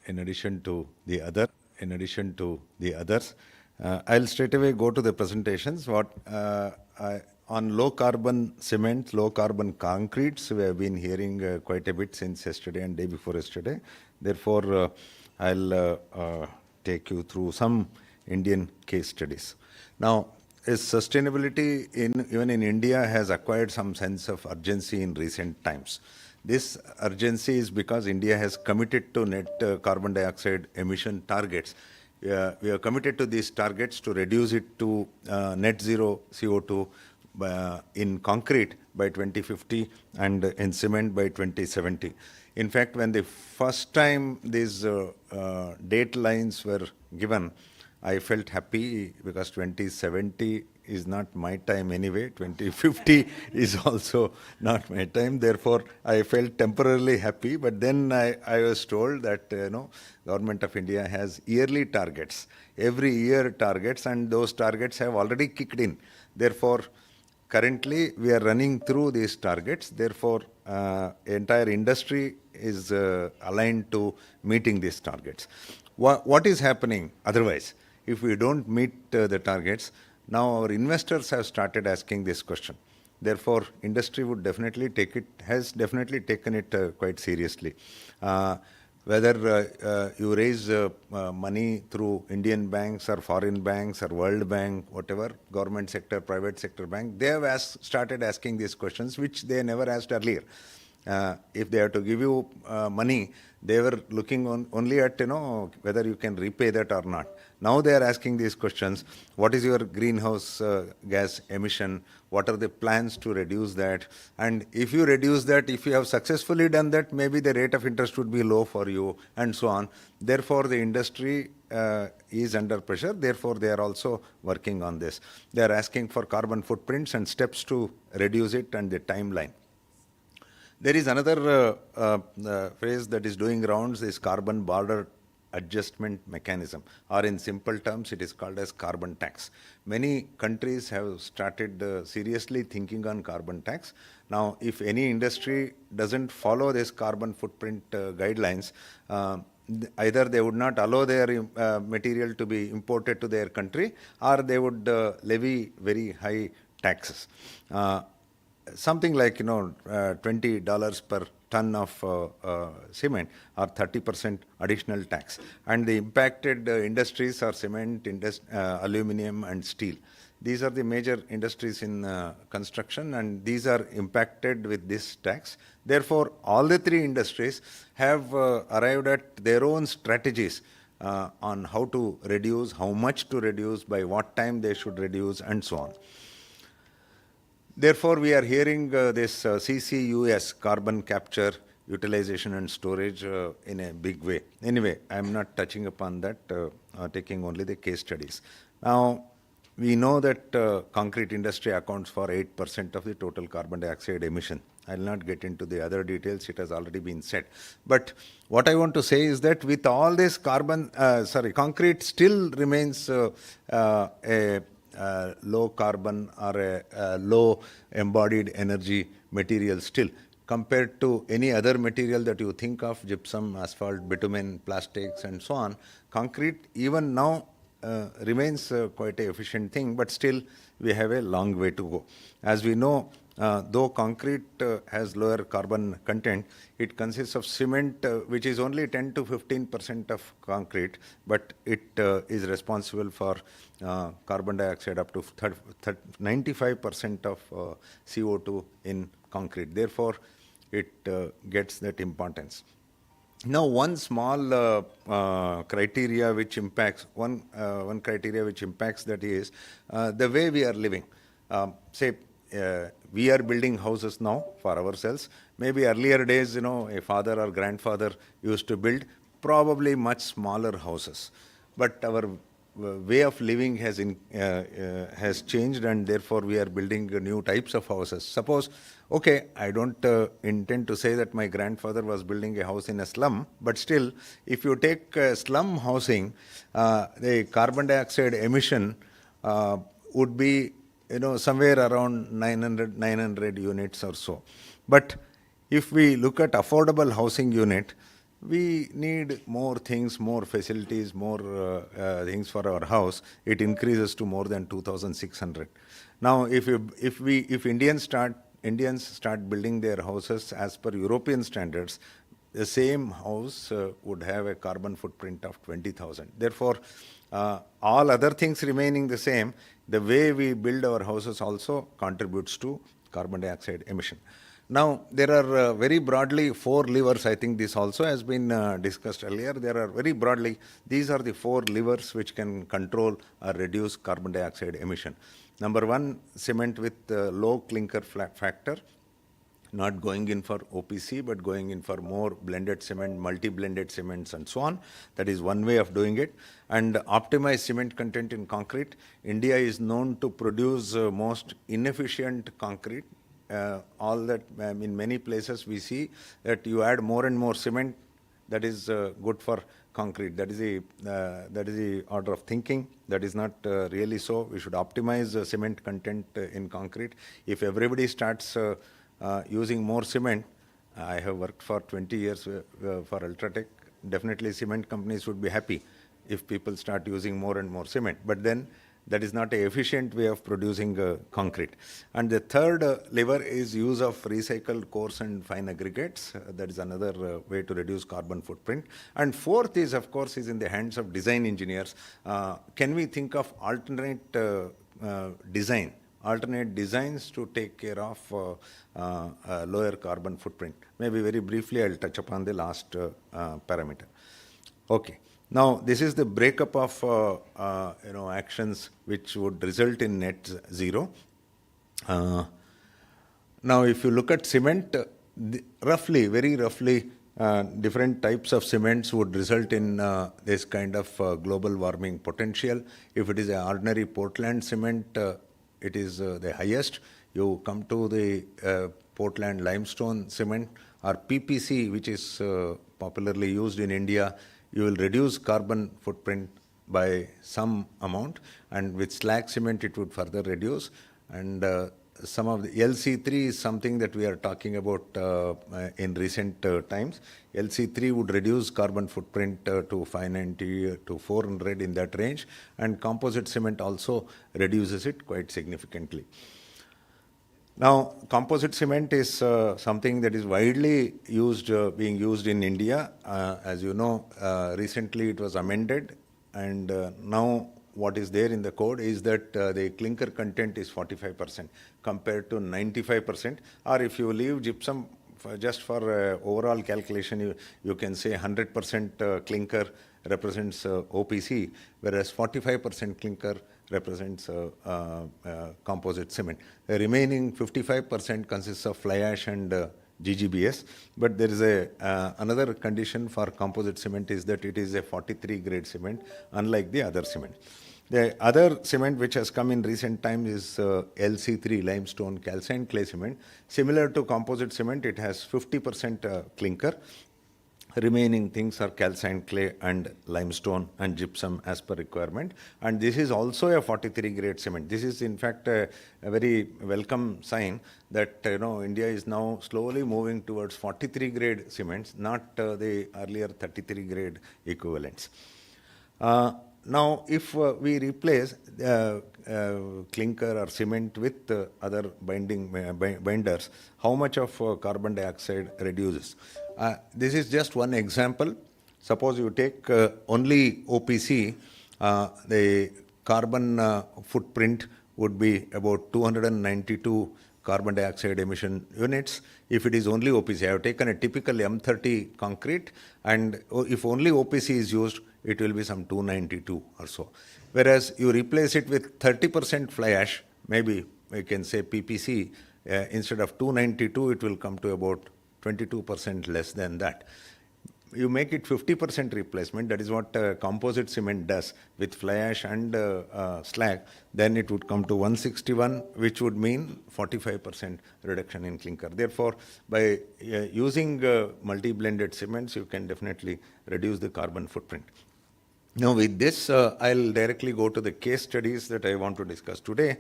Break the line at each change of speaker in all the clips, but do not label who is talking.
in addition to the others. I'll straight away go to the presentations. On low carbon cement, low carbon concretes, we have been hearing quite a bit since yesterday and day before yesterday. Therefore, I'll take you through some Indian case studies. Now, sustainability even in India has acquired some sense of urgency in recent times. This urgency is because India has committed to net carbon dioxide emission targets. We are committed to these targets to reduce it to net zero CO2 in concrete by 2050 and in cement by 2070. In fact, when the first time these date lines were given, I felt happy because 2070 is not my time anyway. 2050 is also not my time. Therefore, I felt temporarily happy. But then I was told that Government of India has yearly targets, every year targets, and those targets have already kicked in. Therefore, currently we are running through these targets. Therefore, entire industry is aligned to meeting these targets. What is happening otherwise? If we don't meet the targets, now our investors have started asking this question. Therefore, industry would definitely has definitely taken it quite seriously. Whether you raise money through Indian banks or foreign banks or World Bank, whatever, government sector, private sector bank, they have started asking these questions, which they never asked earlier. If they have to give you money, they were looking only at whether you can repay that or not. Now they are asking these questions: what is your greenhouse gas emission? What are the plans to reduce that? And if you reduce that, if you have successfully done that, maybe the rate of interest would be low for you, and so on. Therefore, the industry is under pressure. Therefore, they are also working on this. They are asking for carbon footprints and steps to reduce it and the timeline. There is another phrase that is doing rounds, is carbon border adjustment mechanism, or in simple terms, it is called as carbon tax. Many countries have started seriously thinking on carbon tax. Now, if any industry doesn't follow this carbon footprint guidelines, either they would not allow their material to be imported to their country, or they would levy very high taxes. Something like $20 per ton of cement, or 30% additional tax. And the impacted industries are cement, aluminum and steel. These are the major industries in construction, and these are impacted with this tax. Therefore, all the three industries have arrived at their own strategies on how to reduce, how much to reduce, by what time they should reduce, and so on. Therefore, we are hearing this CCUS, carbon capture, utilization and storage, in a big way. Anyway, I am not touching upon that, taking only the case studies. Now, we know that concrete industry accounts for 8% of the total carbon dioxide emission. I will not get into the other details, it has already been said. But what I want to say is that with all this concrete still remains a low carbon or a low embodied energy material still, compared to any other material that you think of, gypsum, asphalt, bitumen, plastics and so on. Concrete even now remains quite an efficient thing, but still we have a long way to go. As we know, though concrete has lower carbon content, it consists of cement, which is only 10 to 15% of concrete, but it is responsible for carbon dioxide up to 95% of CO2 in concrete. Therefore, it gets that importance. Now, one small criteria which impacts that is the way we are living. We are building houses now for ourselves. Maybe earlier days, a father or grandfather used to build probably much smaller houses. But our way of living has changed, and therefore we are building new types of houses. Suppose, I don't intend to say that my grandfather was building a house in a slum, but still, if you take slum housing, the carbon dioxide emission would be somewhere around 900 units or so. But if we look at affordable housing unit, we need more things, more facilities, more things for our house. It increases to more than 2,600. Now, if Indians start building their houses as per European standards, the same house would have a carbon footprint of 20,000. Therefore, all other things remaining the same, the way we build our houses also contributes to carbon dioxide emission. Now, there are very broadly 4 levers. I think this also has been discussed earlier. There are very broadly, these are the 4 levers which can control or reduce carbon dioxide emission. Number one, cement with low clinker factor, not going in for OPC, but going in for more blended cement, multi-blended cements, and so on. That is one way of doing it. And optimize cement content in concrete. India is known to produce most inefficient concrete. All that in many places we see that you add more and more cement, that is good for concrete. That is the order of thinking. That is not really so. We should optimize cement content in concrete. If everybody starts using more cement, I have worked for 20 years for Ultratech. Definitely cement companies would be happy if people start using more and more cement. But then that is not an efficient way of producing concrete. And the third lever is use of recycled coarse and fine aggregates. That is another way to reduce carbon footprint. And fourth is, of course, is in the hands of design engineers. Can we think of alternate designs to take care of lower carbon footprint? Maybe very briefly, I'll touch upon the last parameter. Okay. Now, this is the breakup of actions which would result in net zero. Now, if you look at cement, very roughly, different types of cements would result in this kind of global warming potential. If it is an ordinary Portland cement, it is the highest. You come to the Portland limestone cement or PPC, which is popularly used in India, you will reduce carbon footprint by some amount, and with slag cement it would further reduce. And some of the LC3 is something that we are talking about in recent times. LC3 would reduce carbon footprint to 590 to 400 in that range, and composite cement also reduces it quite significantly. Now, composite cement is something that is widely used, being used in India. As you know, recently it was amended, and now what is there in the code is that the clinker content is 45% compared to 95%. Or if you leave gypsum just for overall calculation, you can say 100% clinker represents OPC, whereas 45% clinker represents composite cement. The remaining 55% consists of fly ash and GGBS, but there is another condition for composite cement is that it is a 43 grade cement, unlike the other cement. The other cement which has come in recent times is LC3, limestone calcined clay cement. Similar to composite cement, it has 50% clinker. Remaining things are calcined clay and limestone and gypsum as per requirement. And this is also a 43 grade cement. This is in fact a very welcome sign that India is now slowly moving towards 43 grade cements, not the earlier 33 grade equivalents. Now, if we replace clinker or cement with other binders, how much of carbon dioxide reduces? This is just one example. Suppose you take only OPC, the carbon footprint would be about 292 carbon dioxide emission units. If it is only OPC, I have taken a typical M30 concrete, and if only OPC is used, it will be some 292 or so. Whereas you replace it with 30% fly ash, maybe we can say PPC, instead of 292, it will come to about 22% less than that. You make it 50% replacement, that is what composite cement does with fly ash and slag, then it would come to 161, which would mean 45% reduction in clinker. Therefore, by using multi-blended cements, you can definitely reduce the carbon footprint. Now, with this, I'll directly go to the case studies that I want to discuss today.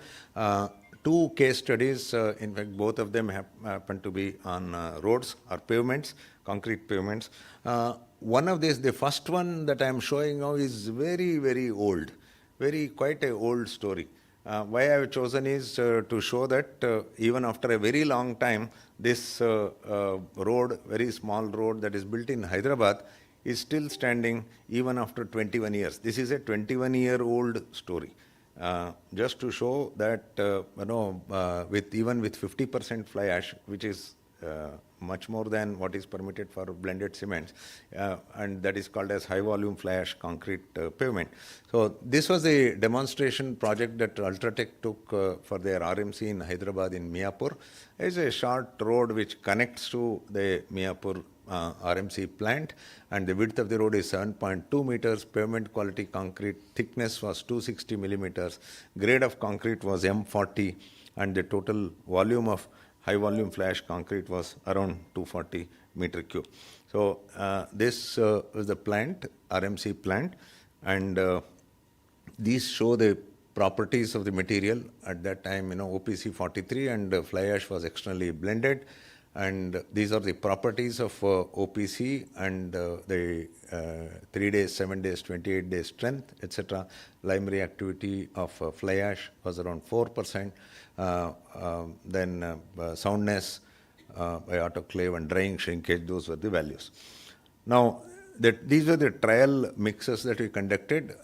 Two case studies, in fact, both of them happen to be on roads or pavements, concrete pavements. one of these, the first one that I am showing now is very, very old, quite a old story. Why I have chosen is to show that even after a very long time, this road, very small road that is built in Hyderabad, is still standing even after 21 years. This is a 21-year-old story. Just to show that, even with 50% fly ash, which is much more than what is permitted for blended cements, and that is called as high volume fly ash concrete pavement. So this was a demonstration project that Ultratech took for their RMC in Hyderabad in Miapur. It's a short road which connects to the Miapur RMC plant, and the width of the road is 7.2 meters, pavement quality concrete, thickness was 260 millimeters, grade of concrete was M40, and the total volume of high volume fly ash concrete was around 240 meter cube. So this is the plant, RMC plant, and these show the properties of the material. At that time, OPC 43 and fly ash was externally blended. And these are the properties of OPC and the 3 days, 7 days, 28 days strength, etc. Lime reactivity of fly ash was around 4%. Then soundness by autoclave and drying shrinkage, those were the values. Now, these were the trial mixes that we conducted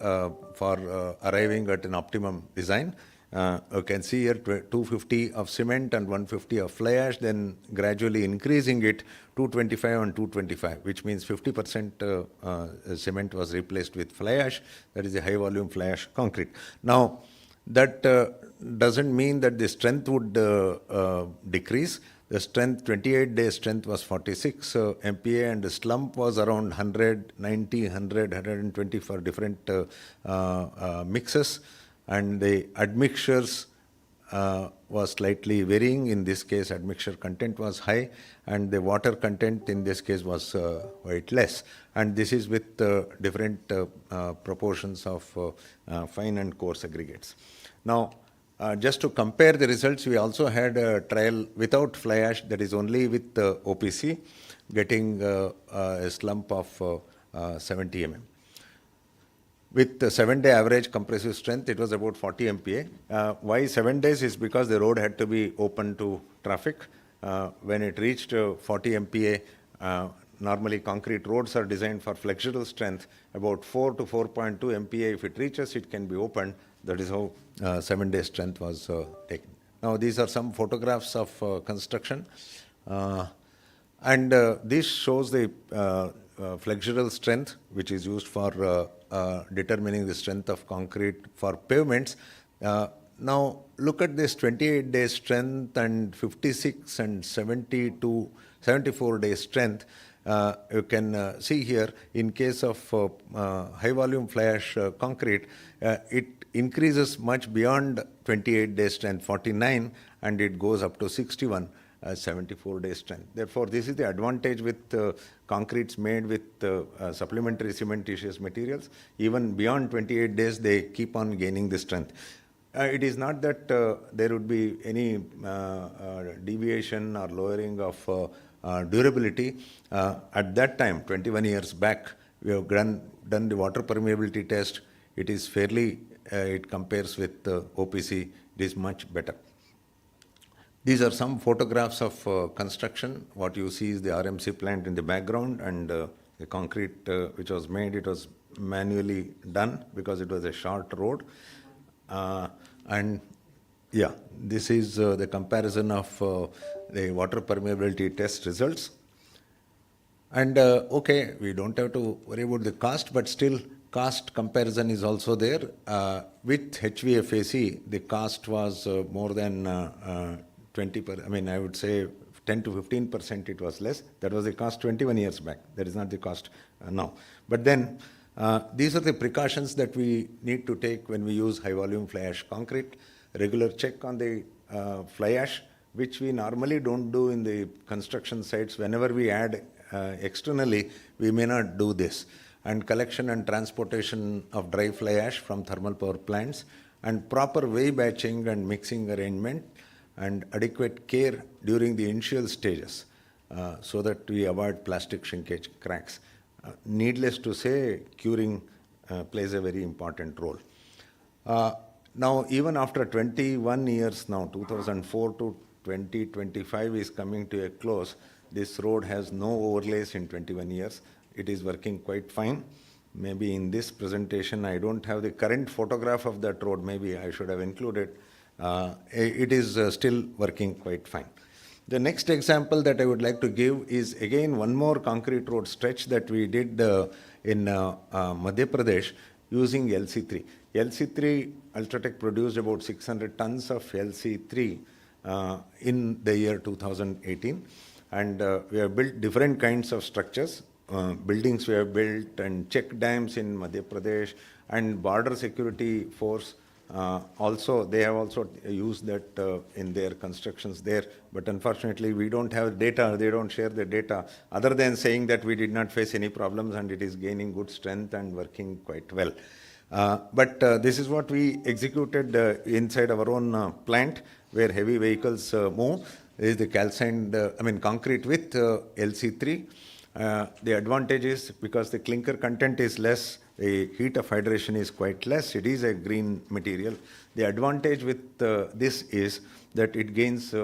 for arriving at an optimum design. You can see here 250 of cement and 150 of fly ash, then gradually increasing it 225 and 225, which means 50% cement was replaced with fly ash. That is a high volume fly ash concrete. Now, that doesn't mean that the strength would decrease. The strength, 28-day strength was 46 MPa, and the slump was around 100, 90, 100, 120 for different mixes. And the admixtures was slightly varying. In this case, admixture content was high, and the water content in this case was quite less. And this is with different proportions of fine and coarse aggregates. Now, just to compare the results, we also had a trial without fly ash, that is only with OPC, getting a slump of 70 mm. With the 7-day average compressive strength, it was about 40 MPa. Why 7 days is because the road had to be open to traffic. When it reached 40 MPa, normally concrete roads are designed for flexural strength. About 4 to 4.2 MPa, if it reaches, it can be opened. That is how 7-day strength was taken. Now, these are some photographs of construction. And this shows the flexural strength, which is used for determining the strength of concrete for pavements. Now, look at this 28-day strength and 56 and 72, 74-day strength. You can see here, in case of high-volume fly ash concrete, it increases much beyond 28-day strength, 49, and it goes up to 61. 74-day strength. Therefore, this is the advantage with concretes made with supplementary cementitious materials. Even beyond 28 days, they keep on gaining the strength. It is not that there would be any deviation or lowering of durability. At that time, 21 years back, we have done the water permeability test. It is fairly, it compares with OPC. It is much better. These are some photographs of construction. What you see is the RMC plant in the background, and the concrete which was made, it was manually done because it was a short road. And yeah, this is the comparison of the water permeability test results. And okay, we don't have to worry about the cost, but still cost comparison is also there. With HVFAC, the cost was more than 20%, I would say 10 to 15% it was less. That was the cost 21 years back. That is not the cost now. But then these are the precautions that we need to take when we use high volume fly ash concrete. Regular check on the fly ash, which we normally don't do in the construction sites. Whenever we add externally, we may not do this. And collection and transportation of dry fly ash from thermal power plants, and proper weigh batching and mixing arrangement, and adequate care during the initial stages so that we avoid plastic shrinkage cracks. Needless to say, curing plays a very important role. Now, even after 21 years now, 2004 to 2025 is coming to a close. This road has no overlays in 21 years. It is working quite fine. Maybe in this presentation, I don't have the current photograph of that road. Maybe I should have included. It is still working quite fine. The next example that I would like to give is again one more concrete road stretch that we did in Madhya Pradesh using LC3. LC3, Ultratech produced about 600 tons of LC3 in the year 2018. And we have built different kinds of structures. Buildings we have built and check dams in Madhya Pradesh and border security force. Also, they have also used that in their constructions there, but unfortunately we don't have data, they don't share the data, other than saying that we did not face any problems and it is gaining good strength and working quite well. But this is what we executed inside our own plant, where heavy vehicles move. This is the calcined, concrete with LC3. The advantage is because the clinker content is less, the heat of hydration is quite less, it is a green material. The advantage with this is that it gains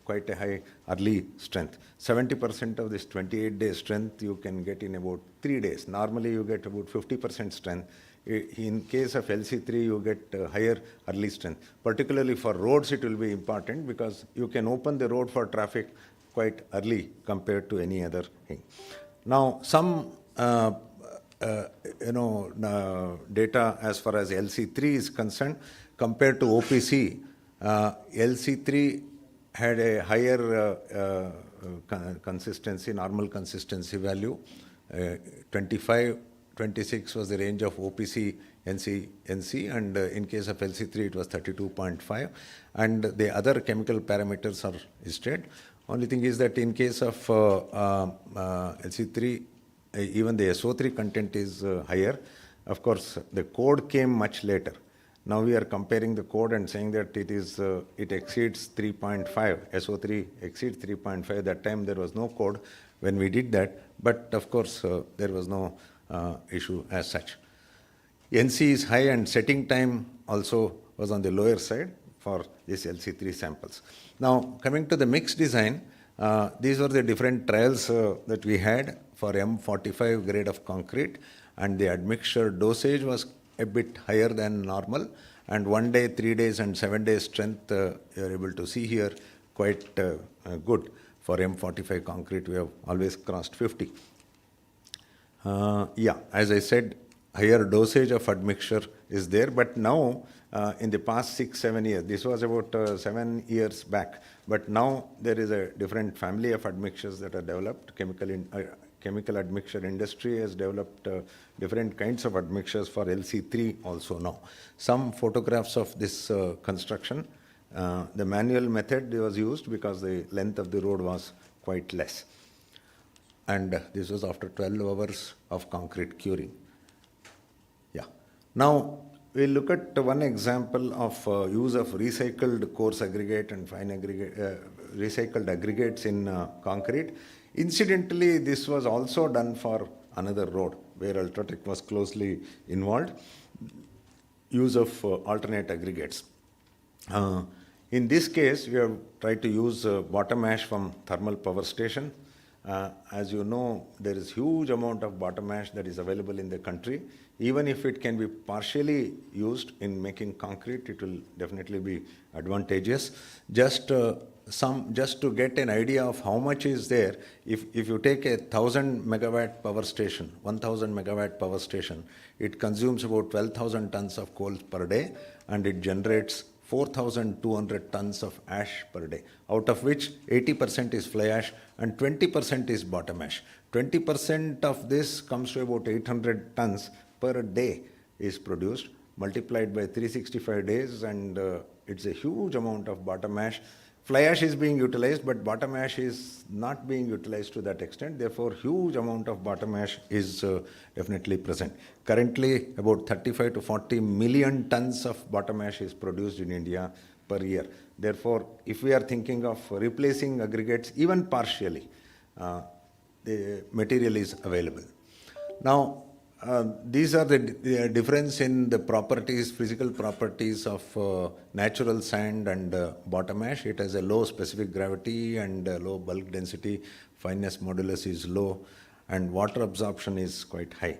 quite a high early strength. 70% of this 28-day strength you can get in about 3 days. Normally you get about 50% strength. In case of LC3, you get higher early strength. Particularly for roads, it will be important because you can open the road for traffic quite early compared to any other thing. Now, some data as far as LC3 is concerned, compared to OPC, LC3 had a higher consistency, normal consistency value. 25, 26 was the range of OPC, NC, and in case of LC3, it was 32.5. And the other chemical parameters are listed. Only thing is that in case of LC3, even the SO3 content is higher. Of course, the code came much later. Now we are comparing the code and saying that it exceeds 3.5. SO3 exceeds 3.5. That time there was no code when we did that, but of course there was no issue as such. NC is high and setting time also was on the lower side for these LC3 samples. Now, coming to the mix design, these were the different trials that we had for M45 grade of concrete, and the admixture dosage was a bit higher than normal, and 1 day, 3 days and 7 days strength you are able to see here quite good. For M45 concrete, we have always crossed 50. As I said, higher dosage of admixture is there, but now in the past 6-7 years, this was about 7 years back, but now there is a different family of admixtures that are developed. Chemical admixture industry has developed different kinds of admixtures for LC3 also now. Some photographs of this construction, the manual method was used because the length of the road was quite less. And this was after 12 hours of concrete curing. Now, we'll look at one example of use of recycled coarse aggregate and fine aggregate, recycled aggregates in concrete. Incidentally, this was also done for another road where Ultratech was closely involved. Use of alternate aggregates. In this case, we have tried to use bottom ash from thermal power station. As you know, there is huge amount of bottom ash that is available in the country. Even if it can be partially used in making concrete, it will definitely be advantageous. Just to get an idea of how much is there, if you take a 1000 megawatt power station, 1000 megawatt power station, it consumes about 12,000 tons of coal per day, and it generates 4,200 tons of ash per day, out of which 80% is fly ash and 20% is bottom ash. 20% of this comes to about 800 tons per day is produced, multiplied by 365 days, and it's a huge amount of bottom ash. Fly ash is being utilized, but bottom ash is not being utilized to that extent. Therefore, huge amount of bottom ash is definitely present. Currently, about 35 to 40 million tons of bottom ash is produced in India per year. Therefore, if we are thinking of replacing aggregates, even partially, the material is available. Now, these are the difference in the properties, physical properties of natural sand and bottom ash. It has a low specific gravity and low bulk density, fineness modulus is low, and water absorption is quite high.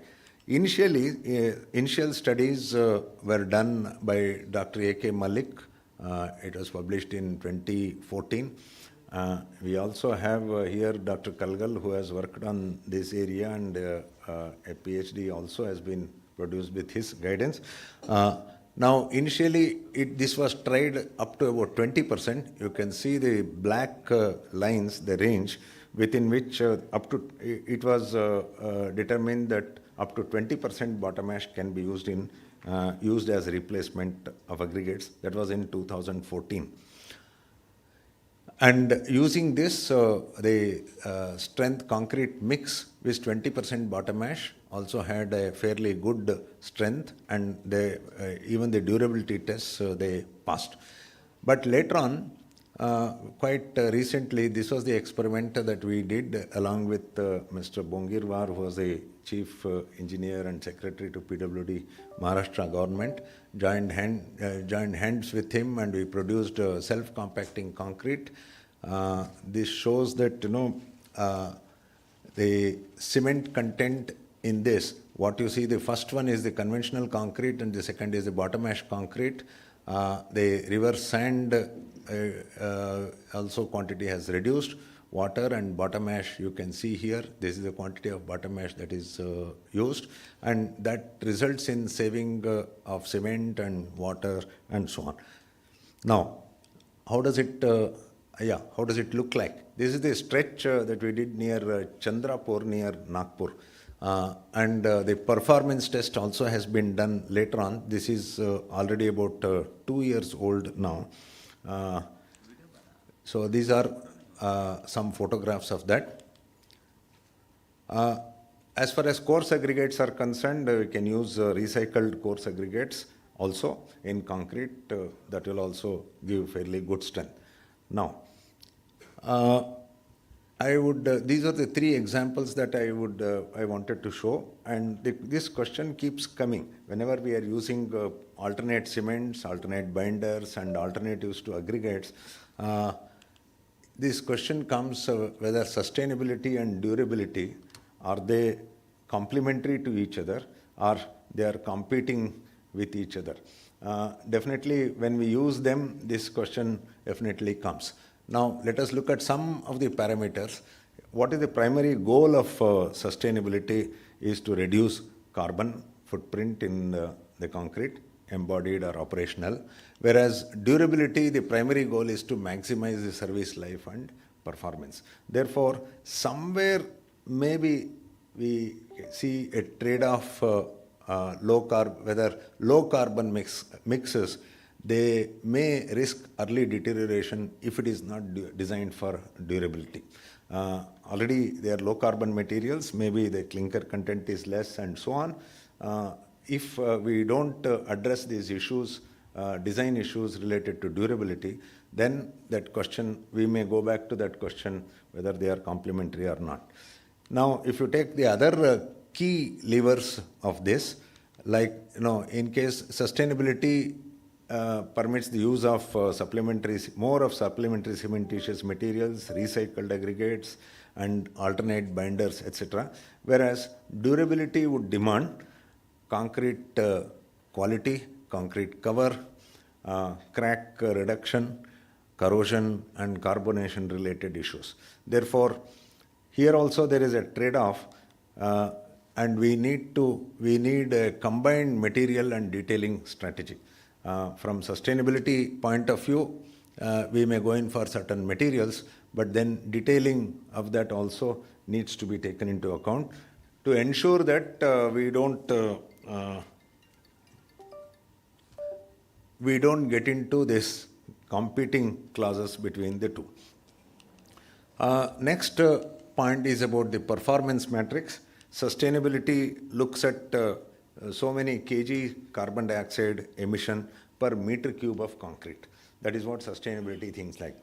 Initially, initial studies were done by Dr. A.K. Malik. It was published in 2014. We also have here Dr. Kalgal, who has worked on this area, and a PhD also has been produced with his guidance. Now, initially, this was tried up to about 20%. You can see the black lines, the range within which up to it was determined that up to 20% bottom ash can be used as a replacement of aggregates. That was in 2014. And using this, the strength concrete mix with 20% bottom ash also had a fairly good strength, and even the durability tests they passed. But later on, quite recently, this was the experiment that we did along with Mr. Bongirwar, who was the chief engineer and secretary to PWD Maharashtra government. Joined hands with him, and we produced self-compacting concrete. This shows that the cement content in this. What you see, the first one is the conventional concrete, and the second is the bottom ash concrete. The river sand also quantity has reduced. Water and bottom ash, you can see here, this is the quantity of bottom ash that is used, and that results in saving of cement and water and so on. Now, how does it look like? This is the stretch that we did near Chandrapur, near Nagpur. And the performance test also has been done later on. This is already about 2 years old now. So these are some photographs of that. As far as coarse aggregates are concerned, we can use recycled coarse aggregates also in concrete. That will also give fairly good strength. Now, these are the three examples that I wanted to show, and this question keeps coming whenever we are using alternate cements, alternate binders, and alternatives to aggregates. This question comes whether sustainability and durability, are they complementary to each other, or they are competing with each other. Definitely, when we use them, this question definitely comes. Now, let us look at some of the parameters. What is the primary goal of sustainability is to reduce carbon footprint in the concrete, embodied or operational, whereas durability, the primary goal is to maximize the service life and performance. Therefore, somewhere maybe we see a trade-off, whether low carbon mixes, they may risk early deterioration if it is not designed for durability. Already they are low carbon materials, maybe the clinker content is less and so on. If we don't address these issues, design issues related to durability, then that question, we may go back to that question whether they are complementary or not. Now, if you take the other key levers of this, like, in case sustainability permits the use of more supplementary cementitious materials, recycled aggregates, and alternate binders, etc. Whereas durability would demand concrete quality, concrete cover, crack reduction, corrosion, and carbonation related issues. Therefore, here also there is a trade-off, and we need a combined material and detailing strategy. From sustainability point of view, we may go in for certain materials, but then detailing of that also needs to be taken into account to ensure that we don't get into this competing clauses between the two. Next point is about the performance matrix. Sustainability looks at so many kg carbon dioxide emission per meter cube of concrete. That is what sustainability thinks like.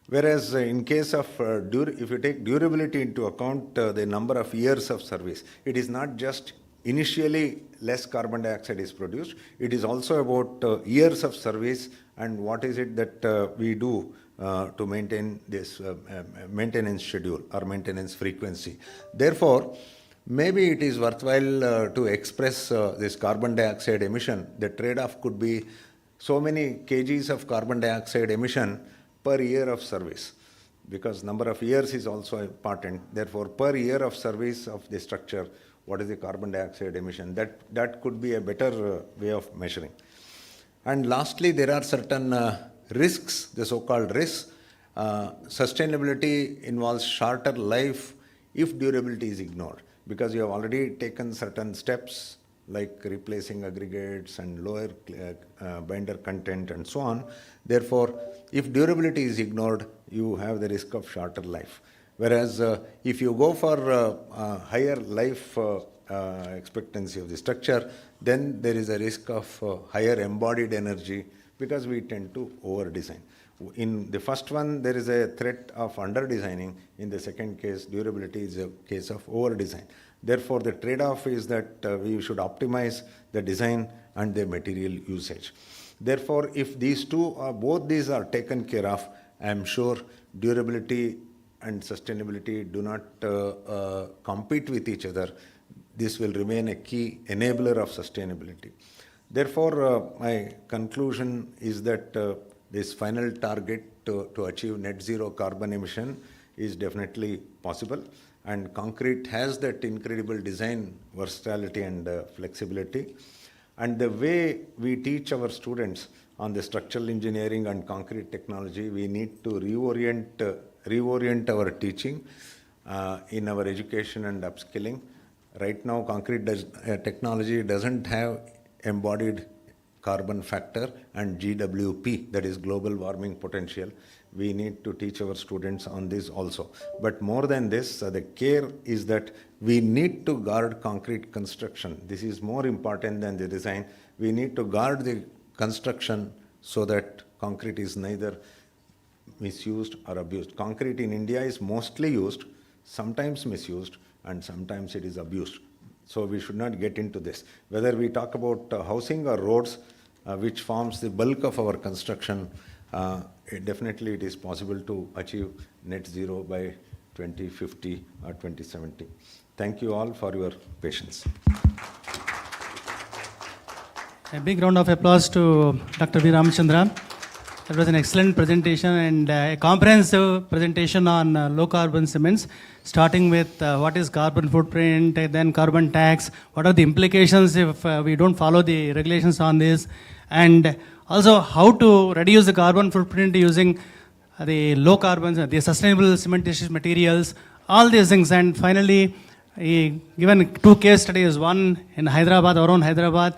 Whereas in case of, if you take durability into account, the number of years of service, it is not just initially less carbon dioxide is produced, it is also about years of service and what is it that we do to maintain this maintenance schedule or maintenance frequency. Therefore, maybe it is worthwhile to express this carbon dioxide emission. The trade-off could be so many kgs of carbon dioxide emission per year of service, because number of years is also important. Therefore, per year of service of the structure, what is the carbon dioxide emission? That could be a better way of measuring. And lastly, there are certain risks, the so-called risks. Sustainability involves shorter life if durability is ignored, because you have already taken certain steps like replacing aggregates and lower binder content and so on. Therefore, if durability is ignored, you have the risk of shorter life. Whereas if you go for higher life expectancy of the structure, then there is a risk of higher embodied energy, because we tend to over-design. In the first one, there is a threat of under-designing. In the second case, durability is a case of over-design. Therefore, the trade-off is that we should optimize the design and the material usage. Therefore, if these two, both these are taken care of, I am sure durability and sustainability do not compete with each other. This will remain a key enabler of sustainability. Therefore, my conclusion is that this final target to achieve net zero carbon emission is definitely possible, and concrete has that incredible design versatility and flexibility. And the way we teach our students on the structural engineering and concrete technology, we need to reorient our teaching in our education and upskilling. Right now, concrete technology doesn't have embodied carbon factor and GWP, that is global warming potential. We need to teach our students on this also. But more than this, the care is that we need to guard concrete construction. This is more important than the design. We need to guard the construction so that concrete is neither misused or abused. Concrete in India is mostly used, sometimes misused, and sometimes it is abused. So we should not get into this. Whether we talk about housing or roads, which forms the bulk of our construction, definitely it is possible to achieve net zero by 2050 or 2070. Thank you all for your patience.
A big round of applause to Dr. V. Ramachandra. That was an excellent presentation and a comprehensive presentation on low carbon cements, starting with what is carbon footprint, then carbon tax, what are the implications if we don't follow the regulations on this, and also how to reduce the carbon footprint using the low carbon, the sustainable cementitious materials, all these things. And finally, given two case studies, one in Hyderabad, our own Hyderabad,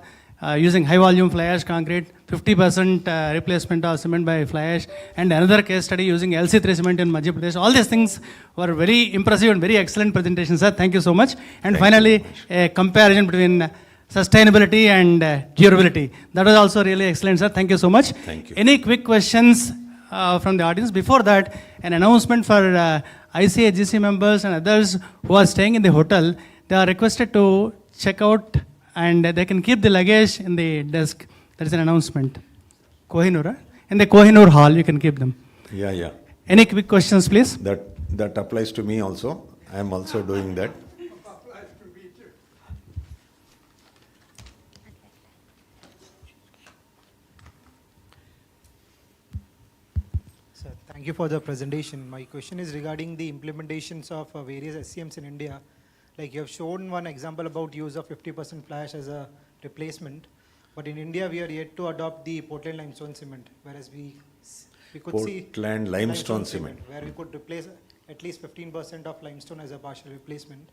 using high volume fly ash concrete, 50% replacement of cement by fly ash, and another case study using LC3 cement in Madhya Pradesh. All these things were very impressive and very excellent presentations, sir. Thank you so much. And finally, a comparison between sustainability and durability. That was also really excellent, sir. Thank you so much.
Thank you.
Any quick questions from the audience? Before that, an announcement for ICAGC members and others who are staying in the hotel. They are requested to check out and they can keep the luggage in the desk. There is an announcement. Kohinoor, in the Kohinoor hall, you can keep them.
Yeah.
Any quick questions, please?
That applies to me also. I am also doing that.
Sir, thank you for the presentation. My question is regarding the implementations of various SCMs in India. Like you have shown one example about use of 50% fly ash as a replacement, but in India we are yet to adopt the Portland limestone cement, whereas we could see
Portland limestone cement,
where we could replace at least 15% of limestone as a partial replacement,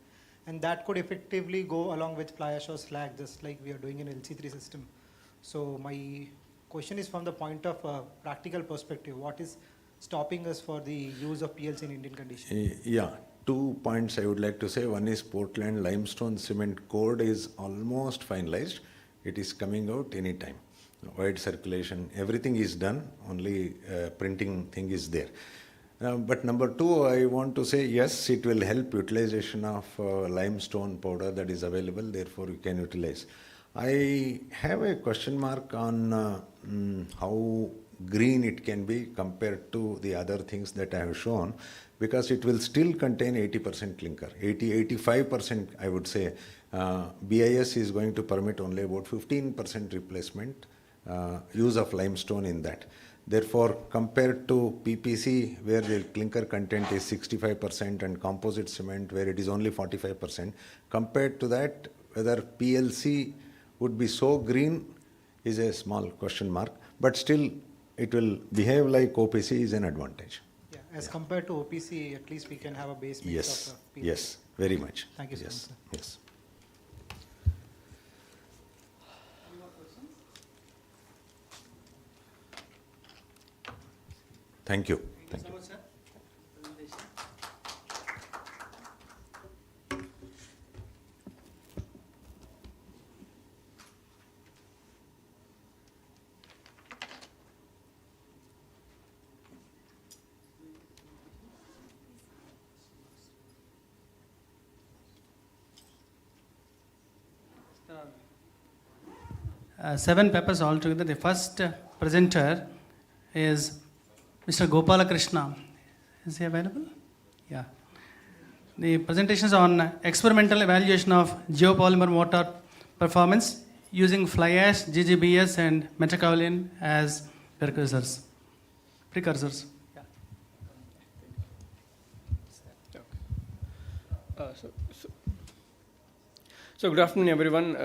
and that could effectively go along with fly ash or slag, just like we are doing in LC3 system. So my question is from the point of practical perspective, what is stopping us for the use of PLC in Indian conditions?
Yeah. 2 points I would like to say. One is Portland limestone cement code is almost finalized. It is coming out anytime. Wide circulation, everything is done, only printing thing is there. But number two, I want to say yes, it will help utilization of limestone powder that is available, therefore you can utilize. I have a question mark on how green it can be compared to the other things that I have shown, because it will still contain 80% clinker, 85% I would say. BIS is going to permit only about 15% replacement use of limestone in that. Therefore, compared to PPC, where the clinker content is 65% and composite cement, where it is only 45%, compared to that, whether PLC would be so green is a small question mark, but still it will behave like OPC is an advantage.
Yeah, as compared to OPC, at least we can have a base mix
Yes,
of PLC.
yes, very much.
Thank you so much,
Yes,
sir.
yes. Thank you. Thank you.
much, sir. Presentation. 7 papers altogether. The first presenter is Mr. Gopalakrishna. Is he available? Yeah. The presentation is on experimental evaluation of geopolymer mortar performance using fly ash, GGBS, and metakaolin as precursors. Yeah.
So good afternoon, everyone.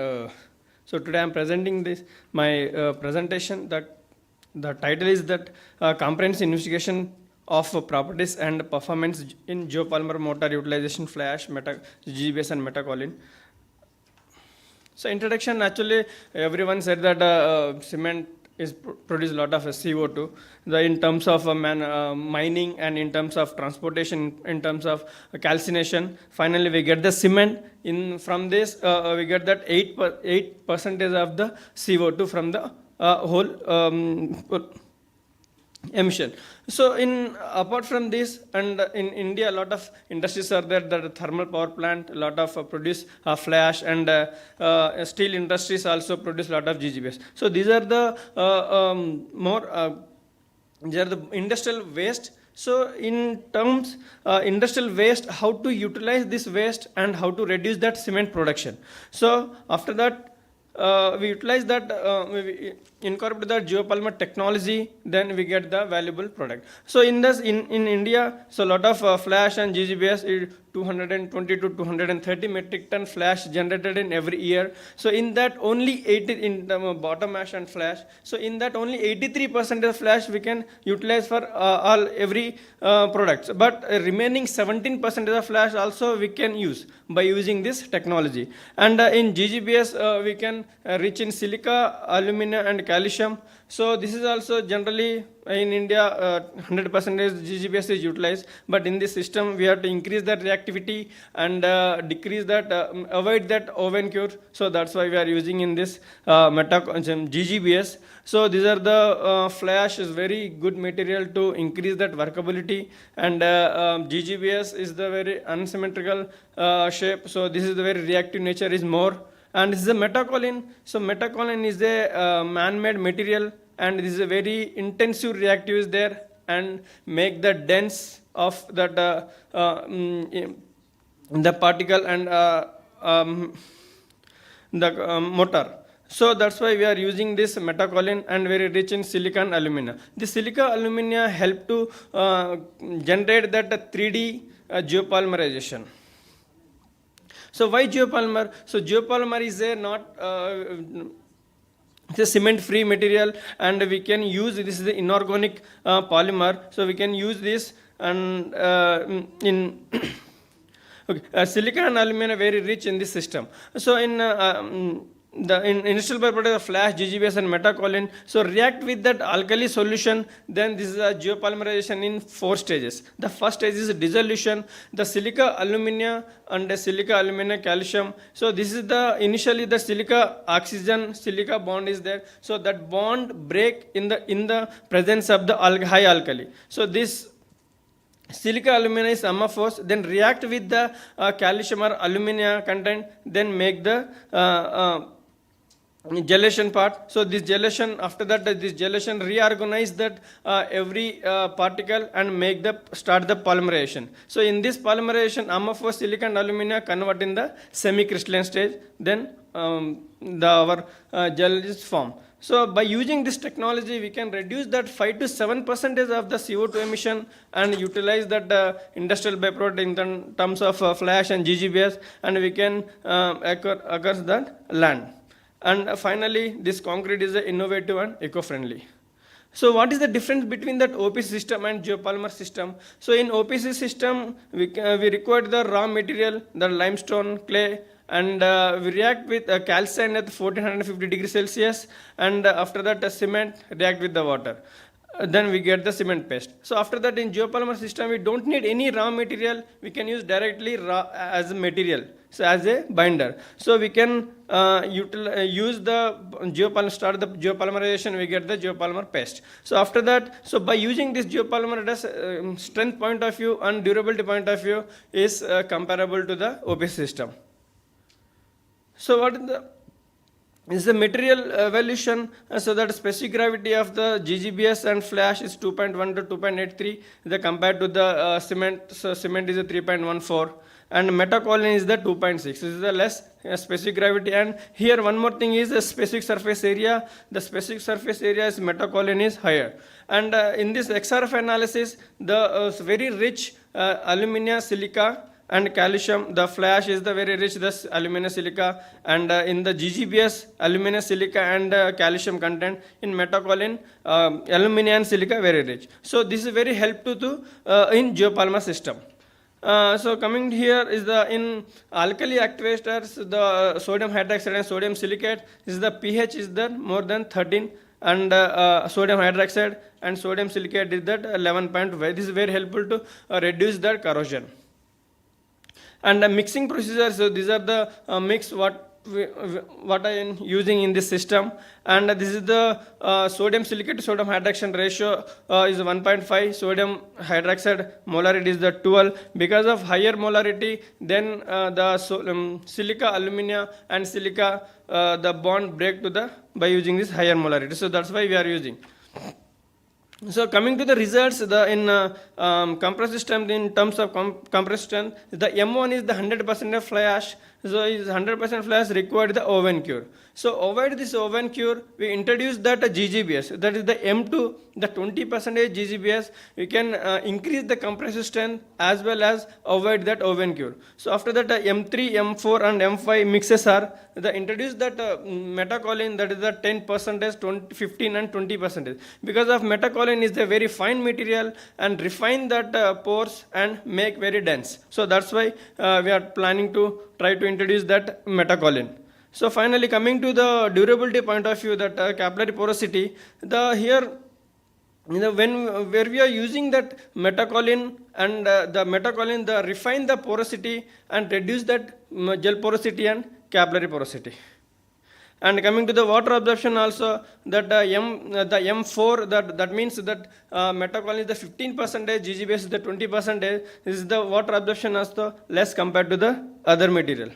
So today I'm presenting my presentation. That the title is that comprehensive investigation of properties and performance in geopolymer mortar utilization, fly ash, GGBS, and metakaolin. So introduction, actually everyone said that cement is produce a lot of CO2 in terms of mining and in terms of transportation, in terms of calcination. Finally, we get the cement. From this, we get that 8% of the CO2 from the whole emission. So apart from this, and in India, a lot of industries are there, that thermal power plant, a lot of produce fly ash, and steel industries also produce a lot of GGBS. So these are the these are the industrial waste. So in terms industrial waste, how to utilize this waste and how to reduce that cement production. So after that, we utilize that, we incorporate that geopolymer technology, then we get the valuable product. So in India, so a lot of fly ash and GGBS is 220 to 230 metric ton fly ash generated in every year. So in that only 80 in the bottom ash and fly ash. So in that only 83% of fly ash we can utilize for every products. But remaining 17% of fly ash also we can use by using this technology. And in GGBS we can rich in silica, alumina, and calcium. So this is also generally in India 100% GGBS is utilized, but in this system we have to increase that reactivity and decrease that, avoid that oven cure. So that's why we are using in this GGBS. So these are the fly ash is very good material to increase that workability, and GGBS is the very unsymmetrical shape. So this is the very reactive nature is more. And this is a metakaolin. So metakaolin is a man-made material, and this is a very intensive reactive is there and make the dense of that the particle and the mortar. So that's why we are using this metakaolin and very rich in silica and alumina. The silica alumina help to generate that 3D geopolymerization. So why geopolymer? So geopolymer is a not it's a cement-free material, and we can use this is the inorganic polymer. So we can use this and in okay, silica and alumina are very rich in this system. So the initial byproduct of fly ash, GGBS, and metakaolin, so react with that alkali solution. Then this is a geopolymerization in 4 stages. The first stage is dissolution, the silica alumina and the silica alumina calcium. So this is the initially the silica oxygen silica bond is there. So that bond break in the presence of the high alkali. So this silica alumina is amorphous, then react with the calcium or alumina content, then make the gelation part. So this gelation, after that this gelation reorganize that every particle and make the start the polymerization. So in this polymerization, amorphous silica and alumina convert in the semi-crystalline stage, then our gel is formed. So by using this technology, we can reduce that 5 to 7% of the CO2 emission and utilize that industrial byproduct in terms of flash and GGBS, and we can occurs that land. And finally, this concrete is innovative and eco-friendly. So what is the difference between that OPC system and geopolymer system? So in OPC system, we require the raw material, the limestone, clay, and we react with calcine at 1450 degrees Celsius, and after that cement react with the water. Then we get the cement paste. So after that, in geopolymer system, we don't need any raw material. We can use directly raw as a material, so as a binder. So we can use the geopolymer, start the geopolymerization, we get the geopolymer paste. So after that, so by using this geopolymer, it has strength point of view and durability point of view is comparable to the OPC system. So what is the material evolution? So that specific gravity of the GGBS and flash is 2.1 to 2.83 compared to the cement. So cement is a 3.14 and metacolin is the 2.6. This is the less specific gravity. And here one more thing is the specific surface area. The specific surface area is metacolin is higher. And in this XRF analysis, the very rich alumina, silica and calcium, the flash is the very rich, this alumina silica, and in the GGBS, alumina silica and calcium content. In metacolin, alumina and silica very rich. So this is very helpful to in geopolymer system. So coming here is the in alkali activators, the sodium hydroxide and sodium silicate is the pH is the more than 13, and sodium hydroxide and sodium silicate is that 11.5. This is very helpful to reduce the corrosion. And the mixing procedures, so these are the mix what I am using in this system. And this is the sodium silicate to sodium hydroxide ratio is 1.5. Sodium hydroxide molarity is the 12. Because of higher molarity, then the silica, alumina and silica, the bond break to the by using this higher molarity. So that's why we are using. So coming to the results, in compressed strength, in terms of compressed strength, the M1 is the 100% of fly ash. So is 100% fly ash required the oven cure. So avoid this oven cure, we introduce that GGBS, that is the M2, the 20% GGBS. We can increase the compressive strength as well as avoid that oven cure. So after that, M3, M4 and M5 mixes are the introduce that metacolin, that is the 10%, 15 and 20%. Because of metacolin is the very fine material and refine that pores and make very dense. So that's why we are planning to try to introduce that metacolin. So finally, coming to the durability point of view, that capillary porosity, where we are using that metacolin and the metacolin, the refine the porosity and reduce that gel porosity and capillary porosity. And coming to the water absorption also, that the M4, that means that metacolin is the 15%, GGBS is the 20%. This is the water absorption also less compared to the other material.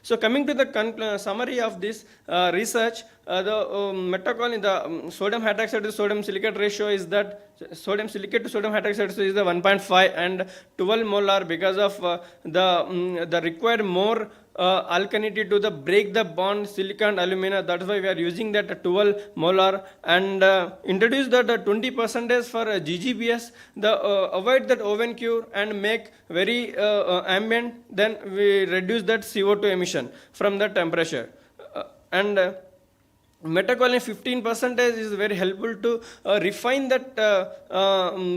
So coming to the summary of this research, the metacolin, the sodium hydroxide to sodium silicate ratio is that sodium silicate to sodium hydroxide is the 1.5 and 12 molar because of the required more alkalinity to the break the bond silicon and alumina. That's why we are using that 12 molar and introduce that 20% for GGBS. Avoid that oven cure and make very ambient. Then we reduce that CO2 emission from the temperature. And metacolin 15% is very helpful to refine that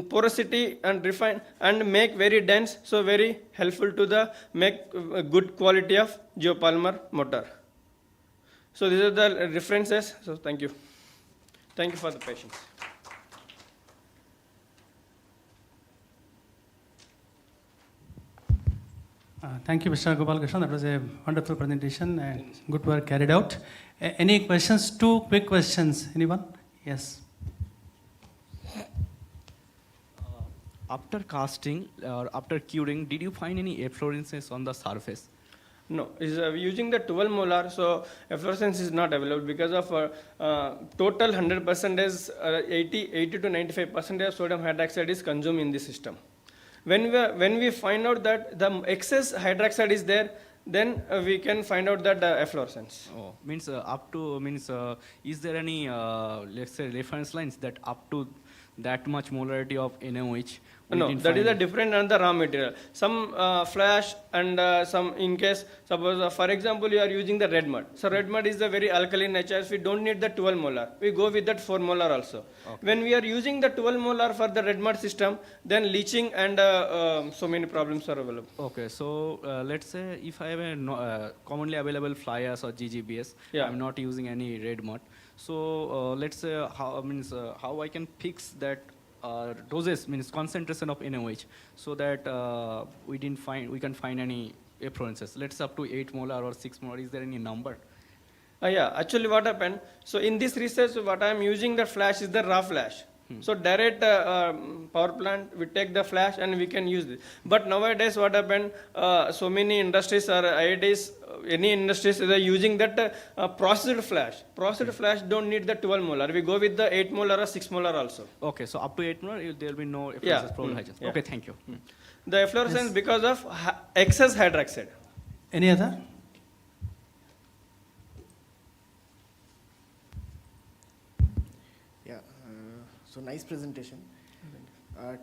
porosity and refine and make very dense. So very helpful to the make a good quality of geopolymer motor. So these are the references. So thank you. Thank you for the patience.
Thank you, Mr. Gopalakrishnan. That was a wonderful presentation and good work carried out. Any questions? 2 quick questions. Anyone? Yes.
after casting or after curing, did you find any efflorescence on the surface?
No, is using the 12 molar, so efflorescence is not available because of total 100% is 80 to 95% of sodium hydroxide is consumed in the system. When we find out that the excess hydroxide is there, then we can find out that efflorescence.
Oh, means up to means is there any let's say reference lines that up to that much molarity of NaOH? we
No,
didn't
that is
find
a different on the raw material. Some flash and some in case, suppose for example you are using the red mud. So red mud is a very alkaline nature. So we don't need the 12 molar. We go with that 4 molar also.
Okay.
When we are using the 12 molar for the red mud system, then leaching and so many problems are available.
Okay, so let's say if I have a commonly available fly ash or GGBS,
Yeah.
I'm not using any red mud. So let's say how I can fix that doses means concentration of NaOH so that we can find any efflorescences. Let's say up to 8 molar or 6 molar. Is there any number?
Yeah, actually what happened, so in this research what I am using the flash is the raw flash. So direct power plant, we take the flash and we can use it. But nowadays what happened, so many industries or IITs, any industries they are using that processed flash. Processed flash don't need the 12 molar. We go with the 8 molar or 6 molar also.
Okay, so up to 8 molar, there will be no efflorescence problem.
Yeah.
Okay, thank you.
The efflorescence because of excess hydroxide.
Any other?
Yeah, so nice presentation.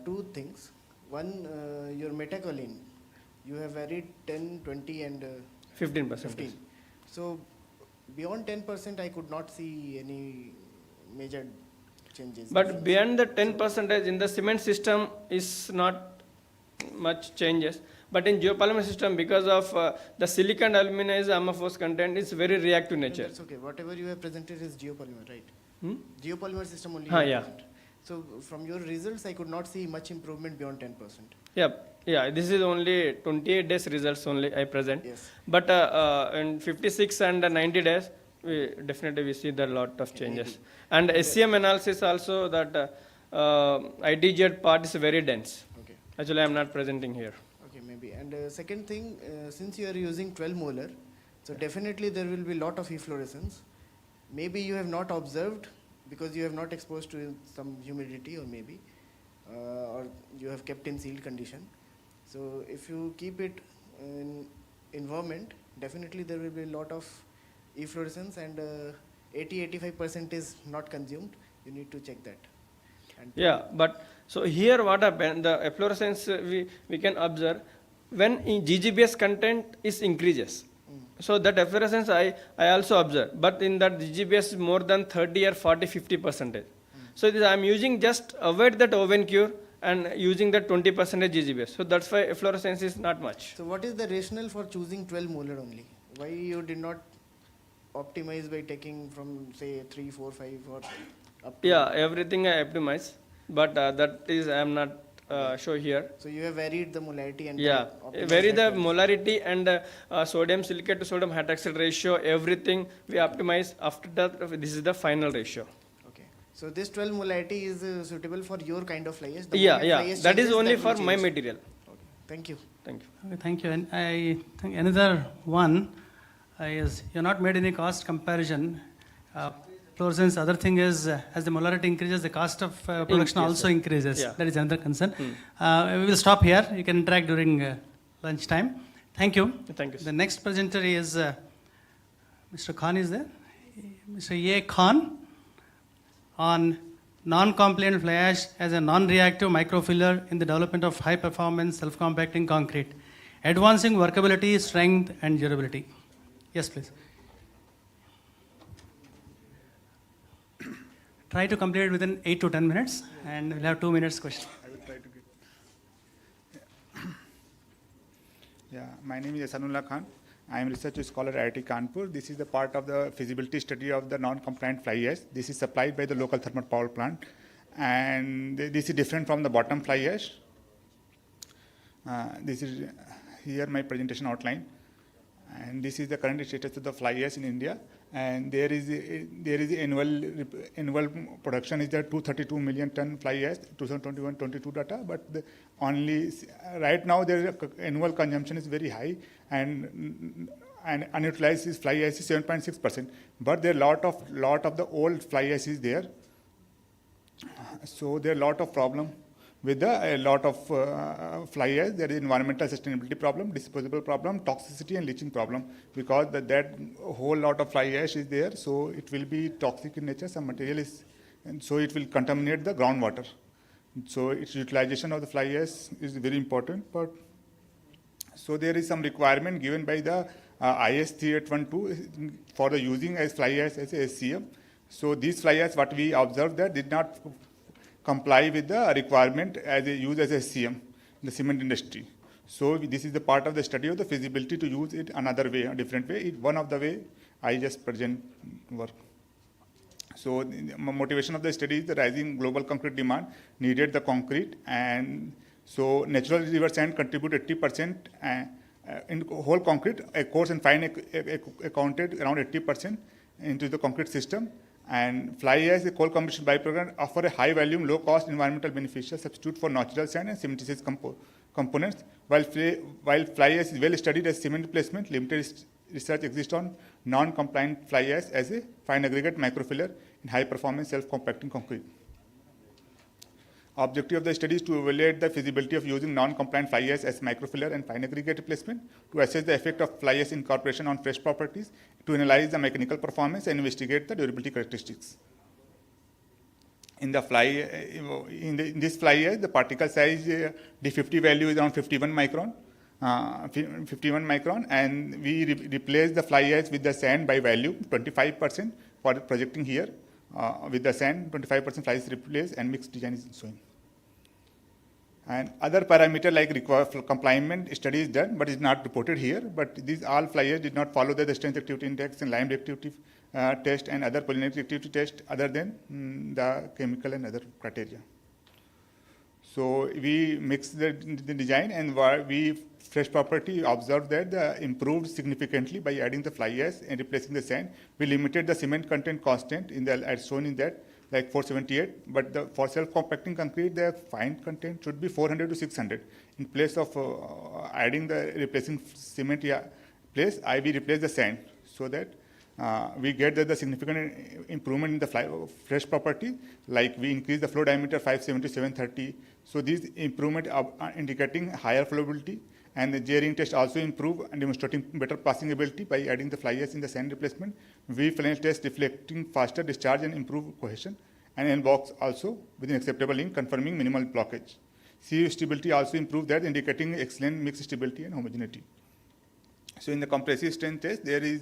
Two things. One, your metacholine, you have varied 10, 20 and
15%.
15. So beyond 10%, I could not see any major changes.
But beyond the 10% in the cement system is not much changes. But in geopolymer system, because of the silicon alumina is amorphous content, it's very reactive nature.
That's okay. Whatever you have presented is geopolymer, right?
Hmm?
Geopolymer system only.
Yeah.
you have present. So from your results, I could not see much improvement beyond 10%.
Yeah, this is only 28 days results only I present.
Yes.
But in 56 and 90 days, we see the lot of changes. And SCM analysis also that IDZ part is very dense.
Okay.
Actually, I am not presenting here.
Okay, maybe. And second thing, since you are using 12 molar, so definitely there will be lot of efflorescence. Maybe you have not observed because you have not exposed to some humidity or maybe, or you have kept in sealed condition. So if you keep it in environment, definitely there will be a lot of efflorescence and 80-85% is not consumed. You need to check that. And
Yeah, but so here what happened, the efflorescence we can observe when in GGBS content is increases. So that efflorescence I also observe, but in that GGBS is more than 30 or 40, 50%. So this I am using just avoid that oven cure and using that 20% GGBS. So that's why efflorescence is not much.
So what is the rationale for choosing 12 molar only? Why you did not optimize by taking from say 3, 4, 5 or up to?
Yeah, everything I optimize, but that is I am not show here.
So you have varied the molarity and
Yeah,
optimized
vary
that
the
well.
molarity and sodium silicate to sodium hydroxide ratio, everything we optimize. After that, this is the final ratio.
Okay. So this 12 molarity is suitable for your kind of fly ash? The
Yeah,
moment
yeah,
fly ash
that is
changes,
only
that
for
will
my
change.
material.
Okay. Thank you.
Thank you.
Okay, thank you. And I think another one is you have not made any cost comparison. Fluorescence, other thing is as the molarity increases, the cost of production
Increase,
also
yeah.
increases.
Yeah.
That is another concern. We will stop here. You can interact during lunch time. Thank you.
Thank you.
The next presenter is Mr. Khan is there? Mr. A. Khan on non-compliant fly ash as a non-reactive microfiller in the development of high-performance self-compacting concrete, advancing workability, strength, and durability. Yes, please. Try to complete it within 8 to 10 minutes, and we'll have 2 minutes question.
I will try to get. Yeah, my name is Asanullah Khan. I am research scholar at IIT Kanpur. This is the part of the feasibility study of the non-compliant fly ash. This is supplied by the local thermal power plant, and this is different from the bottom fly ash. This is here my presentation outline, and this is the current status of the fly ash in India. and there is annual production is there 232 million ton fly ash 2021-22 data, but right now their annual consumption is very high, and unutilized is fly ash is 7.6%, but there are lot of the old fly ash is there, so there are a lot of problem with a lot of fly ash. There is environmental sustainability problem, disposable problem, toxicity and leaching problem, because that whole lot of fly ash is there, so it will be toxic in nature, some material is, and so it will contaminate the groundwater. So its utilization of the fly ash is very important. But so there is some requirement given by the IS 3812 for the using as fly ash as a SCM. So these fly ash, what we observed, that did not comply with the requirement as a use as a SCM in the cement industry. So this is the part of the study of the feasibility to use it another way, a different way. One of the way I just present work. So the motivation of the study is the rising global concrete demand needed the concrete, and so natural river sand contribute 80% in whole concrete. A coarse and fine accounted around 80% into the concrete system. And fly ash, a coal combustion byproduct, offer a high volume, low cost, environmental beneficial substitute for natural sand and cementitious components. While fly ash is well studied as cement replacement, limited research exists on non-compliant fly ash as a fine aggregate microfiller in high performance self-compacting concrete. Objective of the study is to evaluate the feasibility of using non-compliant fly ash as microfiller and fine aggregate replacement, to assess the effect of fly ash incorporation on fresh properties, to analyze the mechanical performance and investigate the durability characteristics. In this fly ash, the particle size D50 value is around 51 micron. 51 micron, and we replace the fly ash with the sand by value 25% for projecting here. With the sand, 25% fly ash replaced, and mixed design is showing. And other parameter like compliant study is done, but is not reported here. But these all fly ash did not follow the strength activity index and lime reactivity test and other polymer reactivity test other than the chemical and other criteria. So we mixed the design, and we fresh property observed that the improved significantly by adding the fly ash and replacing the sand. We limited the cement content constant in the as shown in that like 478, but for self-compacting concrete, the fine content should be 400 to 600. In place of adding the replacing cement place, we replace the sand, so that we get the significant improvement in the fresh property, like we increase the flow diameter 570 to 730. So these improvement are indicating higher flowability, and the gearing test also improve and demonstrating better passing ability by adding the fly ash in the sand replacement. V-flange test reflecting faster discharge and improved cohesion, and N-box also within acceptable link confirming minimal blockage. CU stability also improved, that indicating excellent mixed stability and homogeneity. So in the compressive strength test, there is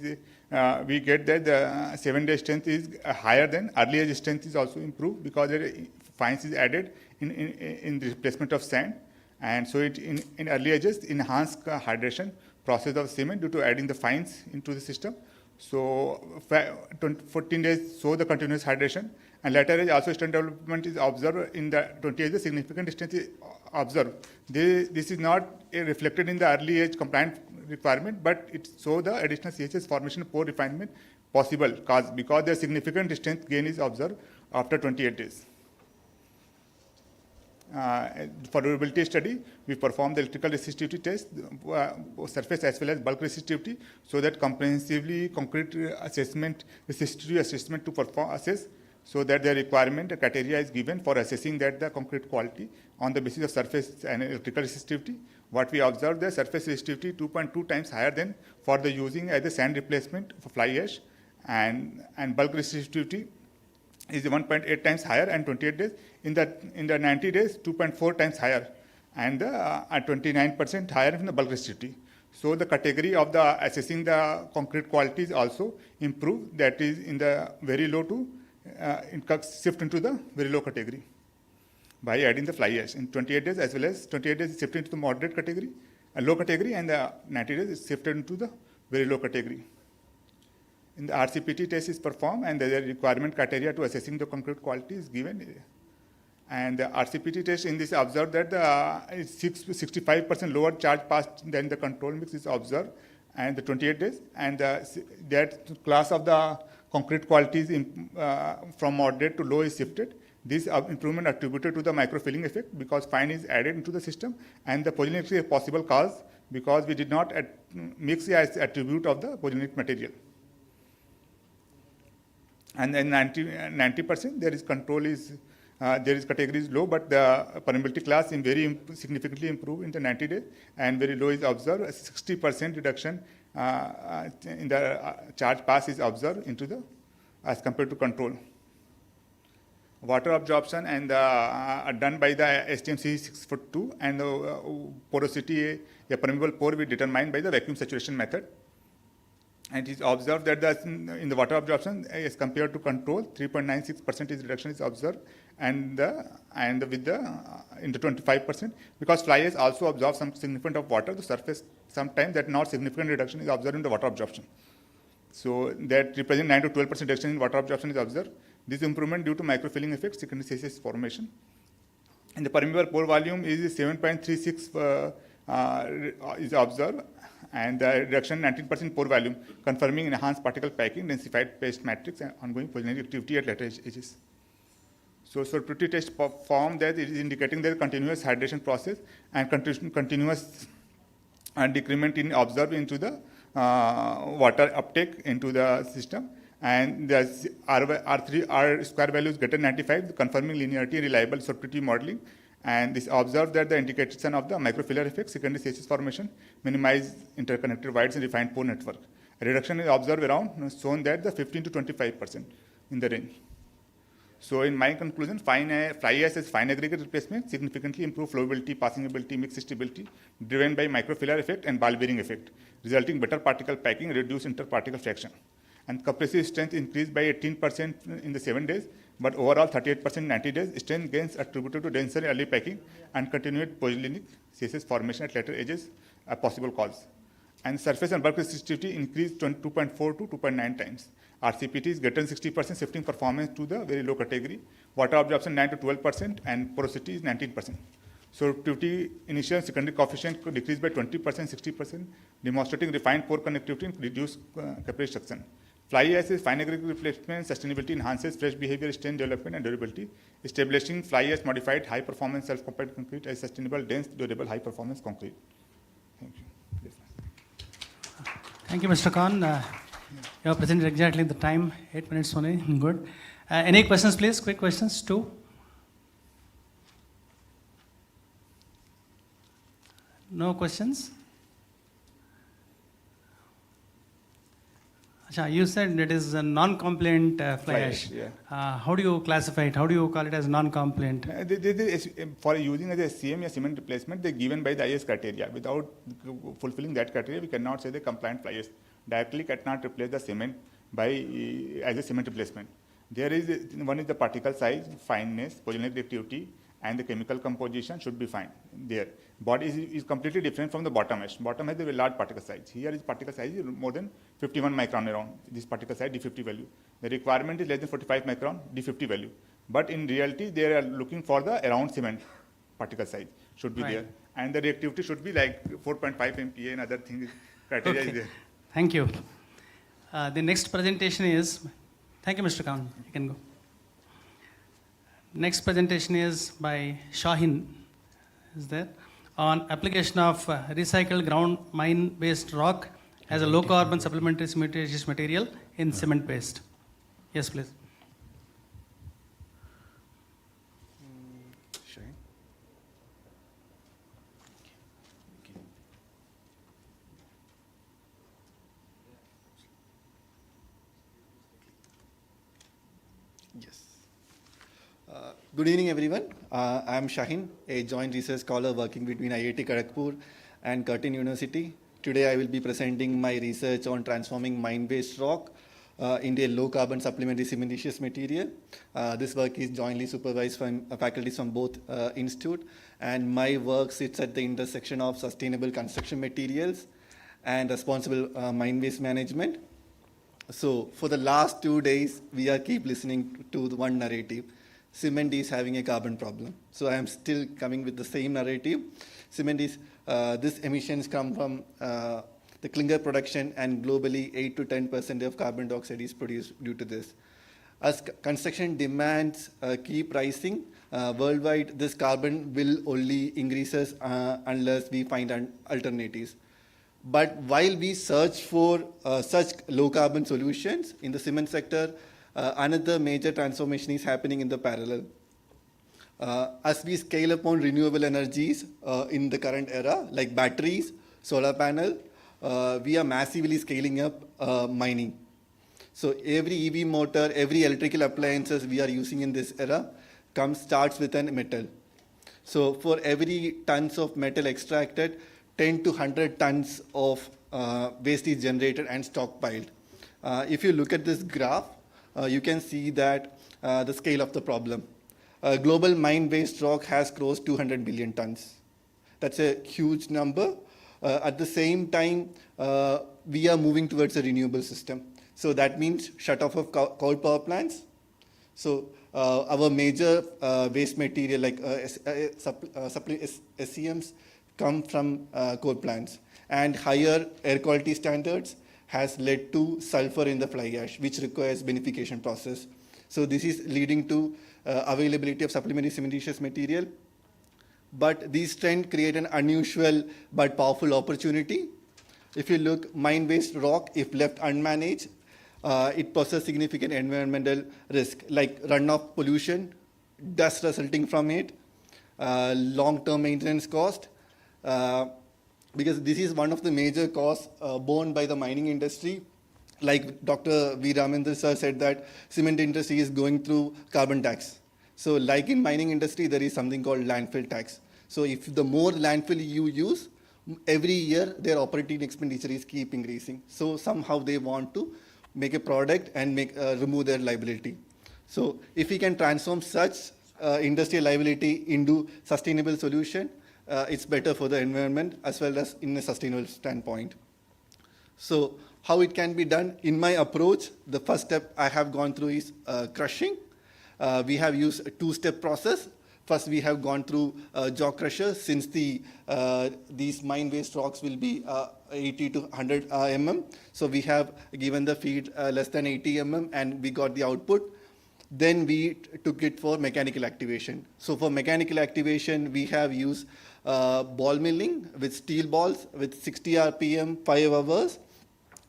we get that the 7-day strength is higher than early age strength is also improved, because fines is added in the replacement of sand, and so it in early ages enhance hydration process of cement due to adding the fines into the system. So 14 days show the continuous hydration, and later age also strength development is observed in the 20 days. Significant strength is observed. This is not reflected in the early age compliant requirement, but it shows the additional CHS formation pore refinement possible because the significant strength gain is observed after 28 days. For durability study, we perform the electrical resistivity test, surface as well as bulk resistivity, so that comprehensively concrete assessment, resistivity assessment to assess, so that the requirement criteria is given for assessing that the concrete quality on the basis of surface and electrical resistivity. What we observed, the surface resistivity 2.2 times higher than for the using as a sand replacement for fly ash, and bulk resistivity is 1.8 times higher and 28 days. In the 90 days, 2.4 times higher, and at 29% higher in the bulk resistivity. So the category of the assessing the concrete quality is also improved. That is in the very low to shift into the very low category by adding the fly ash in 28 days, as well as 28 days is shifted into the moderate category, a low category, and the 90 days is shifted into the very low category. In the RCPT test is performed, and the requirement criteria to assessing the concrete quality is given. And the RCPT test in this observed that the 65% lower charge passed than the control mix is observed, and the 28 days, and that class of the concrete qualities from moderate to low is shifted. This improvement attributed to the microfilling effect because fine is added into the system, and the polynic is a possible cause because we did not mix as attribute of the polynic material. And then 90% there is control is there is category is low, but the permeability class is very significantly improved in the 90 days, and very low is observed. A 60% reduction in the charge pass is observed into the as compared to control. Water absorption and done by the STMC 6'2", and the porosity, a permeable pore will be determined by the vacuum saturation method. And it is observed that in the water absorption as compared to control, 3.96% reduction is observed, and with the into 25%, because fly ash also absorb some significant of water to surface. Sometimes that not significant reduction is observed in the water absorption. So that represent 9 to 12% reduction in water absorption is observed. This improvement due to microfilling effect, secondary CCS formation. And the permeable pore volume is 7.36 is observed, and the reduction 19% pore volume, confirming enhanced particle packing, densified paste matrix, and ongoing polynic activity at later edges. So sorptivity test found that it is indicating the continuous hydration process and continuous decrement in observed into the water uptake into the system. And the R square value is greater than 95, confirming linearity and reliable sorptivity modeling. And this observed that the indication of the microfiller effect, secondary CCS formation, minimize interconnected voids and refined pore network. A reduction is observed around, shown that the 15 to 25% in the range. So in my conclusion, fly ash as fine aggregate replacement significantly improved flowability, passing ability, mix stability, driven by microfiller effect and ball bearing effect, resulting better particle packing, reduced interparticle fraction. And compressive strength increased by 18% in the 7 days, but overall 38% in 90 days. Strength gains attributed to denser early packing and continued polynic CCS formation at later edges are possible cause. And surface and bulk resistivity increased 2.4 to 2.9 times. RCPT is greater than 60%, shifting performance to the very low category. Water absorption 9 to 12%, and porosity is 19%. Sorptivity initial and secondary coefficient could decrease by 20%, 60%, demonstrating refined pore connectivity and reduced capillary suction. Fly ash is fine aggregate replacement, sustainability enhances fresh behavior, strain development, and durability, establishing fly ash modified high performance self compact concrete as sustainable, dense, durable, high performance concrete. Thank you.
Thank you, Mr. Khan. You have presented exactly the time, 8 minutes only. Good. Any questions, please? Quick questions. 2. No questions? Achha, you said it is a non-compliant fly ash.
Yeah.
How do you classify it? How do you call it as non-compliant?
For using as a CM, a cement replacement, they're given by the IS criteria. Without fulfilling that criteria, we cannot say the compliant fly ash. Directly cannot replace the cement as a cement replacement. There is one is the particle size, fineness, polynic activity, and the chemical composition should be fine there. Body is completely different from the bottom ash. Bottom has a very large particle size. Here is particle size is more than 51 micron around. This particle size D50 value. The requirement is less than 45 micron D50 value. But in reality, they are looking for the around cement particle size should be there, and the reactivity should be like 4.5 MPa and other things. Criteria is there.
Thank you. The next presentation is, thank you, Mr. Khan. You can go. Next presentation is by Shahin, is there, on application of recycled ground mine-based rock as a low-carbon supplementary cementitious material in cement paste. Yes, please.
Yes. Good evening, everyone. I am Shahin, a joint research scholar working between IIT Kharagpur and Curtin University. Today, I will be presenting my research on transforming mine-based rock into a low-carbon supplementary cementitious material. This work is jointly supervised by faculties from both institute, and my work sits at the intersection of sustainable construction materials and responsible mine-waste management. So for the last 2 days, we are keep listening to the one narrative. Cement is having a carbon problem. So I am still coming with the same narrative. Cement is, these emissions come from the clinker production, and globally 8 to 10% of carbon dioxide is produced due to this. As construction demands keep rising, worldwide this carbon will only increases unless we find alternatives. But while we search for such low carbon solutions in the cement sector, another major transformation is happening in the parallel. As we scale upon renewable energies in the current era, like batteries, solar panel, we are massively scaling up mining. So every EV motor, every electrical appliances we are using in this era starts with a metal. So for every tons of metal extracted, 10 to 100 tons of waste is generated and stockpiled. If you look at this graph, you can see that the scale of the problem. Global mine waste rock has crossed 200 billion tons. That's a huge number. At the same time, we are moving towards a renewable system. So that means shut off of coal power plants. So our major waste material like SCMs come from coal plants. And higher air quality standards has led to sulfur in the fly ash, which requires beneficiation process. So this is leading to availability of supplementary cementitious material. But these trends create an unusual but powerful opportunity. If you look, mine waste rock, if left unmanaged, it poses significant environmental risk like runoff pollution, dust resulting from it, long-term maintenance cost, because this is one of the major costs borne by the mining industry. Like Dr. V. Ramendra sir said that cement industry is going through carbon tax. So like in mining industry, there is something called landfill tax. So if the more landfill you use, every year their operating expenditure is keep increasing. So somehow they want to make a product and remove their liability. So if we can transform such industrial liability into sustainable solution, it's better for the environment as well as in a sustainable standpoint. So how it can be done? In my approach, the first step I have gone through is crushing. We have used a two-step process. First, we have gone through jaw crusher since these mine waste rocks will be 80 to 100 mm. So we have given the feed less than 80 mm and we got the output. Then we took it for mechanical activation. So for mechanical activation, we have used ball milling with steel balls with 60 RPM, 5 hours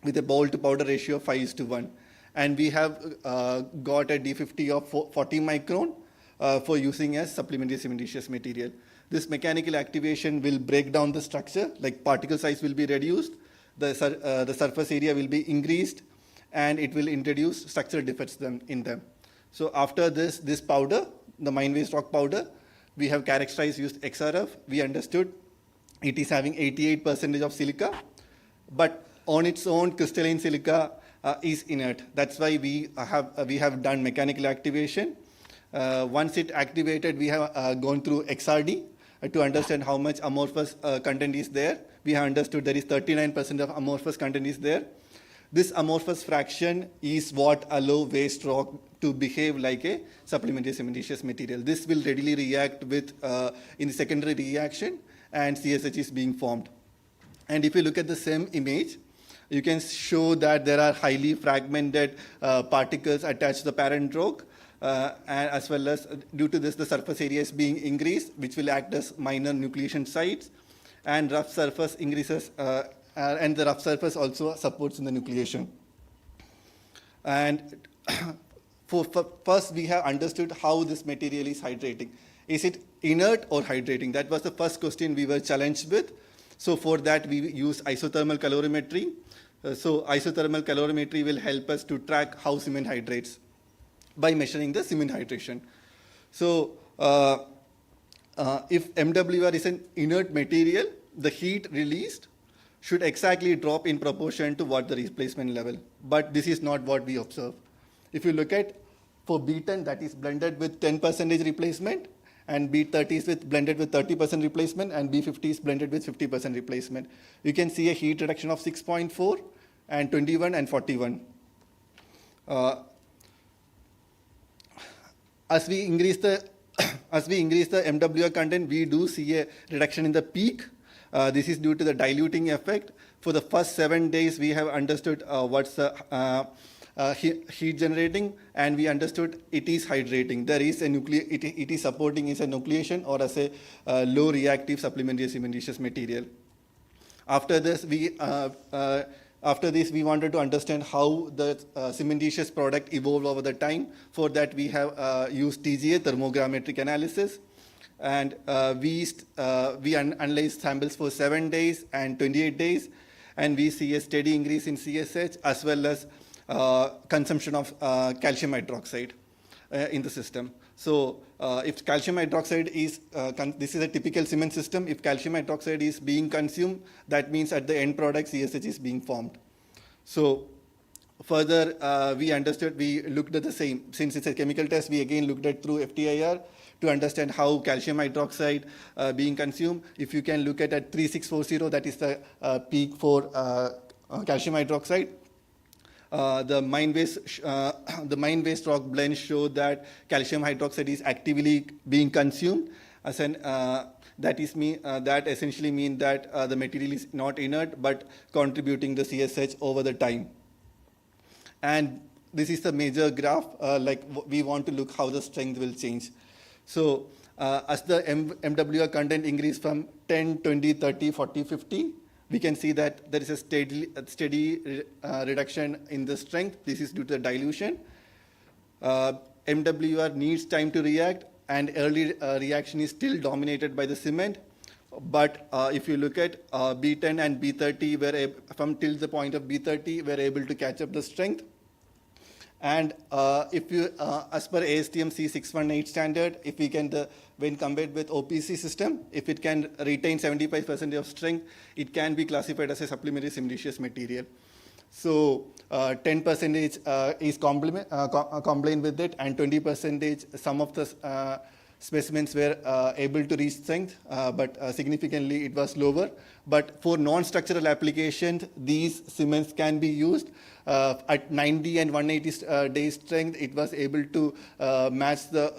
with a ball to powder ratio of 5:1. And we have got a D50 of 40 micron for using as supplementary cementitious material. This mechanical activation will break down the structure, like particle size will be reduced, the surface area will be increased, and it will introduce structural defects in them. So after this powder, the mine waste rock powder, we have characterized used XRF. We understood it is having 88% of silica, but on its own, crystalline silica is inert. That's why we have done mechanical activation. Once it activated, we have gone through XRD to understand how much amorphous content is there. We have understood there is 39% of amorphous content is there. This amorphous fraction is what allow waste rock to behave like a supplementary cementitious material. This will readily react with in the secondary reaction, and CSH is being formed. And if you look at the same image, you can show that there are highly fragmented particles attached to the parent rock, and as well as due to this, the surface area is being increased, which will act as minor nucleation sites, and rough surface increases, and the rough surface also supports in the nucleation. And first, we have understood how this material is hydrating. Is it inert or hydrating? That was the first question we were challenged with. So for that, we use isothermal calorimetry. So isothermal calorimetry will help us to track how cement hydrates by measuring the cement hydration. So if MWR is an inert material, the heat released should exactly drop in proportion to what the replacement level. But this is not what we observe. If you look at for B10, that is blended with 10% replacement, and B30 is blended with 30% replacement, and B50 is blended with 50% replacement. You can see a heat reduction of 6.4 and 21 and 41. As we increase the MWR content, we do see a reduction in the peak. This is due to the diluting effect. for the first 7 days, we have understood what's the heat generating, and we understood it is hydrating. There is a it is supporting is a nucleation or as a low reactive supplementary cementitious material. After this, we wanted to understand how the cementitious product evolved over the time. For that, we have used TGA, thermogrammetric analysis, and we analyzed samples for 7 days and 28 days, and we see a steady increase in CSH as well as consumption of calcium hydroxide in the system. So if calcium hydroxide is, this is a typical cement system, if calcium hydroxide is being consumed, that means at the end product CSH is being formed. So further, we looked at the same. Since it's a chemical test, we again looked at through FTIR to understand how calcium hydroxide being consumed. If you can look at 3640, that is the peak for calcium hydroxide. The mine waste rock blend show that calcium hydroxide is actively being consumed. As an, that essentially means that the material is not inert but contributing the CSH over the time. And this is the major graph. Like we want to look how the strength will change. So as the MWR content increase from 10, 20, 30, 40, 50, we can see that there is a steady reduction in the strength. This is due to the dilution. MWR needs time to react, and early reaction is still dominated by the cement. But if you look at B10 and B30, from till the point of B30, we're able to catch up the strength. And if you, as per ASTM C618 standard, if we can, when compared with OPC system, if it can retain 75% of strength, it can be classified as a supplementary cementitious material. So 10% is compliant with it, and 20% some of the specimens were able to reach strength, but significantly it was lower. But for non-structural applications, these cements can be used. At 90 and 180 days strength, it was able to match the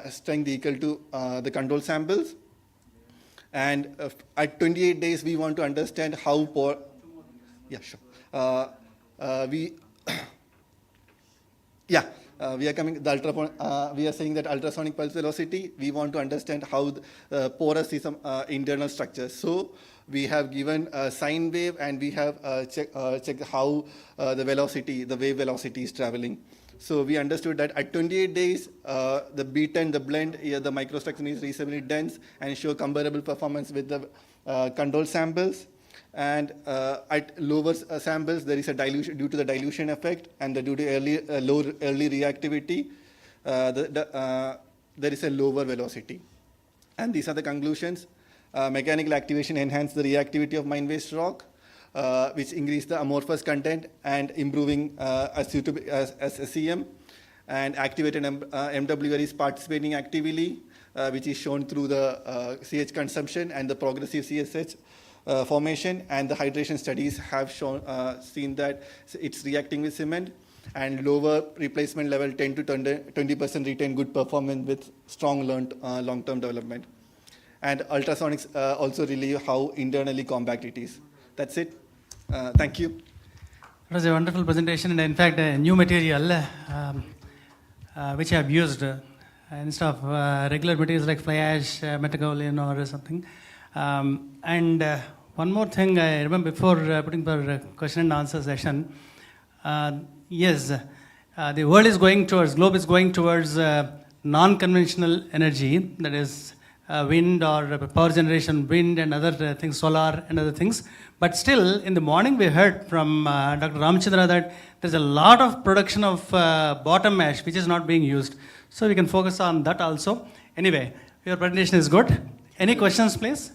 strength equal to the control samples. And at 28 days, we want to understand how poor. Yeah, sure. We are coming. We are saying that ultrasonic pulse velocity. We want to understand how porous is some internal structure. So we have given a sine wave, and we have checked how the velocity, the wave velocity is traveling. So we understood that at 28 days, the B10, the blend, the microstructure is reasonably dense and show comparable performance with the control samples. And at lower samples, there is a dilution due to the dilution effect, and due to early reactivity, there is a lower velocity. And these are the conclusions. Mechanical activation enhanced the reactivity of mine waste rock, which increased the amorphous content and improving as SCM. And activated MWR is participating actively, which is shown through the CH consumption and the progressive CSH formation, and the hydration studies have seen that it's reacting with cement, and lower replacement level 10 to 20% retain good performance with strong long-term development. And ultrasonics also relieve how internally compact it is. That's it. Thank you.
It was a wonderful presentation, and in fact, a new material which I have used instead of regular materials like fly ash, metagolin or something. And one more thing I remember before putting for question and answer session. Yes, the world is going towards, globe is going towards non-conventional energy, that is wind or power generation, wind and other things, solar and other things. But still, in the morning we heard from Dr. Ramachandra that there's a lot of production of bottom ash which is not being used. So we can focus on that also. Anyway, your presentation is good. Any questions, please?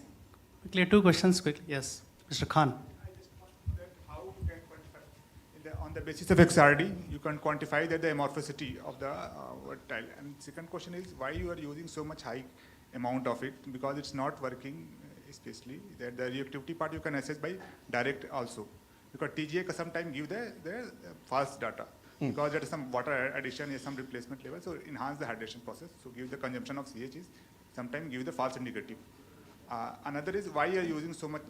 Quickly, 2 questions quickly. Yes, Mr. Khan.
I just want to know that how you can quantify, on the basis of XRD, you can quantify that the amorphosity of the tile. And second question is, why you are using so much high amount of it? Because it's not working, especially that the reactivity part you can assess by direct also. Because TGA sometimes give the false data. Because there is some water addition, is some replacement level, so enhance the hydration process. So give the consumption of CH is sometimes give the false indicative. Another is why you are using so much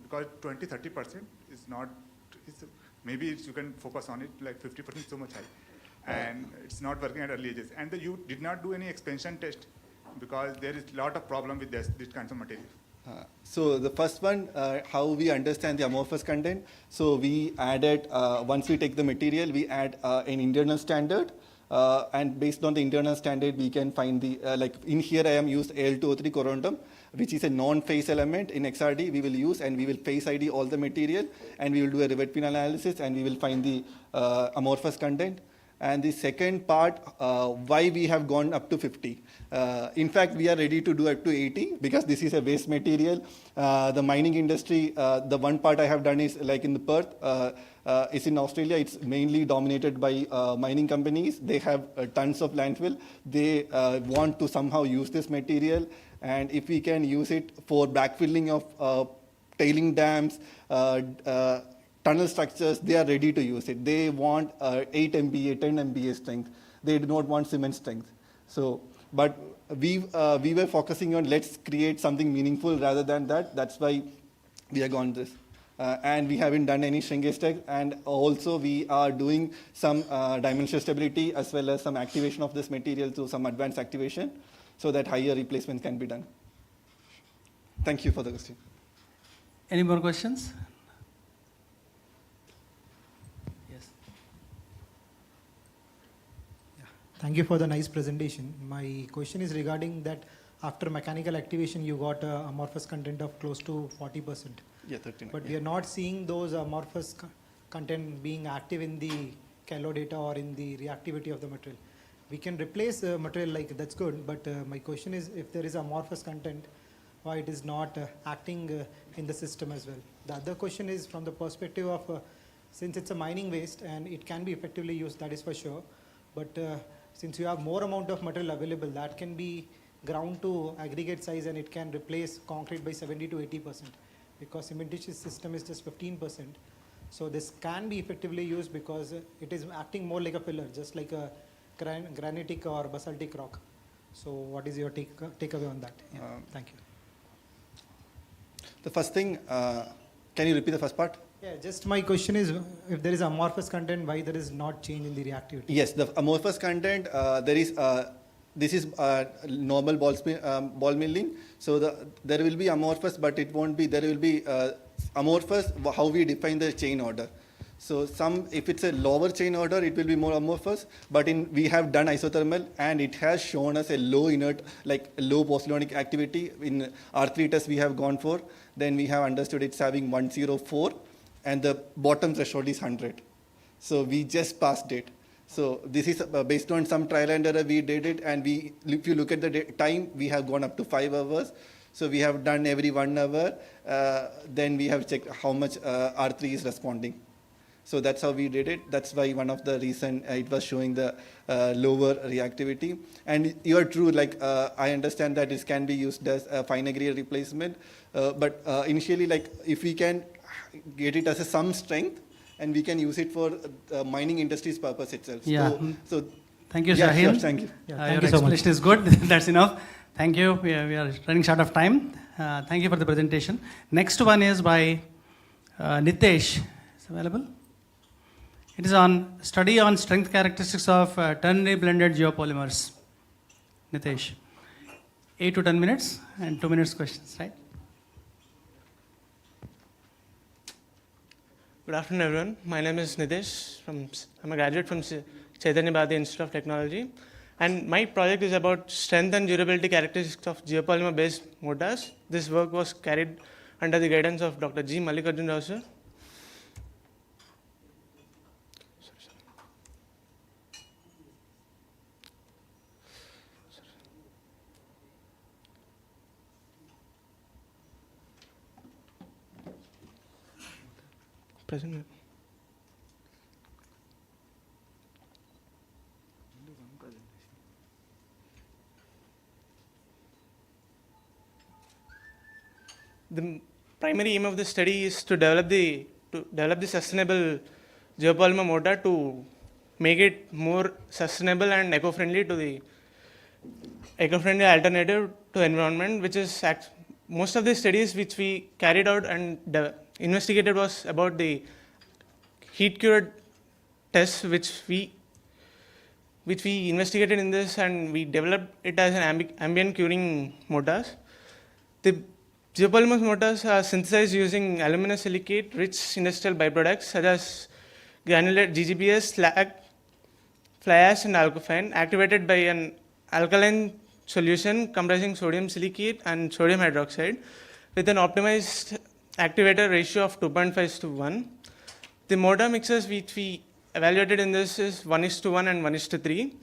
because 20-30% is not, maybe you can focus on it, like 50% is so much high. And it's not working at early ages. And you did not do any expansion test because there is a lot of problem with this kinds of material.
So the first one, how we understand the amorphous content. So we added, once we take the material, we add an internal standard. And based on the internal standard, we can find the, like in here I am used Al2O3 corundum, which is a non-phase element in XRD we will use, and we will phase ID all the material, and we will do a rivet pin analysis, and we will find the amorphous content. And the second part, why we have gone up to 50. In fact, we are ready to do up to 80 because this is a waste material. The mining industry, the one part I have done is like in the Perth, is in Australia. It's mainly dominated by mining companies. They have tons of landfill. They want to somehow use this material. And if we can use it for backfilling of tailing dams, tunnel structures, they are ready to use it. They want 8 MBA, 10 MBA strength. They do not want cement strength. So, but we were focusing on let's create something meaningful rather than that. That's why we are gone this. And we haven't done any shrinkage test. And also we are doing some dimensional stability as well as some activation of this material through some advanced activation so that higher replacements can be done. Thank you for the question.
Any more questions? Yes.
Thank you for the nice presentation. My question is regarding that after mechanical activation, you got amorphous content of close to 40%.
Yeah, 39.
But we are not seeing those amorphous content being active in the Calo data or in the reactivity of the material. We can replace the material, like that's good, but my question is if there is amorphous content, why it is not acting in the system as well. The other question is from the perspective of, since it's a mining waste and it can be effectively used, that is for sure, but since you have more amount of material available, that can be ground to aggregate size and it can replace concrete by 70 to 80%, because cementitious system is just 15%. So this can be effectively used because it is acting more like a pillar, just like a granitic or basaltic rock. So what is your takeaway on that? Yeah, thank you.
The first thing, can you repeat the first part?
Yeah, just my question is, if there is amorphous content, why there is not change in the reactivity?
Yes, the amorphous content, there is, this is normal ball milling. So there will be amorphous, but it won't be, there will be amorphous, how we define the chain order. So if it's a lower chain order, it will be more amorphous, but we have done isothermal and it has shown us a low inert, like low post-ionic activity. In R3 test we have gone for, then we have understood it's having 104 and the bottom threshold is 100. So we just passed it. So this is based on some trial and error we did it, and if you look at the time, we have gone up to 5 hours. So we have done every 1 hour, then we have checked how much R3 is responding. So that's how we did it. That's why one of the reason it was showing the lower reactivity. And you are true, like I understand that this can be used as a fine aggregate replacement. But initially, like if we can get it as some strength, and we can use it for mining industry's purpose itself.
Yeah.
So
thank you,
yeah,
Shaheen.
sure, thank you.
Yeah,
Your
thank you so much.
explanation is good. That's enough. Thank you. We are running short of time. Thank you for the presentation. Next one is by Nitesh. Is available? It is on study on strength characteristics of ternary blended geopolymers. Nitesh. 8 to 10 minutes and 2 minutes questions, right?
Good afternoon, everyone. My name is Nitesh. I'm a graduate from Chaitanya Bharati Institute of Technology. And my project is about strength and durability characteristics of geopolymer-based mortars. This work was carried under the guidance of Dr. G. Mallikarjun Rao, sir. Present. The primary aim of the study is to develop the sustainable geopolymer mortar to make it more sustainable and eco-friendly to the eco-friendly alternative to environment, which is most of the studies which we carried out and investigated was about the heat cured tests which we investigated in this, and we developed it as an ambient curing mortars. The geopolymers mortars are synthesized using aluminosilicate rich industrial byproducts such as granulate GGBS, slag, fly ash, and alkofine, activated by an alkaline solution comprising sodium silicate and sodium hydroxide with an optimized activator ratio of 2.5:1. The mortar mixes which we evaluated in this is 1:1 and 1:3.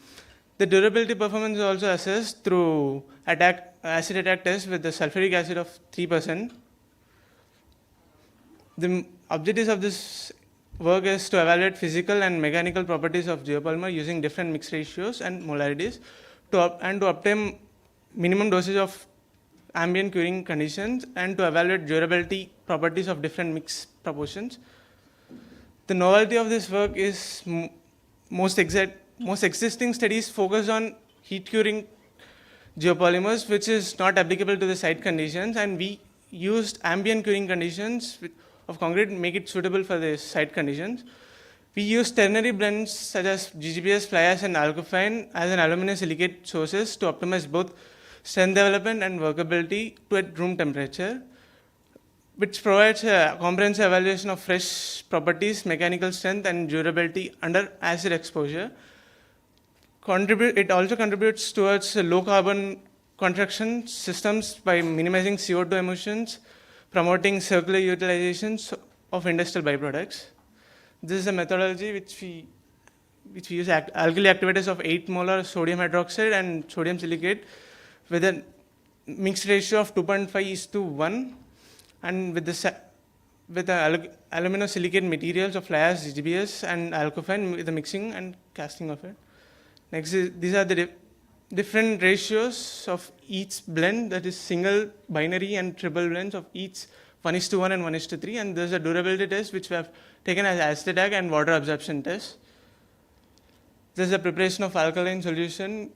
The durability performance is also assessed through acid attack test with the sulfuric acid of 3%. The objectives of this work is to evaluate physical and mechanical properties of geopolymer using different mix ratios and molarities and to obtain minimum dosage of ambient curing conditions and to evaluate durability properties of different mix proportions. The novelty of this work is most existing studies focus on heat curing geopolymers, which is not applicable to the site conditions, and we used ambient curing conditions of concrete to make it suitable for the site conditions. We used ternary blends such as GGBS, fly ash, and alkofine as an aluminosilicate sources to optimize both strength development and workability to at room temperature, which provides a comprehensive evaluation of fresh properties, mechanical strength, and durability under acid exposure. It also contributes towards low carbon construction systems by minimizing CO2 emissions, promoting circular utilizations of industrial byproducts. This is a methodology which we use alkali activators of 8 molar sodium hydroxide and sodium silicate with a mixed ratio of 2.5:1, and with the aluminosilicate materials of fly ash, GGBS, and alkofine with the mixing and casting of it. Next, these are the different ratios of each blend, that is single, binary, and triple blends of each 1:1 and 1:3, and there's a durability test which we have taken as acid attack and water absorption test. There's a preparation of alkaline solution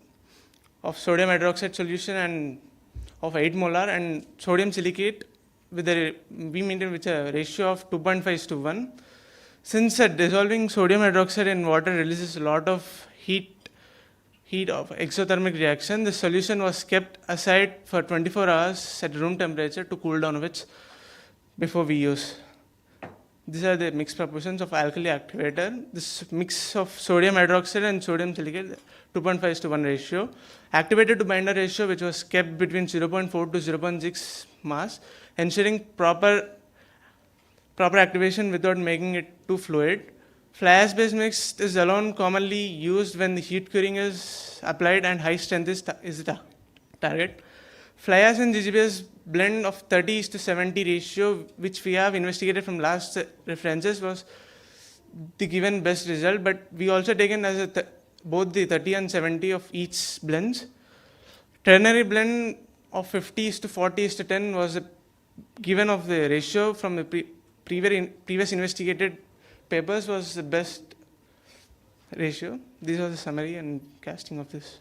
of sodium hydroxide solution and of 8 molar and sodium silicate we maintain with a ratio of 2.5:1. Since dissolving sodium hydroxide in water releases a lot of heat of exothermic reaction, the solution was kept aside for 24 hours at room temperature to cool down before we use. These are the mixed proportions of alkali activator. This mix of sodium hydroxide and sodium silicate, 2.5:1 ratio. Activated to binder ratio, which was kept between 0.4 to 0.6 mass, ensuring proper activation without making it too fluid. Fly ash based mix is alone commonly used when the heat curing is applied and high strength is the target. Fly ash and GGBS blend of 30:70 ratio, which we have investigated from last references, was the given best result, but we also taken as both the 30 and 70 of each blends. Ternary blend of 50:40:10 was given of the ratio from the previous investigated papers was the best ratio. These are the summary and casting of this.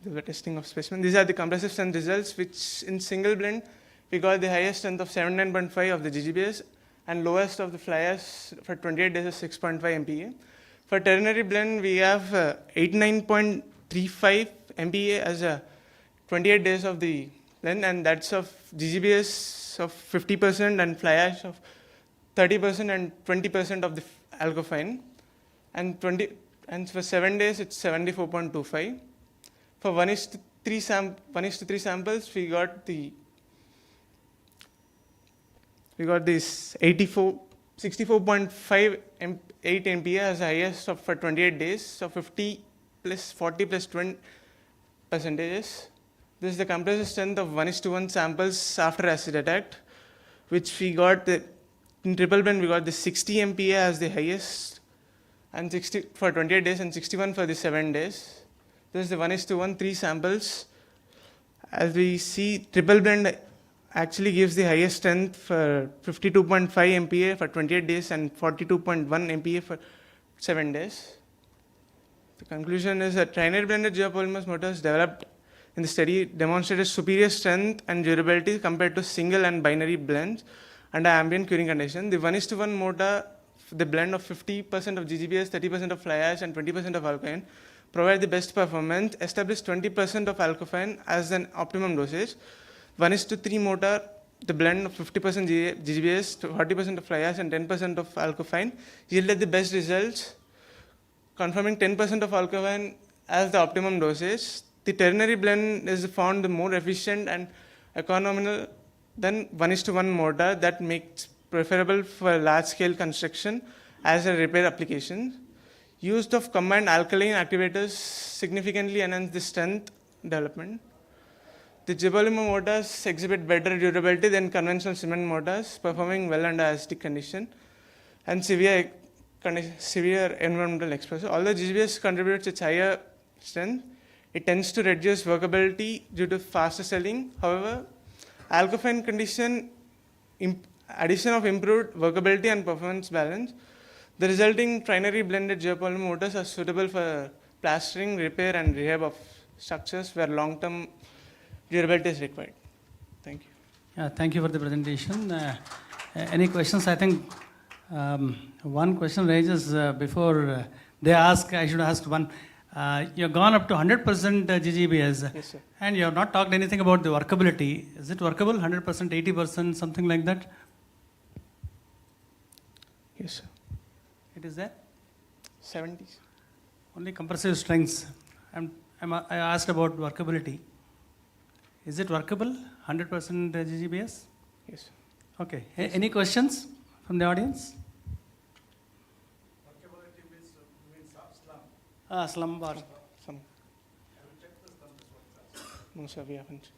The testing of specimen. These are the compressive strength results, which in single blend we got the highest strength of 79.5 of the GGBS and lowest of the fly ash for 28 days of 6.5 MPa. For ternary blend, we have 89.35 MPa as a 28 days of the blend, and that's of GGBS of 50% and fly ash of 30% and 20% of the alkofine, and for 7 days it's 74.25. For 1:3 samples, we got this 64.58 MPa as the highest for 28 days, so 50 plus 40 plus 20 percentages. This is the compressive strength of 1:1 samples after acid attack, which we got in triple blend we got the 60 MPa as the highest, and 60 for 28 days and 61 for the 7 days. This is the 1:1 3 samples. As we see, triple blend actually gives the highest strength for 52.5 MPa for 28 days and 42.1 MPa for 7 days. The conclusion is that trinary blended geopolymers motors developed in the study demonstrated superior strength and durability compared to single and binary blends under ambient curing condition. The 1:1 mortar, the blend of 50% of GGBS, 30% of fly ash, and 20% of alkaline, provide the best performance, established 20% of alkaline as an optimum dosage. 1:3 mortar, the blend of 50% GGBS, 40% of fly ash, and 10% of alkaline yielded the best results, confirming 10% of alkaline as the optimum dosage. The ternary blend is found the more efficient and economical than 1:1 mortar that makes preferable for large-scale construction as a repair application. Use of combined alkaline activators significantly enhance the strength development. The geopolymer mortars exhibit better durability than conventional cement mortars, performing well under acidic condition and severe environmental exposure. Although GGBS contributes its higher strength, it tends to reduce workability due to faster selling. However, alkaline condition addition of improved workability and performance balance. The resulting trinary blended geopolymer mortars are suitable for plastering, repair, and rehab of structures where long-term durability is required. Thank you.
Yeah, thank you for the presentation. Any questions? I think one question raises before they ask, I should ask one. You have gone up to 100% GGBS.
Yes, sir.
And you have not talked anything about the workability. Is it workable? 100%, 80%, something like that?
Yes, sir.
It is there?
70s.
Only compressive strengths. I asked about workability. Is it workable? 100% GGBS?
Yes, sir.
Okay. Any questions from the audience?
Workability means slum.
Slum bar.
Some. No, sir, we haven't.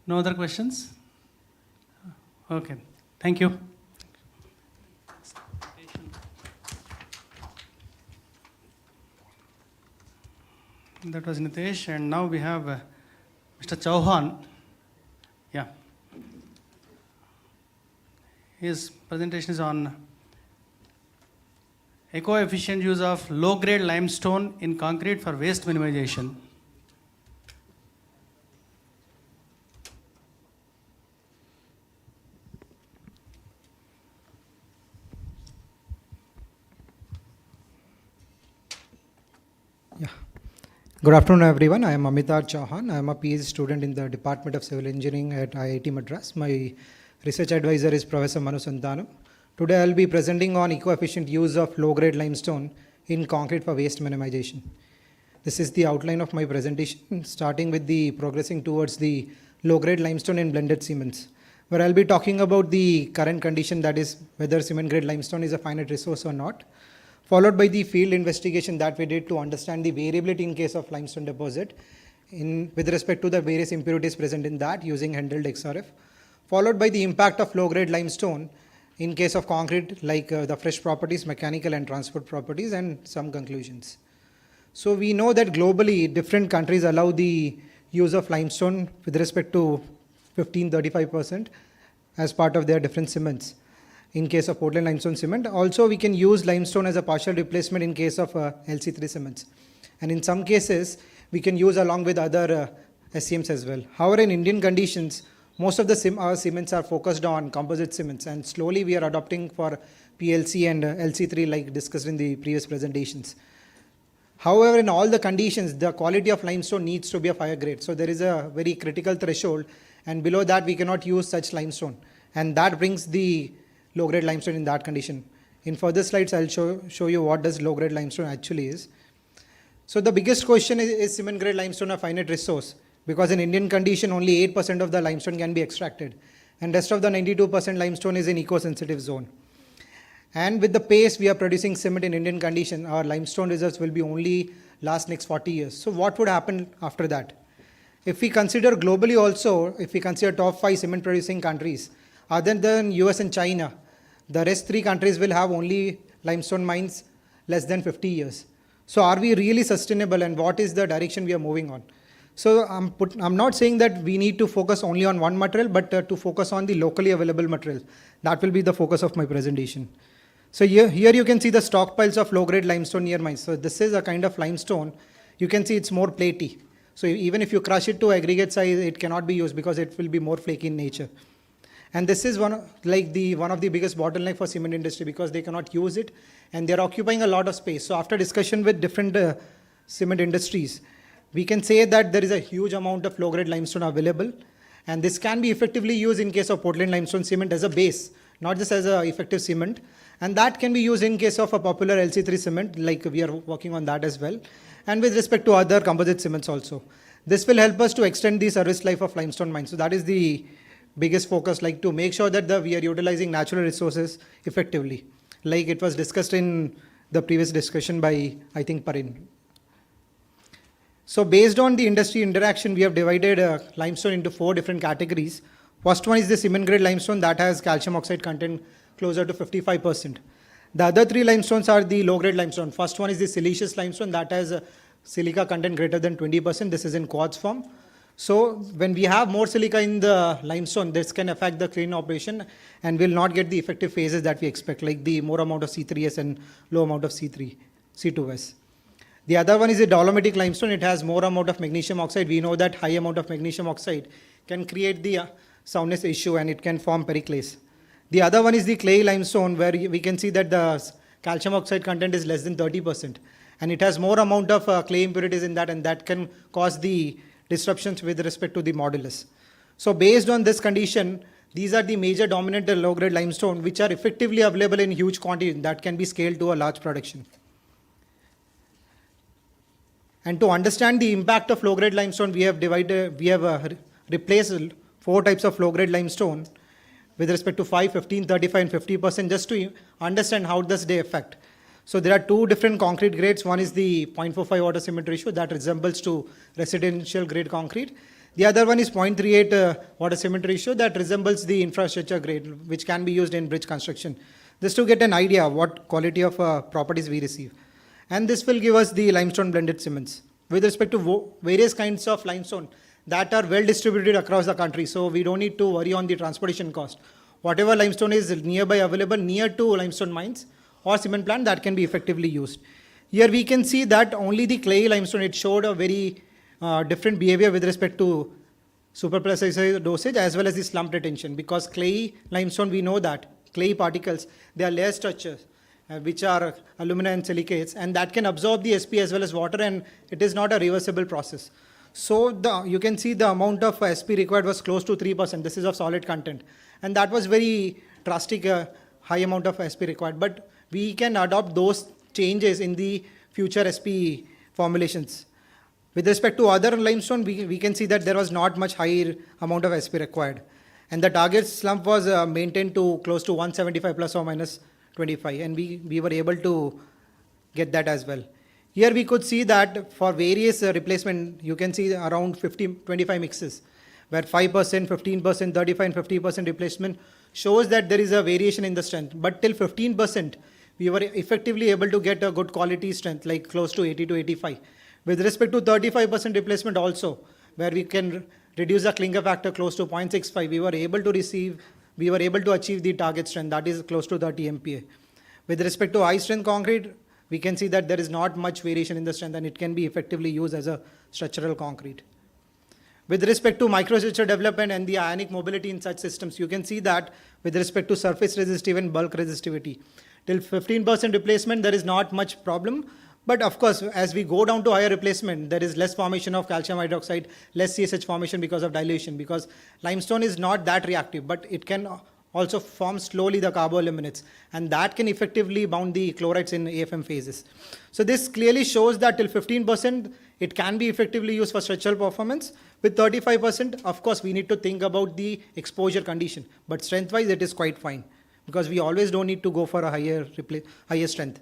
No other questions? Okay. Thank you. That was Nitesh, and now we have Mr. Chauhan. Yeah. His presentation is on eco-efficient use of low-grade limestone in concrete for waste minimization.
Good afternoon, everyone. I am Amitabh Chauhan. I am a PhD student in the Department of Civil Engineering at IIT Madras. My research advisor is Professor Manu Santanam. Today, I will be presenting on eco-efficient use of low-grade limestone in concrete for waste minimization. This is the outline of my presentation, starting with the progressing towards the low-grade limestone in blended cements, where I will be talking about the current condition, that is whether cement-grade limestone is a finite resource or not, followed by the field investigation that we did to understand the variability in case of limestone deposit with respect to the various impurities present in that using handled XRF, followed by the impact of low-grade limestone in case of concrete, like the fresh properties, mechanical and transport properties, and some conclusions. So we know that globally different countries allow the use of limestone with respect to 15-35% as part of their different cements. In case of Portland limestone cement, also we can use limestone as a partial replacement in case of LC3 cements. And in some cases, we can use along with other SCMs as well. However, in Indian conditions, most of our cements are focused on composite cements, and slowly we are adopting for PLC and LC3 like discussed in the previous presentations. However, in all the conditions, the quality of limestone needs to be of higher grade. So there is a very critical threshold, and below that we cannot use such limestone. And that brings the low-grade limestone in that condition. In further slides, I'll show you what does low-grade limestone actually is. So the biggest question is cement-grade limestone a finite resource? Because in Indian condition, only 8% of the limestone can be extracted, and rest of the 92% limestone is in eco-sensitive zone. And with the pace we are producing cement in Indian condition, our limestone reserves will be only last next 40 years. So what would happen after that? If we consider globally also, if we consider top 5 cement producing countries, other than US and China, the rest 3 countries will have only limestone mines less than 50 years. So are we really sustainable, and what is the direction we are moving on? So I'm not saying that we need to focus only on one material, but to focus on the locally available material. That will be the focus of my presentation. So here you can see the stockpiles of low-grade limestone near mines. So this is a kind of limestone. You can see it's more platy. So even if you crush it to aggregate size, it cannot be used because it will be more flaky in nature. And this is one of the biggest bottleneck for cement industry because they cannot use it and they're occupying a lot of space. So after discussion with different cement industries, we can say that there is a huge amount of low-grade limestone available, and this can be effectively used in case of Portland limestone cement as a base, not just as an effective cement. And that can be used in case of a popular LC3 cement, like we are working on that as well. And with respect to other composite cements also. This will help us to extend the service life of limestone mines. So that is the biggest focus, like to make sure that we are utilizing natural resources effectively. Like it was discussed in the previous discussion by, I think, Parin. So based on the industry interaction, we have divided limestone into 4 different categories. First one is the cement grade limestone that has calcium oxide content closer to 55%. The other 3 limestones are the low grade limestone. First one is the siliceous limestone that has a silica content greater than 20%. This is in quartz form. So when we have more silica in the limestone, this can affect the cleaning operation and will not get the effective phases that we expect, like the more amount of C3S and low amount of C2S. The other one is the dolomitic limestone. It has more amount of magnesium oxide. We know that high amount of magnesium oxide can create the soundness issue and it can form periclase. The other one is the clay limestone, where we can see that the calcium oxide content is less than 30%. And it has more amount of clay impurities in that, and that can cause the disruptions with respect to the modulus. So based on this condition, these are the major dominant low-grade limestone which are effectively available in huge quantity that can be scaled to a large production. And to understand the impact of low-grade limestone, we have replaced 4 types of low-grade limestone with respect to 5, 15, 35, and 50%, just to understand how does they affect. So there are 2 different concrete grades. One is the 0.45 water cement ratio that resembles to residential grade concrete. The other one is 0.38 water cement ratio that resembles the infrastructure grade, which can be used in bridge construction. Just to get an idea of what quality of properties we receive. And this will give us the limestone blended cements. With respect to various kinds of limestone that are well distributed across the country, so we don't need to worry on the transportation cost. Whatever limestone is nearby available near to limestone mines or cement plant, that can be effectively used. Here we can see that only the clay limestone, it showed a very different behavior with respect to superprecise dosage as well as the slump retention, because clay limestone, we know that clay particles, they are layer structures which are alumina and silicates, and that can absorb the SP as well as water, and it is not a reversible process. So you can see the amount of SP required was close to 3%. This is of solid content, and that was very drastic, high amount of SP required. But we can adopt those changes in the future SP formulations. With respect to other limestone, we can see that there was not much higher amount of SP required, and the target slump was maintained to close to 175 plus or minus 25, and we were able to get that as well. Here we could see that for various replacement, you can see around 25 mixes, where 5%, 15%, 35 and 50% replacement shows that there is a variation in the strength. But till 15%, we were effectively able to get a good quality strength, like close to 80 to 85. With respect to 35% replacement also, where we can reduce the clinker factor close to 0.65, we were able to achieve the target strength, that is close to 30 MPa. With respect to high strength concrete, we can see that there is not much variation in the strength, and it can be effectively used as a structural concrete. With respect to microstructure development and the ionic mobility in such systems, you can see that with respect to surface resistive and bulk resistivity, till 15% replacement, there is not much problem. But of course, as we go down to higher replacement, there is less formation of calcium hydroxide, less CSH formation because of dilution, because limestone is not that reactive, but it can also form slowly the carboaluminates, and that can effectively bound the chlorides in AFM phases. So this clearly shows that till 15%, it can be effectively used for structural performance. With 35%, of course, we need to think about the exposure condition, but strength-wise, it is quite fine, because we always don't need to go for a higher strength.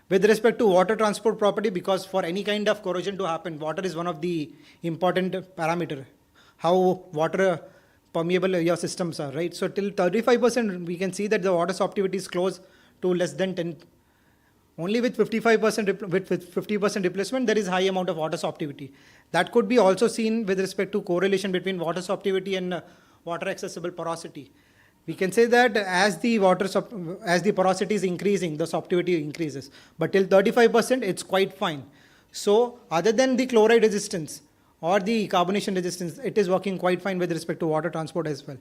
With respect to water transport property, because for any kind of corrosion to happen, water is one of the important parameters. How water permeable your systems are, right? So till 35%, we can see that the water softivity is close to less than 10. Only with 55%, with 50% replacement, there is high amount of water softivity. That could be also seen with respect to correlation between water softivity and water accessible porosity. We can say that as the as the porosity is increasing, the sorptivity increases. But till 35%, it's quite fine. So other than the chloride resistance or the carbonation resistance, it is working quite fine with respect to water transport as well.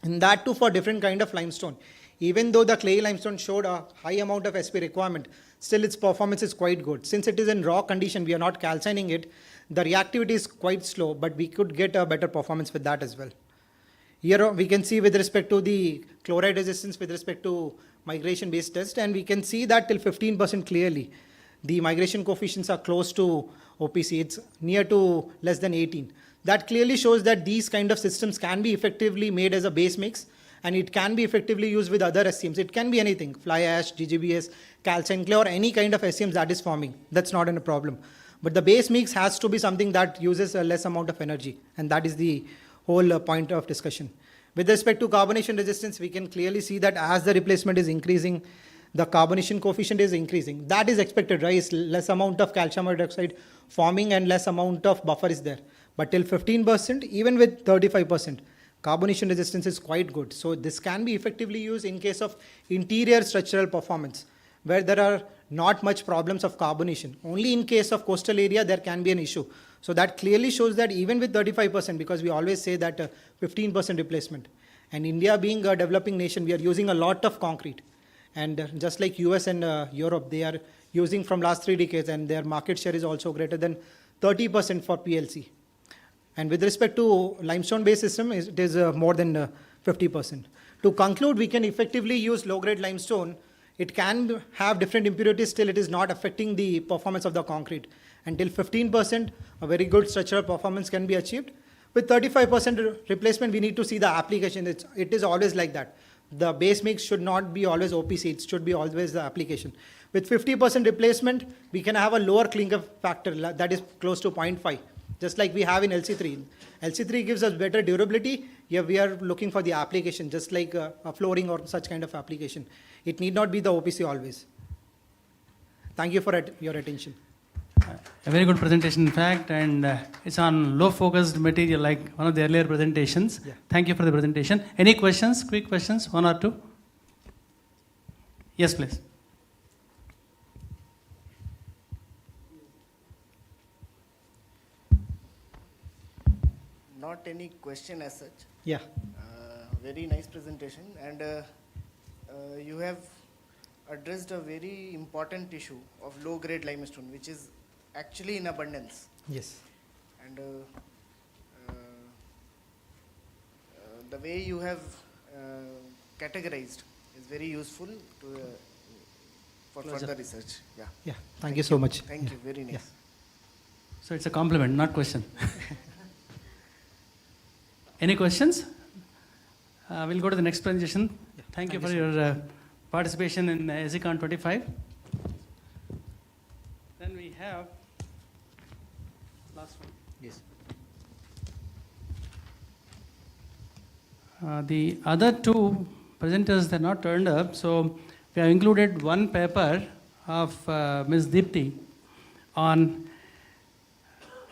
And that too for different kind of limestone. Even though the clay limestone showed a high amount of SP requirement, still its performance is quite good. Since it is in raw condition, we are not calcining it, the reactivity is quite slow, but we could get a better performance with that as well. Here we can see with respect to the chloride resistance with respect to migration based test, and we can see that till 15% clearly. The migration coefficients are close to OPC, it's near to less than 18. That clearly shows that these kind of systems can be effectively made as a base mix, and it can be effectively used with other SCMs. It can be anything, fly ash, GGBS, calcine clay, or any kind of SCMs that is forming. That's not a problem. But the base mix has to be something that uses a less amount of energy, and that is the whole point of discussion. With respect to carbonation resistance, we can clearly see that as the replacement is increasing, the carbonation coefficient is increasing. That is expected, right? Less amount of calcium hydroxide forming and less amount of buffer is there. But till 15%, even with 35%, carbonation resistance is quite good. So this can be effectively used in case of interior structural performance, where there are not much problems of carbonation. Only in case of coastal area, there can be an issue. So that clearly shows that even with 35%, because we always say that 15% replacement, and India being a developing nation, we are using a lot of concrete. And just like US and Europe, they are using from last 3 decades, and their market share is also greater than 30% for PLC. And with respect to limestone-based system, it is more than 50%. To conclude, we can effectively use low-grade limestone. It can have different impurities, still it is not affecting the performance of the concrete. Until 15%, a very good structural performance can be achieved. With 35% replacement, we need to see the application. It is always like that. The base mix should not be always OPC, it should be always the application. With 50% replacement, we can have a lower clinker factor that is close to 0.5, just like we have in LC3. LC3 gives us better durability. Here we are looking for the application, just like a flooring or such kind of application. It need not be the OPC always. Thank you for your attention.
A very good presentation, in fact, and it's on low-focused material like one of the earlier presentations. Yeah. Thank you for the presentation. Any questions? Quick questions, 1 or 2? Yes, please.
Not any question as such.
Yeah.
Very nice presentation, and you have addressed a very important issue of low-grade limestone, which is actually in abundance.
Yes.
And the way you have categorized is very useful to, for further research. Yeah.
Yeah. Thank you so much.
Thank you. Very nice.
Yeah.
So it's a compliment, not question. Any questions? We'll go to the next presentation. Yeah. Thank you for your participation in ACECON 25. Then we have last one.
Yes.
The other 2 presenters, they're not turned up, so we have included one paper of Ms. Deepti on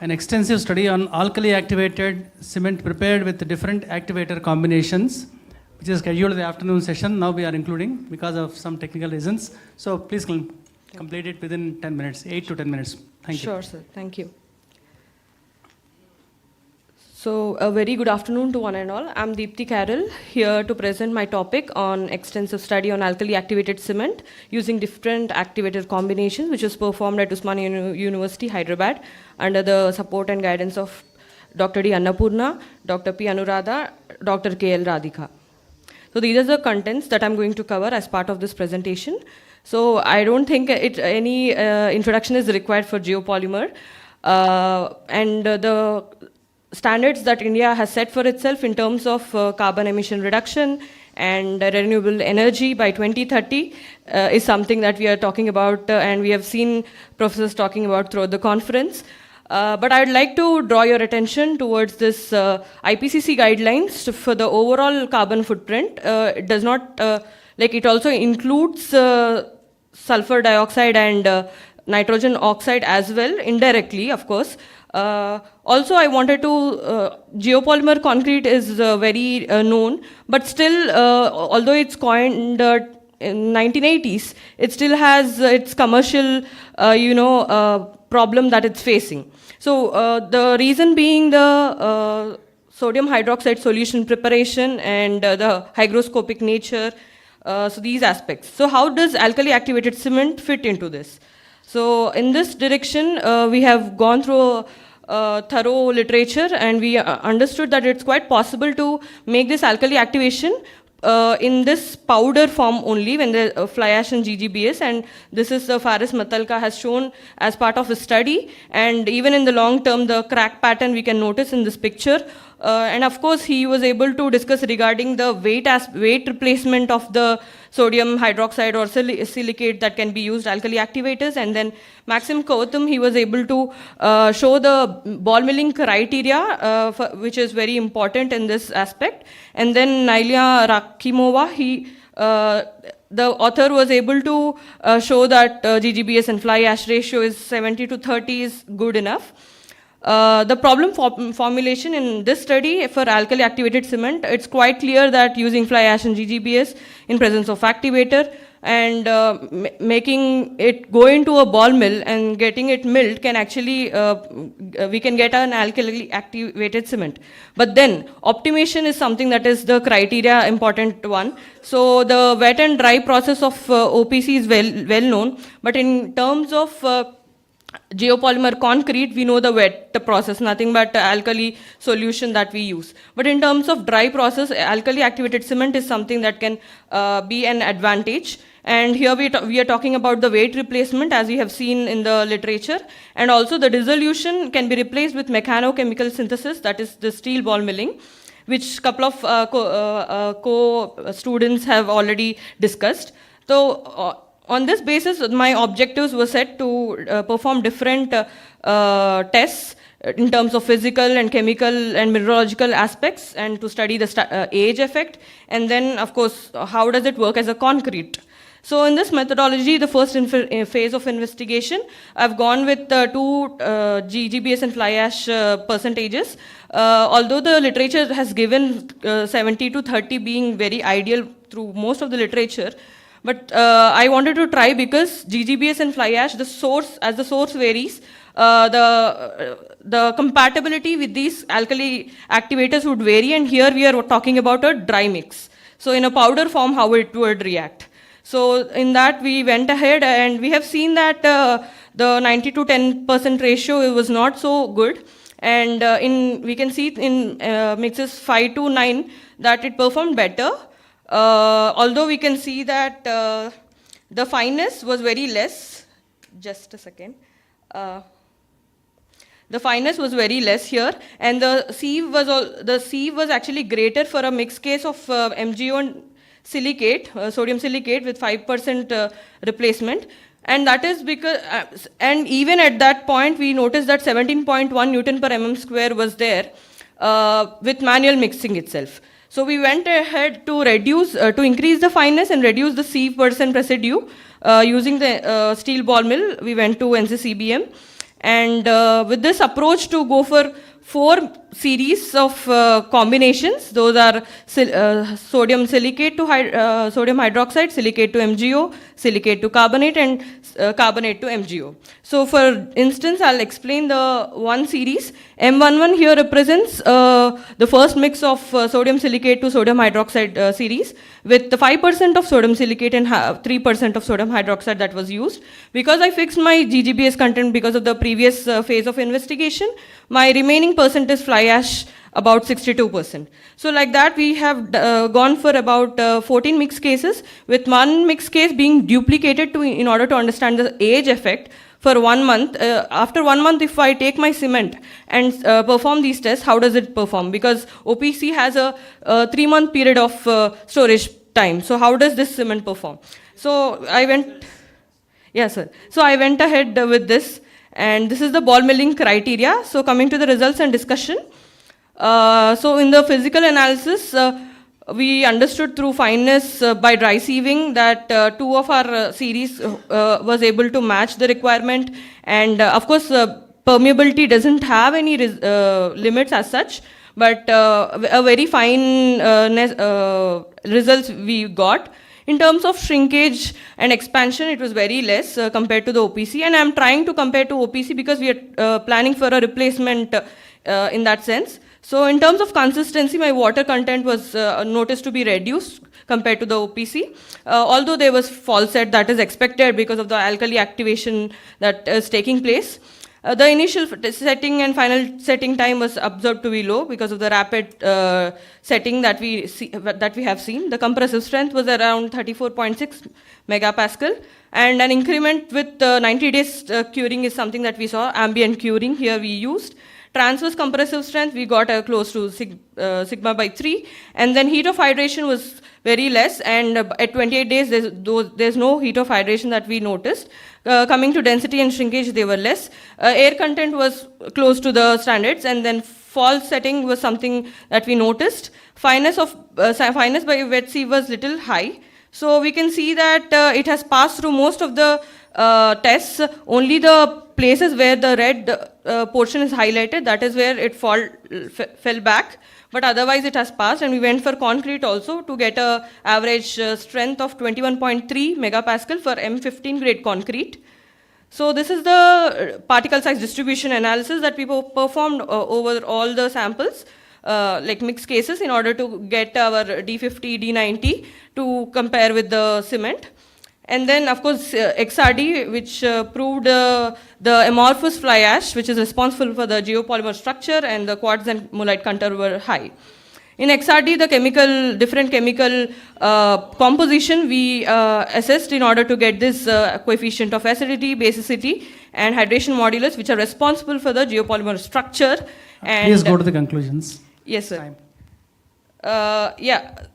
an extensive study on alkali activated cement prepared with different activator combinations, which is scheduled the afternoon session. Now we are including because of some technical reasons. So please complete it within 10 minutes, 8 to 10 minutes. Thank you.
Sure, sir. Thank you. So a very good afternoon to one and all. I'm Deepti Carroll, here to present my topic on extensive study on alkali activated cement using different activator combinations, which was performed at Usmania University, Hyderabad, under the support and guidance of Dr. D. Annapurna, Dr. P. Anuradha, Dr. K. L. Radhika. So these are the contents that I'm going to cover as part of this presentation. So I don't think any introduction is required for geopolymer. And the standards that India has set for itself in terms of carbon emission reduction and renewable energy by 2030 is something that we are talking about, and we have seen professors talking about throughout the conference. But I would like to draw your attention towards this IPCC guidelines for the overall carbon footprint. It does not, it also includes sulfur dioxide and nitrogen oxide as well, indirectly, of course. Also, I wanted to, geopolymer concrete is very known, but still, although it's coined in 1980s, it still has its commercial, problem that it's facing. So the reason being the sodium hydroxide solution preparation and the hygroscopic nature, so these aspects. So how does alkali activated cement fit into this? So in this direction, we have gone through thorough literature, and we understood that it's quite possible to make this alkali activation in this powder form only when the fly ash and GGBS, and this is Faris Matalka has shown as part of a study, and even in the long term the crack pattern we can notice in this picture. And of course he was able to discuss regarding the weight replacement of the sodium hydroxide or silicate that can be used alkali activators. And then Maxim Kautam, he was able to show the ball milling criteria, which is very important in this aspect. And then Nailia Rakimova, the author was able to show that GGBS and fly ash ratio is 70 to 30 is good enough. The problem formulation in this study for alkali activated cement, it's quite clear that using fly ash and GGBS in presence of activator and making it go into a ball mill and getting it milled can actually, we can get an alkali activated cement. But then optimization is something that is the criteria important one. So the wet and dry process of OPC is well known, but in terms of geopolymer concrete, we know the process, nothing but alkali solution that we use. But in terms of dry process, alkali activated cement is something that can be an advantage. And here we are talking about the weight replacement, as we have seen in the literature. And also the dissolution can be replaced with mechanochemical synthesis, that is the steel ball milling, which couple of co-students have already discussed. So on this basis, my objectives were set to perform different tests in terms of physical and chemical and mineralogical aspects, and to study the age effect. And then, of course, how does it work as a concrete? So in this methodology, the first phase of investigation, I've gone with 2 GGBS and fly ash percentages. Although the literature has given 70 to 30 being very ideal through most of the literature, but I wanted to try, because GGBS and fly ash, as the source varies, the compatibility with these alkali activators would vary, and here we are talking about a dry mix. So in a powder form, how it would react. So in that we went ahead, and we have seen that the 90 to 10% ratio was not so good. And we can see in mixes 5 to 9 that it performed better. Although we can see that the fineness was very less. Just a second. The fineness was very less here, and the sieve was actually greater for a mixed case of MgO and silicate, sodium silicate with 5% replacement. And that is because, and even at that point, we noticed that 17.1 Newton per mm square was there with manual mixing itself. So we went ahead to increase the fineness and reduce the sieve percent residue using the steel ball mill. We went to NCCBM, and with this approach to go for 4 series of combinations. Those are sodium silicate to sodium hydroxide, silicate to MgO, silicate to carbonate, and carbonate to MgO. So for instance, I'll explain the one series. M11 here represents the first mix of sodium silicate to sodium hydroxide series, with the 5% of sodium silicate and 3% of sodium hydroxide that was used. Because I fixed my GGBS content because of the previous phase of investigation, my remaining percent is fly ash, about 62%. So like that, we have gone for about 14 mixed cases, with one mixed case being duplicated in order to understand the age effect for 1 month. After 1 month, if I take my cement and perform these tests, how does it perform? Because OPC has a 3-month period of storage time. So how does this cement perform? So I went, yes, sir. So I went ahead with this, and this is the ball milling criteria. So coming to the results and discussion. So in the physical analysis, we understood through fineness by dry sieving that 2 of our series was able to match the requirement. And of course, permeability doesn't have any limits as such, but a very fine results we got. In terms of shrinkage and expansion, it was very less compared to the OPC, and I'm trying to compare to OPC because we are planning for a replacement in that sense. So in terms of consistency, my water content was noticed to be reduced compared to the OPC, although there was fall set that is expected because of the alkali activation that is taking place. The initial setting and final setting time was observed to be low because of the rapid setting that we have seen. The compressive strength was around 34.6 megapascal, and an increment with 90 days curing is something that we saw. Ambient curing here we used. Transverse compressive strength, we got close to sigma by 3, and then heat of hydration was very less, and at 28 days, there's no heat of hydration that we noticed. Coming to density and shrinkage, they were less. Air content was close to the standards, and then fall setting was something that we noticed. Fineness by wet sieve was little high. So we can see that it has passed through most of the tests. Only the places where the red portion is highlighted, that is where it fell back. But otherwise it has passed, and we went for concrete also to get a average strength of 21.3 megapascal for M15 grade concrete. So this is the particle size distribution analysis that we performed over all the samples, like mixed cases, in order to get our D50, D90 to compare with the cement. And then, of course, XRD, which proved the amorphous fly ash, which is responsible for the geopolymer structure, and the quartz and mullite contour were high. In XRD, the different chemical composition we assessed in order to get this coefficient of acidity, basicity, and hydration modulus, which are responsible for the geopolymer structure. And
please go to the conclusions.
Yes, sir. Yeah.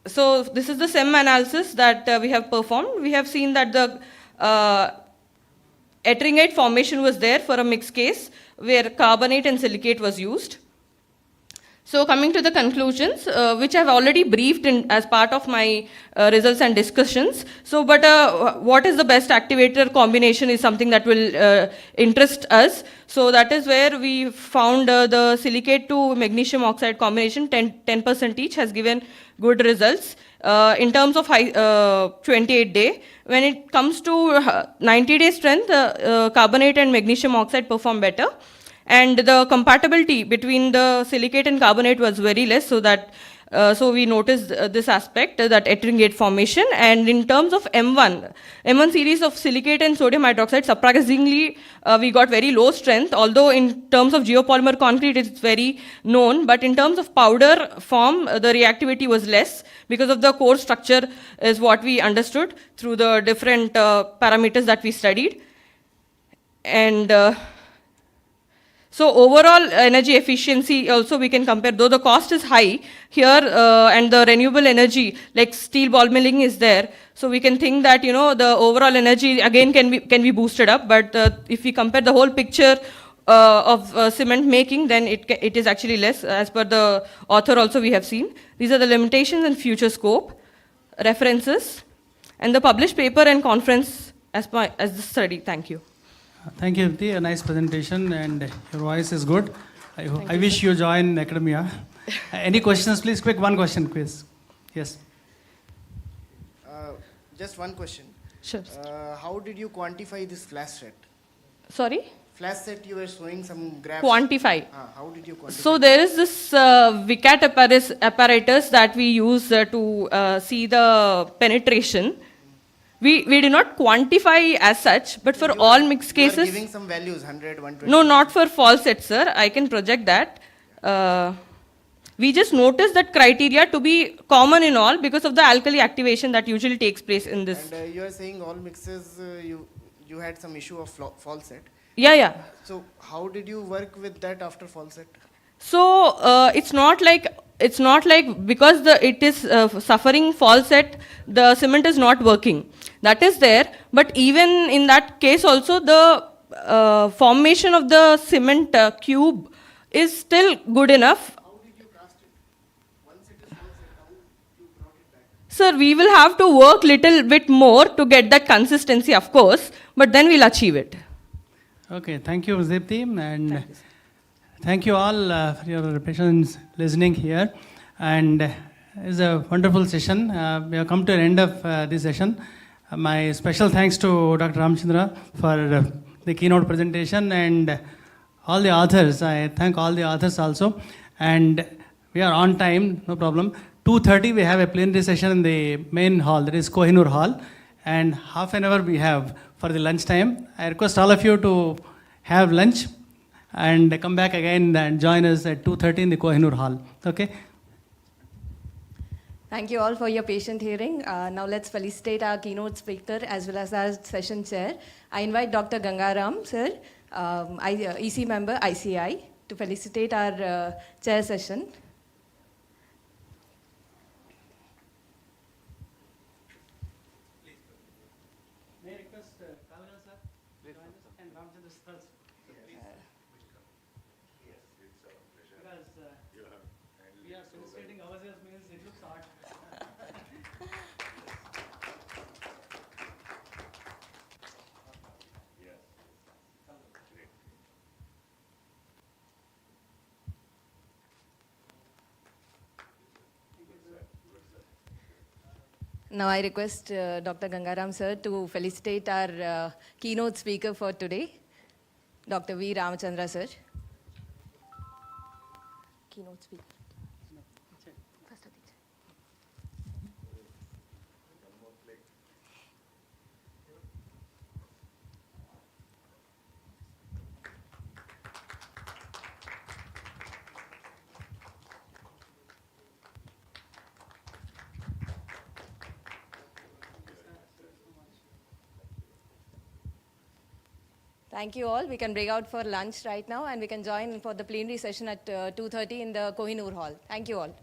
So this is the SEM analysis that we have performed. We have seen that the ettringite formation was there for a mixed case where carbonate and silicate was used. So coming to the conclusions, which I've already briefed as part of my results and discussions. So, but what is the best activator combination is something that will interest us. So that is where we found the silicate to magnesium oxide combination, 10% each, has given good results. In terms of 28 day, when it comes to 90 day strength, carbonate and magnesium oxide perform better. And the compatibility between the silicate and carbonate was very less, so that so we noticed this aspect, that ettringite formation. And in terms of M1 series of silicate and sodium hydroxide, surprisingly we got very low strength, although in terms of geopolymer concrete it's very known, but in terms of powder form the reactivity was less because of the core structure is what we understood through the different parameters that we studied. And so overall energy efficiency also we can compare, though the cost is high here and the renewable energy like steel ball milling is there. So we can think that, you know, the overall energy again can be boosted up, but if we compare the whole picture of cement making, then it is actually less, as per the author also we have seen. These are the limitations and future scope, references, and the published paper and conference as the study. Thank you.
Thank you, Viti. A nice presentation, and your voice is good. I wish you join academia. Any questions, please? Quick, one question, quiz. Yes.
Just one question.
Sure.
How did you quantify this flash set?
Sorry?
Flash set, you were showing some graphs.
Quantify.
How did you quantify?
So there is this VCAT apparatus that we use to see the penetration. We did not quantify as such, but for all mixed cases.
You are giving some values, 100, 120.
No, not for false set, sir. I can project that. We just noticed that criteria to be common in all because of the alkali activation that usually takes place in this.
And you are saying all mixes, you had some issue of false set.
Yeah.
So how did you work with that after false set?
So it's not like because it is suffering false set, the cement is not working. That is there, but even in that case also the formation of the cement cube is still good enough.
How did you cast it? Once it is false set, how you brought it back?
Sir, we will have to work little bit more to get that consistency, of course, but then we'll achieve it.
Okay, thank you, Zipti, and thank you all for your patience listening here. And it's a wonderful session. We have come to an end of this session. My special thanks to Dr. Ramchandra for the keynote presentation and all the authors. I thank all the authors also. And we are on time, no problem. 2:30 we have a plenary session in the main hall, that is Kohinoor Hall, and half an hour we have for the lunch time. I request all of you to have lunch and come back again and join us at 2:30 in the Kohinoor Hall. Okay?
Thank you all for your patient hearing. Now let's felicitate our keynote speaker as well as our session chair. I invite Dr. Gangaram, sir, EC member, ICI, to felicitate our chair session.
May I request Kavana sir join us and Ramchandra sir also. Because we are felicitating ourselves means it looks odd.
Now I request Dr. Gangaram sir to felicitate our keynote speaker for today, Dr. V. Ramachandra sir. Keynote speaker. Thank you all. We can break out for lunch right now and we can join for the plenary session at 2:30 in the Kohinoor Hall. Thank you all.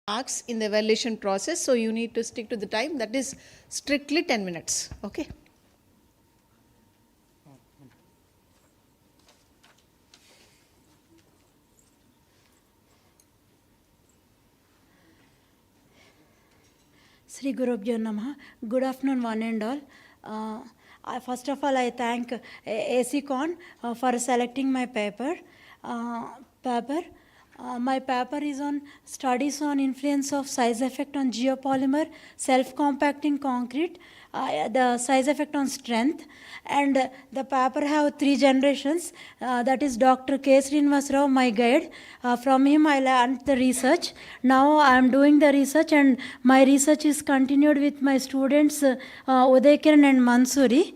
marks in the evaluation process, so you need to stick to the time. That is strictly 10 minutes. Okay.
Sri Gurubhyo Namaha. Good afternoon, one and all. First of all, I thank ACECON for selecting my paper. My paper is on studies on influence of size effect on geopolymer, self-compacting concrete, the size effect on strength, and the paper have 3 generations. That is Dr. K. Srinivas Rao, my guide. From him I learned the research. Now I am doing the research, and my research is continued with my students Uday Kiran and Mansuri.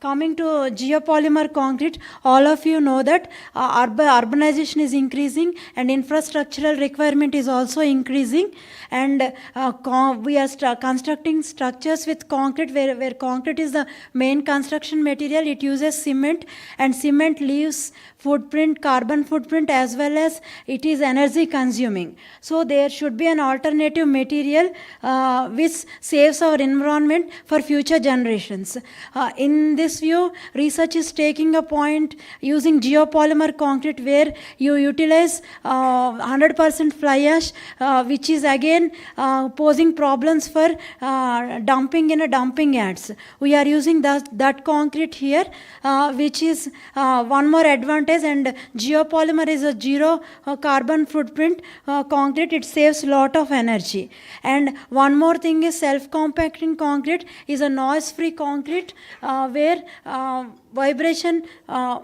Coming to geopolymer concrete, all of you know that urbanization is increasing and infrastructural requirement is also increasing, and we are constructing structures with concrete where concrete is the main construction material. It uses cement, and cement leaves footprint, carbon footprint, as well as it is energy consuming. So there should be an alternative material which saves our environment for future generations. In this view, research is taking a point using geopolymer concrete where you utilize 100% fly ash, which is again posing problems for dumping in a dumping yards. We are using that concrete here, which is one more advantage, and geopolymer is a zero carbon footprint concrete. It saves a lot of energy. And one more thing is self-compacting concrete is a noise-free concrete where vibration,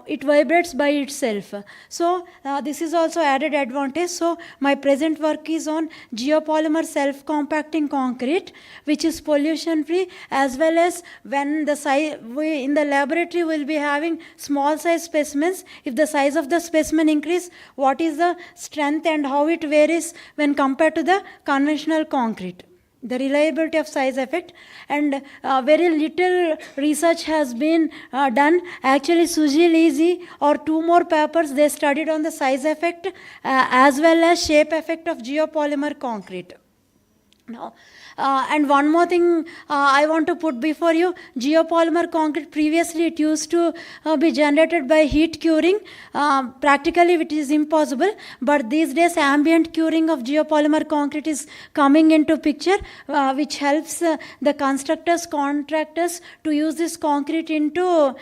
it vibrates by itself. So this is also added advantage. So my present work is on geopolymer self-compacting concrete, which is pollution free, as well as when the size, we in the laboratory will be having small size specimens. If the size of the specimen increase, what is the strength and how it varies when compared to the conventional concrete, the reliability of size effect. And very little research has been done. Actually, Suji Lisi or 2 more papers, they studied on the size effect as well as shape effect of geopolymer concrete. Now, and one more thing I want to put before you, geopolymer concrete, previously it used to be generated by heat curing. Practically it is impossible, but these days ambient curing of geopolymer concrete is coming into picture, which helps the constructors, contractors to use this concrete into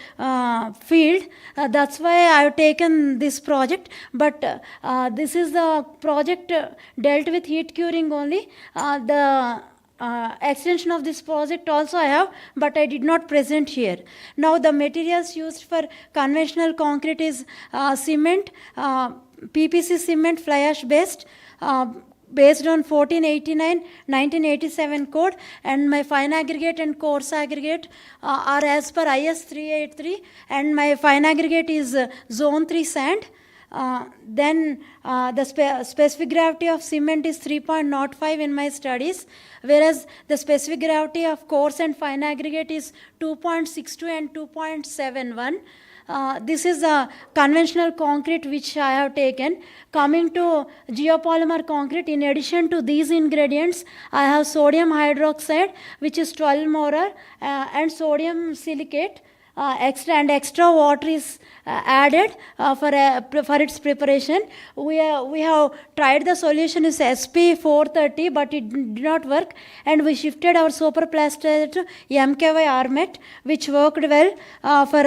field. That's why I have taken this project, but this is the project dealt with heat curing only. The extension of this project also I have, but I did not present here. Now the materials used for conventional concrete is cement, PPC cement, fly ash based, based on 1987 code, and my fine aggregate and coarse aggregate are as per IS 383, and my fine aggregate is zone 3 sand. Then the specific gravity of cement is 3.05 in my studies, whereas the specific gravity of coarse and fine aggregate is 2.62 and 2.71. This is a conventional concrete which I have taken. Coming to geopolymer concrete, in addition to these ingredients, I have sodium hydroxide, which is 12 molar, and sodium silicate. Extra water is added for its preparation. We have tried the solution is SP 430, but it did not work, and we shifted our superplaster to MKY Armet, which worked well for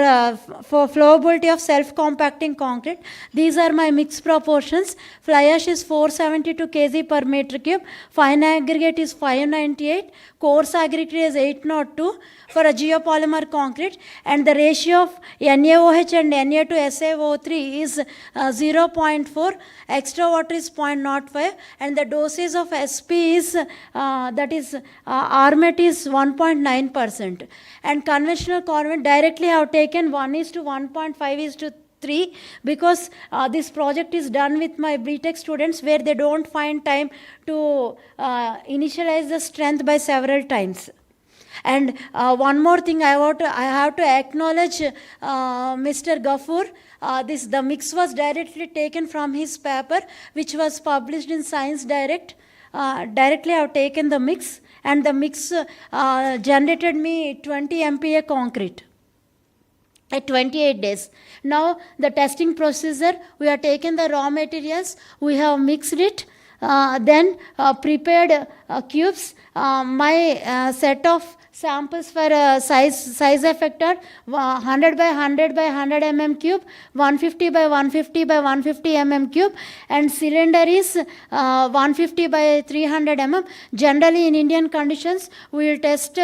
flowability of self-compacting concrete. These are my mixed proportions. Fly ash is 472 kg per meter cube, fine aggregate is 598, coarse aggregate is 802 for a geopolymer concrete, and the ratio of NaOH and Na to SaO3 is 0.4, extra water is 0.05, and the dosage of SP is Armet is 1.9%, and conventional carbon directly have taken 1:1.5:3, because this project is done with my BTech students where they don't find time to initialize the strength by several times. And one more thing I have to acknowledge Mr. Gafur. The mix was directly taken from his paper, which was published in Science Direct. Directly I have taken the mix, and the mix generated me 20 MPa concrete at 28 days. Now the testing procedure, we have taken the raw materials, we have mixed it, then prepared cubes. My set of samples for size effector 100 by 100 by 100 mm cube, 150 by 150 by 150 mm cube, and cylinder is 150 by 300 mm. Generally in Indian conditions we will test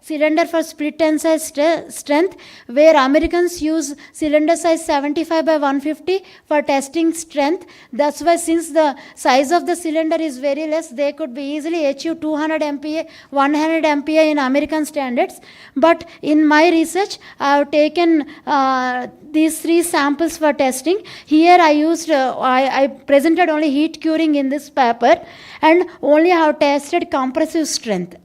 cylinder for split tensile strength, where Americans use cylinder size 75 by 150 for testing strength. That's why, since the size of the cylinder is very less, they could be easily achieve 200 MPa, 100 MPa in American standards. But in my research, I have taken these 3 samples for testing. Here I used, I presented only heat curing in this paper, and only have tested compressive strength.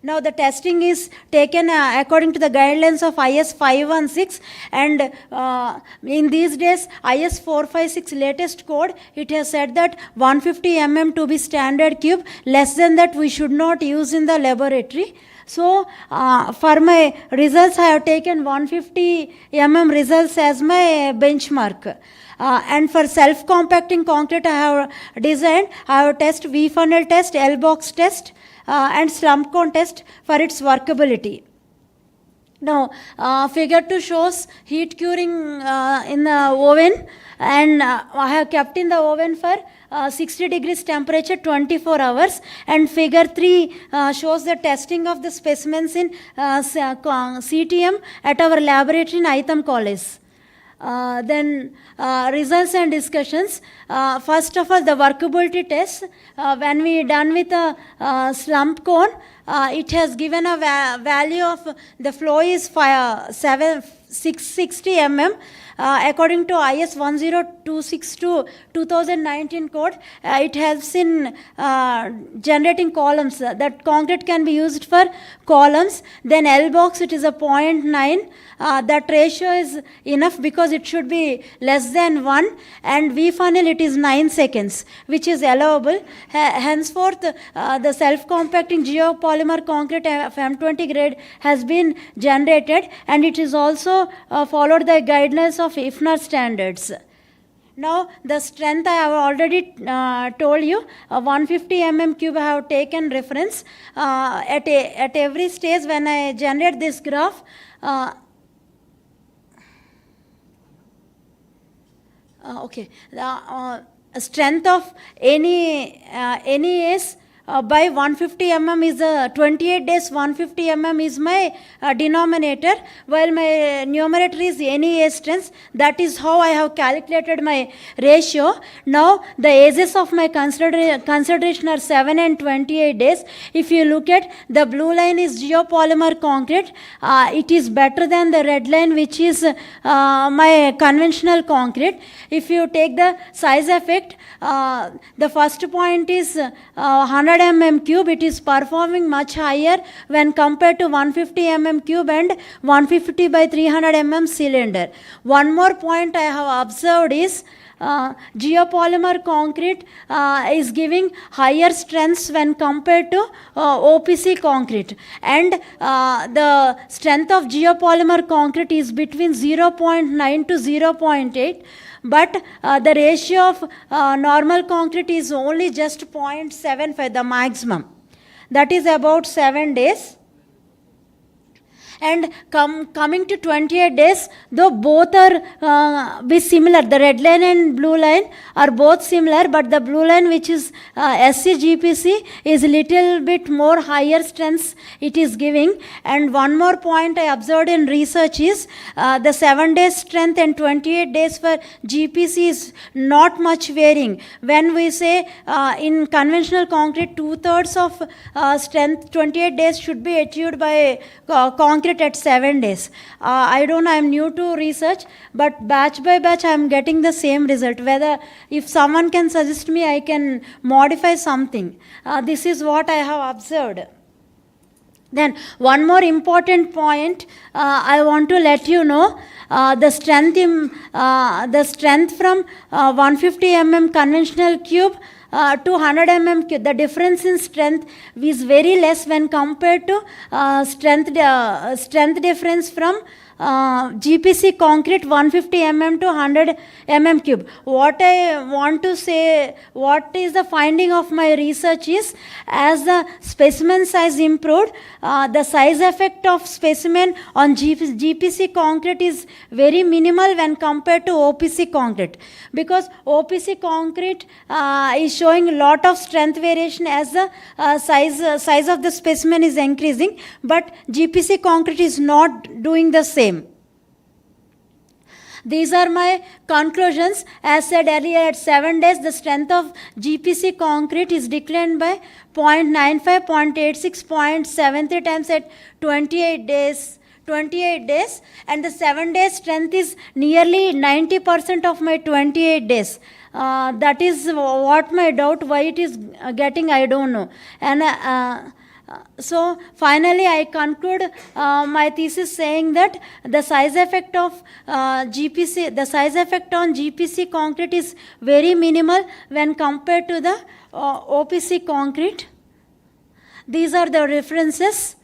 Now the testing is taken according to the guidelines of IS 516, and in these days IS 456 latest code, it has said that 150 mm to be standard cube, less than that we should not use in the laboratory. So for my results I have taken 150 mm results as my benchmark. And for self-compacting concrete I have designed, I have test V-funnel test, L-box test, and slump cone test for its workability. Now, figure 2 shows heat curing in the oven, and I have kept in the oven for 60 degrees temperature 24 hours, and figure 3 shows the testing of the specimens in CTM at our laboratory in Itham College. Then results and discussions. First of all, the workability test. When we done with a slump cone, it has given a value of the flow is 660 mm. According to IS 10262 2019 code, it helps in generating columns. That concrete can be used for columns. Then L box, it is a 0.9. That ratio is enough because it should be less than 1. And V funnel, it is 9 seconds, which is allowable. Henceforth, the self-compacting geopolymer concrete of M20 grade has been generated, and it is also followed the guidelines of IFNAR standards. Now the strength I have already told you, 150 mm cube I have taken reference. At every stage when I generate this graph, strength of any is by 150 mm is 28 days 150 mm is my denominator, while my numerator is any strength. That is how I have calculated my ratio. Now the ages of my consideration are 7 and 28 days. If you look at the blue line is geopolymer concrete, it is better than the red line, which is my conventional concrete. If you take the size effect, the first point is 100 mm cube. It is performing much higher when compared to 150 mm cube and 150 by 300 mm cylinder. One more point I have observed is geopolymer concrete is giving higher strengths when compared to OPC concrete, and the strength of geopolymer concrete is between 0.9 to 0.8. But the ratio of normal concrete is only just 0.75, the maximum. That is about 7 days. And coming to 28 days, though both are be similar, the red line and blue line are both similar, but the blue line, which is SCGPC, is little bit more higher strengths it is giving. And one more point I observed in research is the 7 days strength and 28 days for GPC is not much varying. When we say in conventional concrete, 2/3 of strength 28 days should be achieved by concrete concrete at 7 days. I don't know, I'm new to research, but batch by batch I'm getting the same result. Whether if someone can suggest me, I can modify something. This is what I have observed. Then one more important point I want to let you know, the strength from 150 mm conventional cube to 100 mm cube. The difference in strength is very less when compared to strength difference from GPC concrete 150 mm to 100 mm cube. What I want to say, what is the finding of my research is, as the specimen size improved, the size effect of specimen on GPC concrete is very minimal when compared to OPC concrete, because OPC concrete is showing a lot of strength variation as the size of the specimen is increasing, but GPC concrete is not doing the same. These are my conclusions. As said earlier, at 7 days, the strength of GPC concrete is declined by 0.95, 0.86, 0.73 times at 28 days. And the 7 days strength is nearly 90% of my 28 days. That is what my doubt, why it is getting, I don't know. And so finally I conclude my thesis saying that the size effect of the size effect on GPC concrete is very minimal when compared to the OPC concrete. These are the references.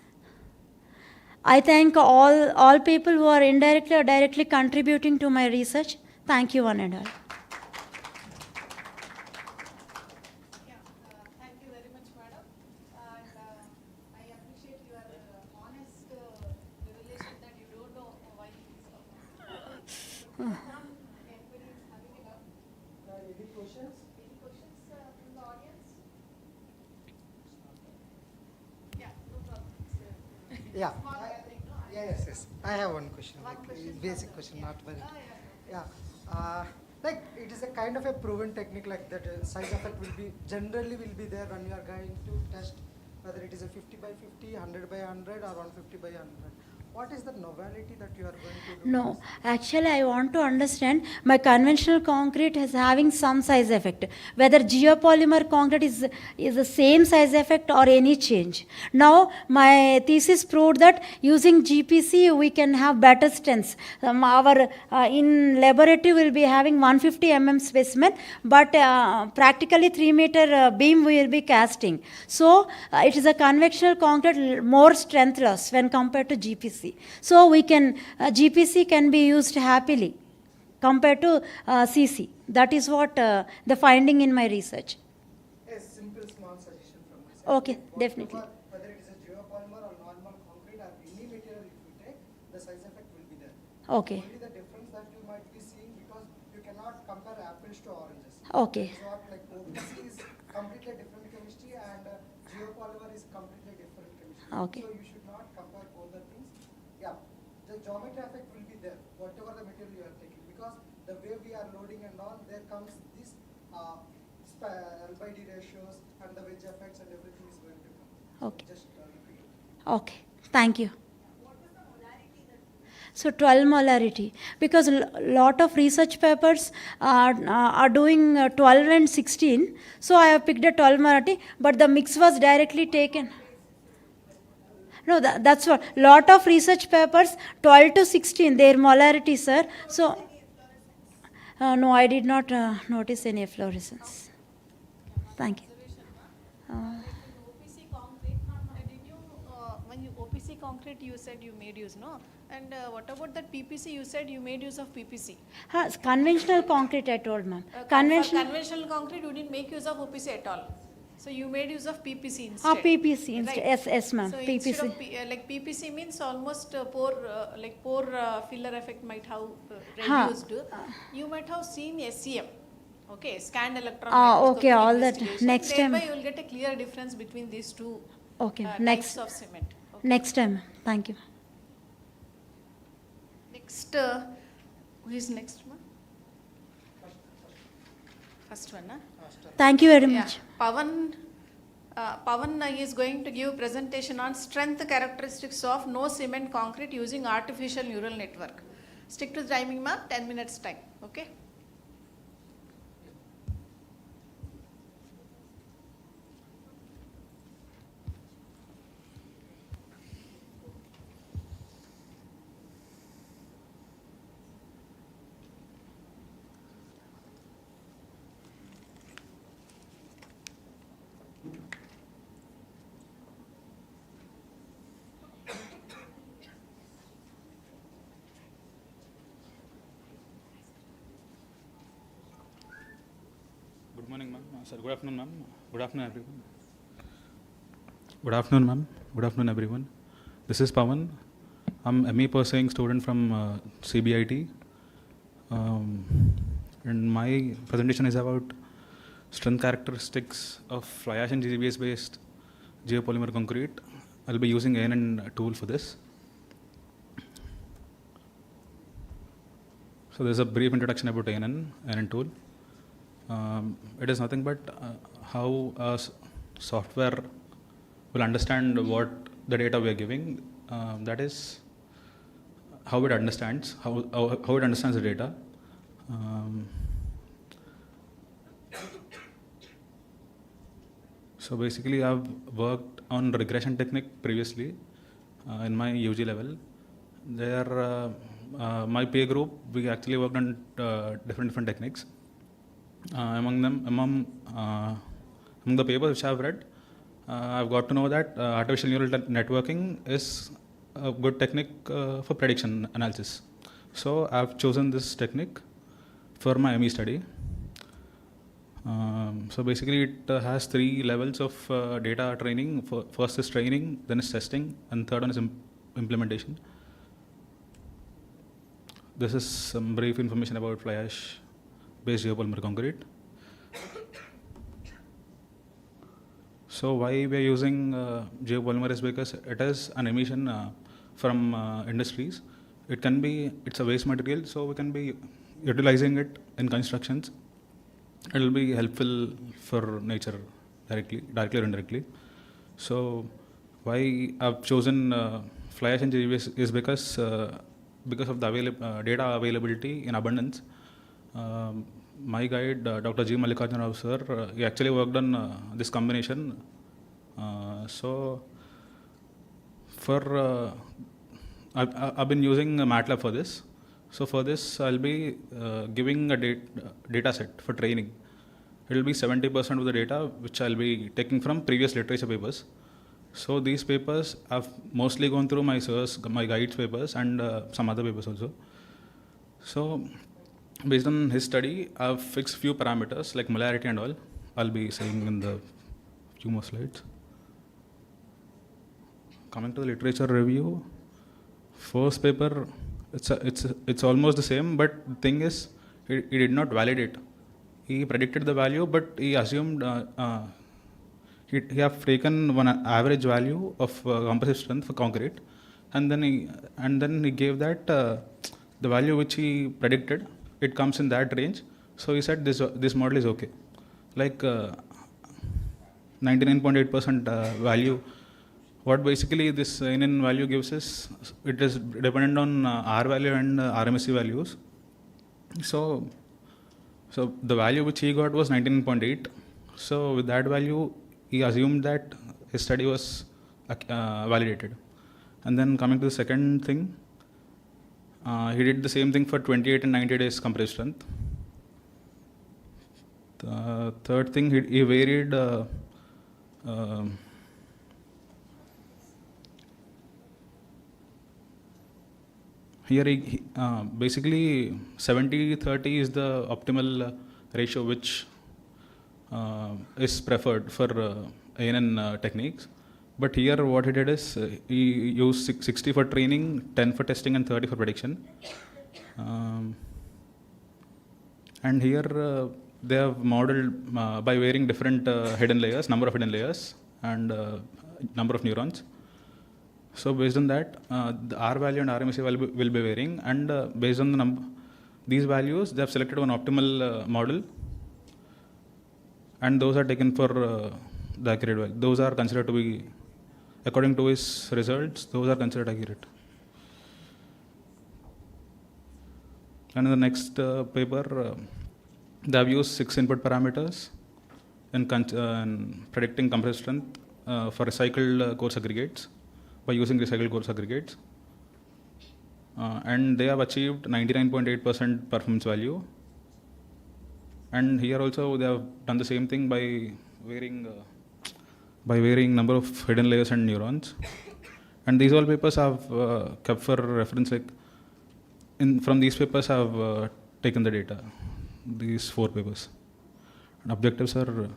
I thank all people who are indirectly or directly contributing to my research. Thank you one and all.
Yeah. Yes. I have one question. Basic question, not very. Yeah. Like it is a kind of a proven technique, like that size effect will be generally will be there when you are going to test whether it is a 50 by 50, 100 by 100, or 150 by 100. What is the novelty that you are going to do?
No, actually I want to understand, my conventional concrete is having some size effect. Whether geopolymer concrete is the same size effect or any change. Now my thesis proved that using GPC we can have better strengths. Our in laboratory we will be having 150 mm specimen, but practically 3 meter beam we will be casting. So it is a conventional concrete more strength loss when compared to GPC. So we can GPC can be used happily compared to CC. That is what the finding in my research.
A simple small suggestion from my side.
Okay, definitely.
Whether it is a geopolymer or normal concrete or any material, if you take, the size effect will be there.
Okay.
Only the difference that you might be seeing, because you cannot compare apples to oranges.
Okay.
So what, like OPC is completely different chemistry and geopolymer is completely different chemistry.
Okay.
So you should not compare both the things. Yeah, the geometry effect will be there, whatever the material you are taking, because the way we are loading and all, there comes this L/D ratios and the wedge effects and everything is going to come.
Okay.
Just repeat it.
Okay. Thank you. So 12 molarity, because a lot of research papers are doing 12 and 16. So I have picked a 12 molarity, but the mix was directly taken. No, that's what. Lot of research papers 12 to 16 their molarity, sir. So no, I did not notice any efflorescence. Thank you.
OPC concrete, did you, when you OPC concrete you said you made use, no? And what about that PPC? You said you made use of PPC.
Conventional concrete, I told ma'am.
For conventional concrete, you didn't make use of OPC at all. So you made use of PPC instead.
PPC instead.
Right?
Yes, ma'am.
So
PPC.
instead of like PPC means almost pore filler effect might have reduced. You might have seen SEM. Okay, scanned electron microscopy
okay, all that.
investigation.
Next time.
Thereby you will get a clear difference between these two
Next.
types of cement. Okay.
Next time. Thank you.
Next, who is next one? First one, huh?
Thank you very much.
Pavan, Pavan is going to give presentation on strength characteristics of no cement concrete using artificial neural network. Stick to the timing mark, 10 minutes time, okay?
Good morning, ma'am. Sir, good afternoon, ma'am. Good afternoon, everyone. Good afternoon, ma'am. Good afternoon, everyone. This is Pawan. I'm ME pursuing student from CBIT. And my presentation is about strength characteristics of fly ash and GBS based geopolymer concrete. I'll be using ANN tool for this. So there's a brief introduction about ANN tool. It is nothing but how software will understand what the data we are giving. That is how it understands the data. So basically, I've worked on regression technique previously in my UG level. There, my peer group, we actually worked on different techniques. Among the papers which I've read, I've got to know that artificial neural networking is a good technique for prediction analysis. So I've chosen this technique for my ME study. So basically, it has 3 levels of data training. First is training, then is testing, and third one is implementation. This is some brief information about fly ash based geopolymer concrete. So why we are using geopolymer is because it is an emission from industries. It's a waste material, so we can be utilizing it in constructions. It will be helpful for nature directly or indirectly. So why I've chosen fly ash and GBS is because of the data availability in abundance. My guide, Dr. G. Mallikarjuna Rao sir, he actually worked on this combination. So I've been using MATLAB for this. So for this, I'll be giving a data set for training. It will be 70% of the data which I'll be taking from previous literature papers. So these papers I've mostly gone through my guide's papers and some other papers also. So based on his study, I've fixed few parameters like molarity and all. I'll be saying in the few more slides. Coming to the literature review, first paper, it's almost the same, but the thing is, he did not validate. He predicted the value, but he assumed he have taken one average value of compressive strength for concrete, and then he gave that the value which he predicted, it comes in that range. So he said this model is okay, like 99.8% value. What basically this NN value gives is, it is dependent on R value and RMSE values. So the value which he got was 19.8. So with that value, he assumed that his study was validated. And then coming to the second thing, he did the same thing for 28 and 90 days compressive strength. The third thing, he varied here basically 70-30 is the optimal ratio which is preferred for ANN techniques. But here what he did is he used 60 for training, 10 for testing and 30 for prediction. And here they have modeled by varying different hidden layers, number of hidden layers and number of neurons. So based on that, the R value and RMSE value will be varying, and based on these values, they have selected one optimal model, and those are taken for the accurate value. Those are considered to be, according to his results, those are considered accurate. And in the next paper, they have used 6 input parameters in predicting compressed strength for recycled coarse aggregates by using recycled coarse aggregates. And they have achieved 99.8% performance value. And here also they have done the same thing by varying number of hidden layers and neurons. And these all papers have kept for reference, like from these papers I have taken the data, these 4 papers. And objectives are,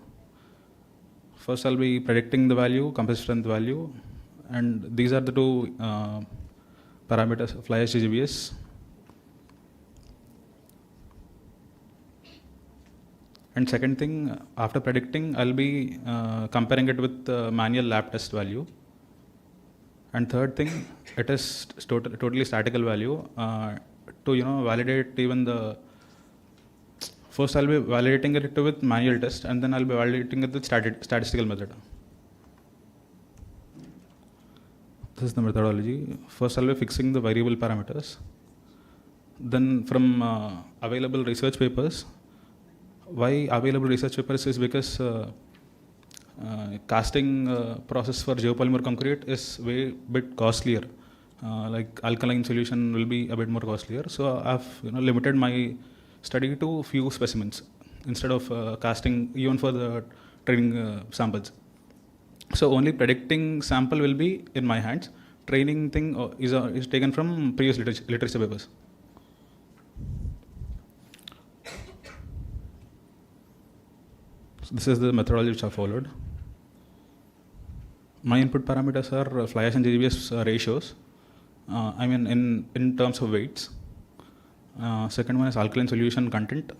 first I'll be predicting the value, compressed strength value, and these are the 2 parameters, fly ash GGBS. And second thing, after predicting, I'll be comparing it with the manual lab test value. And third thing, it is totally statical value to validate even the. First, I'll be validating it with manual test, and then I'll be validating it with statistical method. This is the methodology. First, I'll be fixing the variable parameters. Then, from available research papers. Why available research papers is because casting process for geopolymer concrete is bit costlier. Like alkaline solution will be a bit more costlier. So I've limited my study to few specimens instead of casting even for the training samples. So only predicting sample will be in my hands. Training thing is taken from previous literature papers. This is the methodology which I followed. My input parameters are fly ash and GGBS ratios. I mean in terms of weights. Second one is alkaline solution content.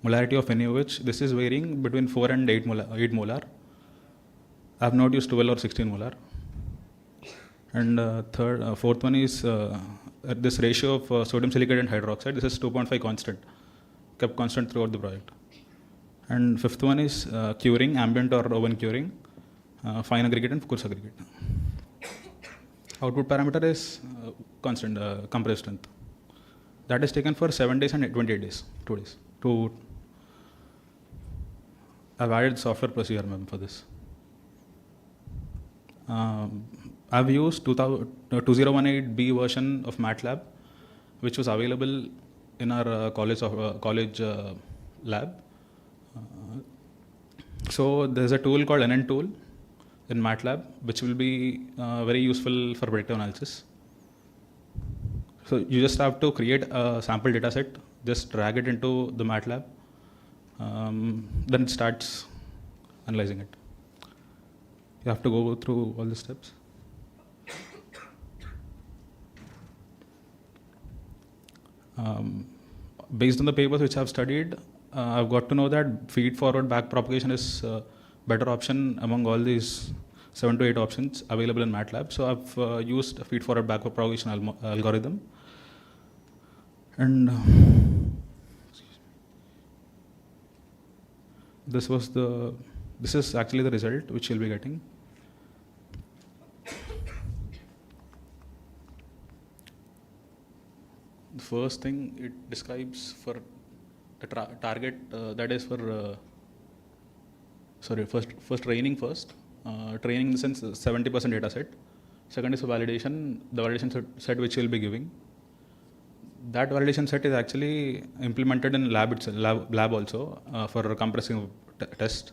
Molarity of NaOH. This is varying between 4 and 8 molar. I have not used 12 or 16 molar. And fourth one is this ratio of sodium silicate and hydroxide. This is 2.5 constant, kept constant throughout the project. And fifth one is curing, ambient or oven curing, fine aggregate and coarse aggregate. Output parameter is constant, compressed strength. That is taken for 7 days and 28 days, 2 days. I've added software procedure for this. I've used 2018B version of MATLAB, which was available in our college lab. So there's a tool called NN tool in MATLAB, which will be very useful for predictive analysis. So you just have to create a sample data set, just drag it into the MATLAB, then it starts analyzing it. You have to go through all the steps. Based on the papers which I've studied, I've got to know that feed-forward back propagation is a better option among all these 7 to 8 options available in MATLAB. So I've used a feed-forward back propagation algorithm. And this is actually the result which you'll be getting. The first thing it describes for the target, that is for first training first. Training in the sense 70% data set. Second is validation, the validation set which you'll be giving. That validation set is actually implemented in lab also for compressing test.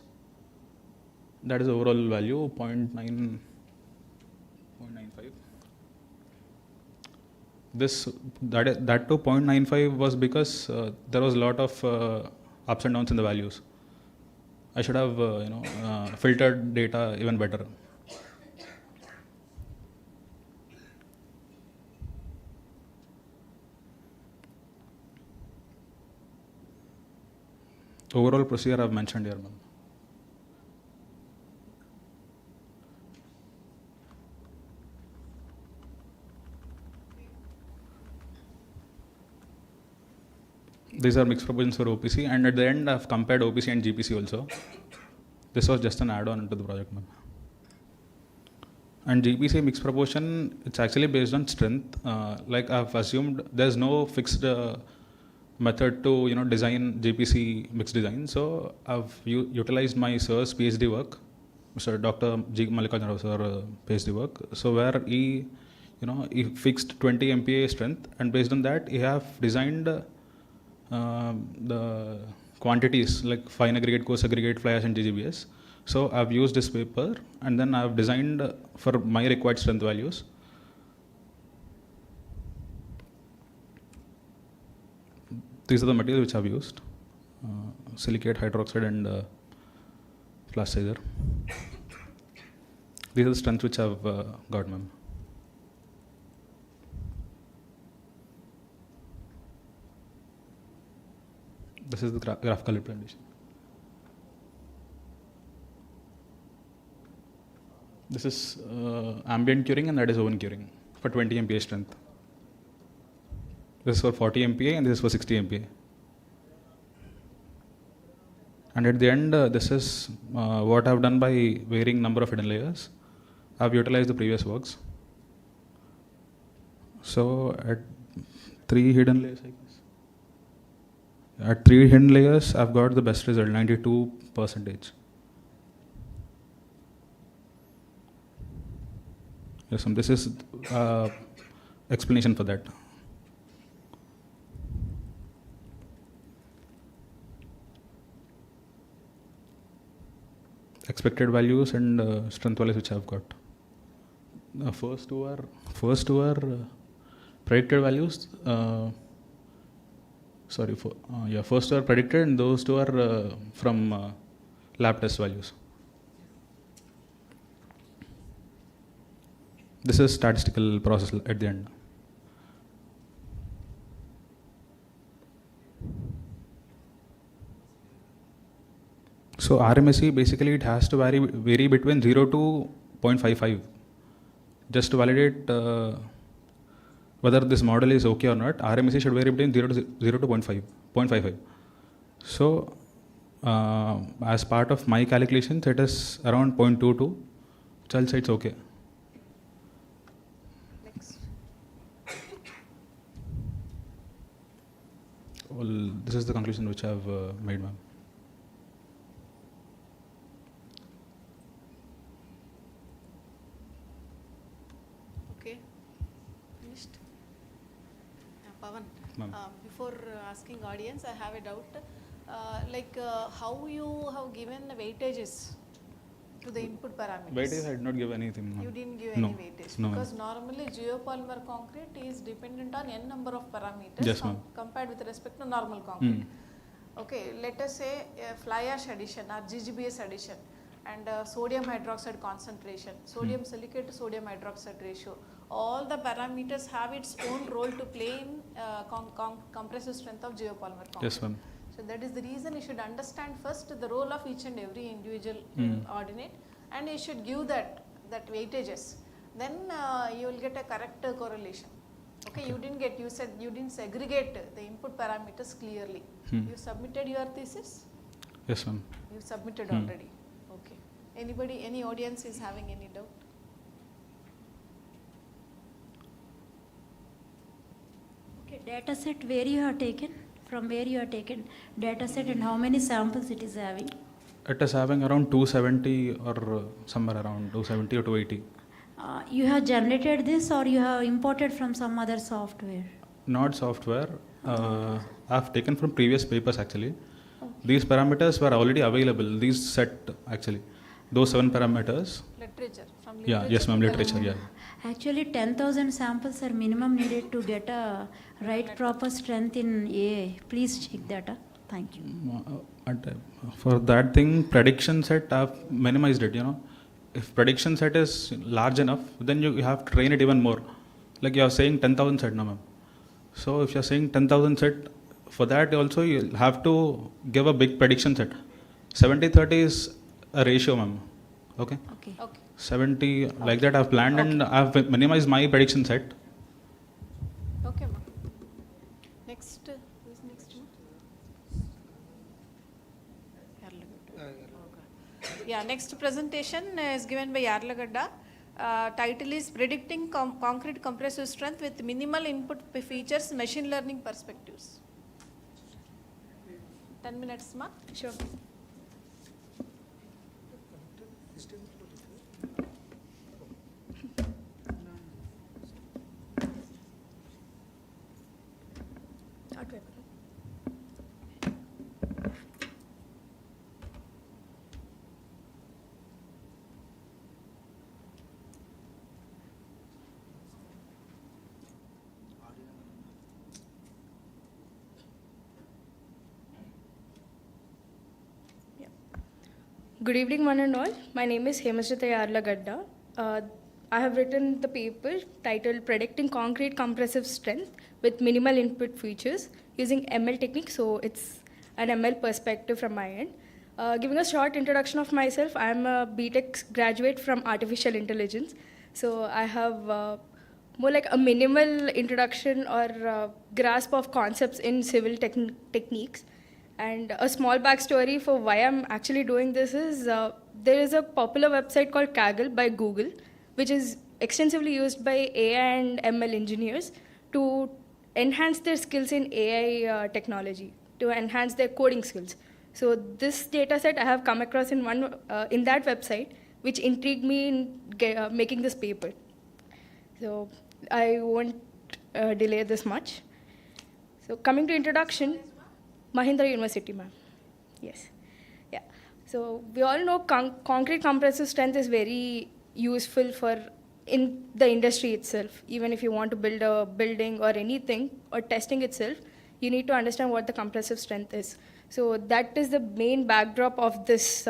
That is overall value 0.95. That to 0.95 was because there was a lot of ups and downs in the values. I should have filtered data even better. Overall procedure I've mentioned here, ma'am. These are mixed proportions for OPC, and at the end I've compared OPC and GPC also. This was just an add-on into the project, ma'am. And GPC mixed proportion, it's actually based on strength. Like I've assumed there's no fixed method to design GPC mixed design. So I've utilized my sir's PhD work, Mr. Dr. G. Mallikarjuna Rao sir PhD work. So where he fixed 20 MPa strength, and based on that he have designed the quantities like fine aggregate, coarse aggregate, fly ash and GGBS. So I've used this paper and then I've designed for my required strength values. These are the materials which I've used: silicate, hydroxide, and plasticizer. These are the strengths which I've got, ma'am. This is the graphical representation. This is ambient curing and that is oven curing for 20 MPa strength. This is for 40 MPa and this is for 60 MPa. And at the end, this is what I've done by varying number of hidden layers. I've utilized the previous works. So at 3 hidden layers, I guess. At 3 hidden layers, I've got the best result, 92%. Yes, this is explanation for that. Expected values and strength values which I've got. First two are predicted values. First two are predicted and those two are from lab test values. This is statistical process at the end. So RMSE basically it has to vary between 0 to 0.55 just to validate whether this model is okay or not. RMSE should vary between 0 to 0.55. So as part of my calculations it is around 0.22, which I'll say it's okay. Well, this is the conclusion which I've made, ma'am.
Okay, finished. Pavan, before asking audience, I have a doubt. How you have given weightages to the input parameters?
Weightage I did not give anything.
You didn't give any weightage? No, because normally geopolymer concrete is dependent on n number of parameters.
Yes,
compared with respect to normal concrete. Okay, let us say fly ash addition or GGBS addition and sodium hydroxide concentration, sodium silicate to sodium hydroxide ratio. All the parameters have its own role to play in compressive strength of geopolymer concrete.
Yes, ma'am.
So that is the reason you should understand first the role of each and every individual ordinate, and you should give that weightages. Then you will get a correct correlation. Okay, you said you didn't segregate the input parameters clearly. You submitted your thesis?
Yes, ma'am.
You submitted already. Okay. Any audience is having any doubt?
Okay, data set where you have taken? From where you have taken data set and how many samples it is having?
It is having around 270 or somewhere around 270 or 280.
You have generated this or you have imported from some other software?
Not software. I've taken from previous papers actually. Okay. These parameters were already available. These set actually. Those 7 parameters.
Literature. From literature.
Yeah, yes ma'am, literature, yeah.
Actually 10,000 samples are minimum needed to get a right proper strength in AA. Please check that. Thank you.
For that thing, prediction set, I've minimized it, If prediction set is large enough, then you have to train it even more. Like you are saying 10,000 set, no ma'am. So if you are saying 10,000 set, for that also you have to give a big prediction set. 70-30 is a ratio, ma'am. Okay?
Okay.
70, like that I've planned and I've minimized my prediction set.
Okay, ma'am. Next, who is next? Yeah, next presentation is given by Yarlagadda. Title is Predicting Concrete Compressive Strength with Minimal Input Features, Machine Learning Perspectives. 10 minutes, ma?
Sure. Good evening, one and all. My name is Hemasrita Yarlagadda. I have written the paper titled Predicting Concrete Compressive Strength with Minimal Input Features using ML technique. So it's an ML perspective from my end. Giving a short introduction of myself, I am a BTech graduate from Artificial Intelligence. So I have more like a minimal introduction or grasp of concepts in civil techniques. And a small backstory for why I'm actually doing this is there is a popular website called Kaggle by Google, which is extensively used by AI and ML engineers to enhance their skills in AI technology, to enhance their coding skills. So this data set I have come across in in that website, which intrigued me in making this paper. So I won't delay this much. So coming to introduction, Mahindra University, ma'am. Yes. Yeah. So we all know concrete compressive strength is very useful for in the industry itself. Even if you want to build a building or anything or testing itself, you need to understand what the compressive strength is. So that is the main backdrop of this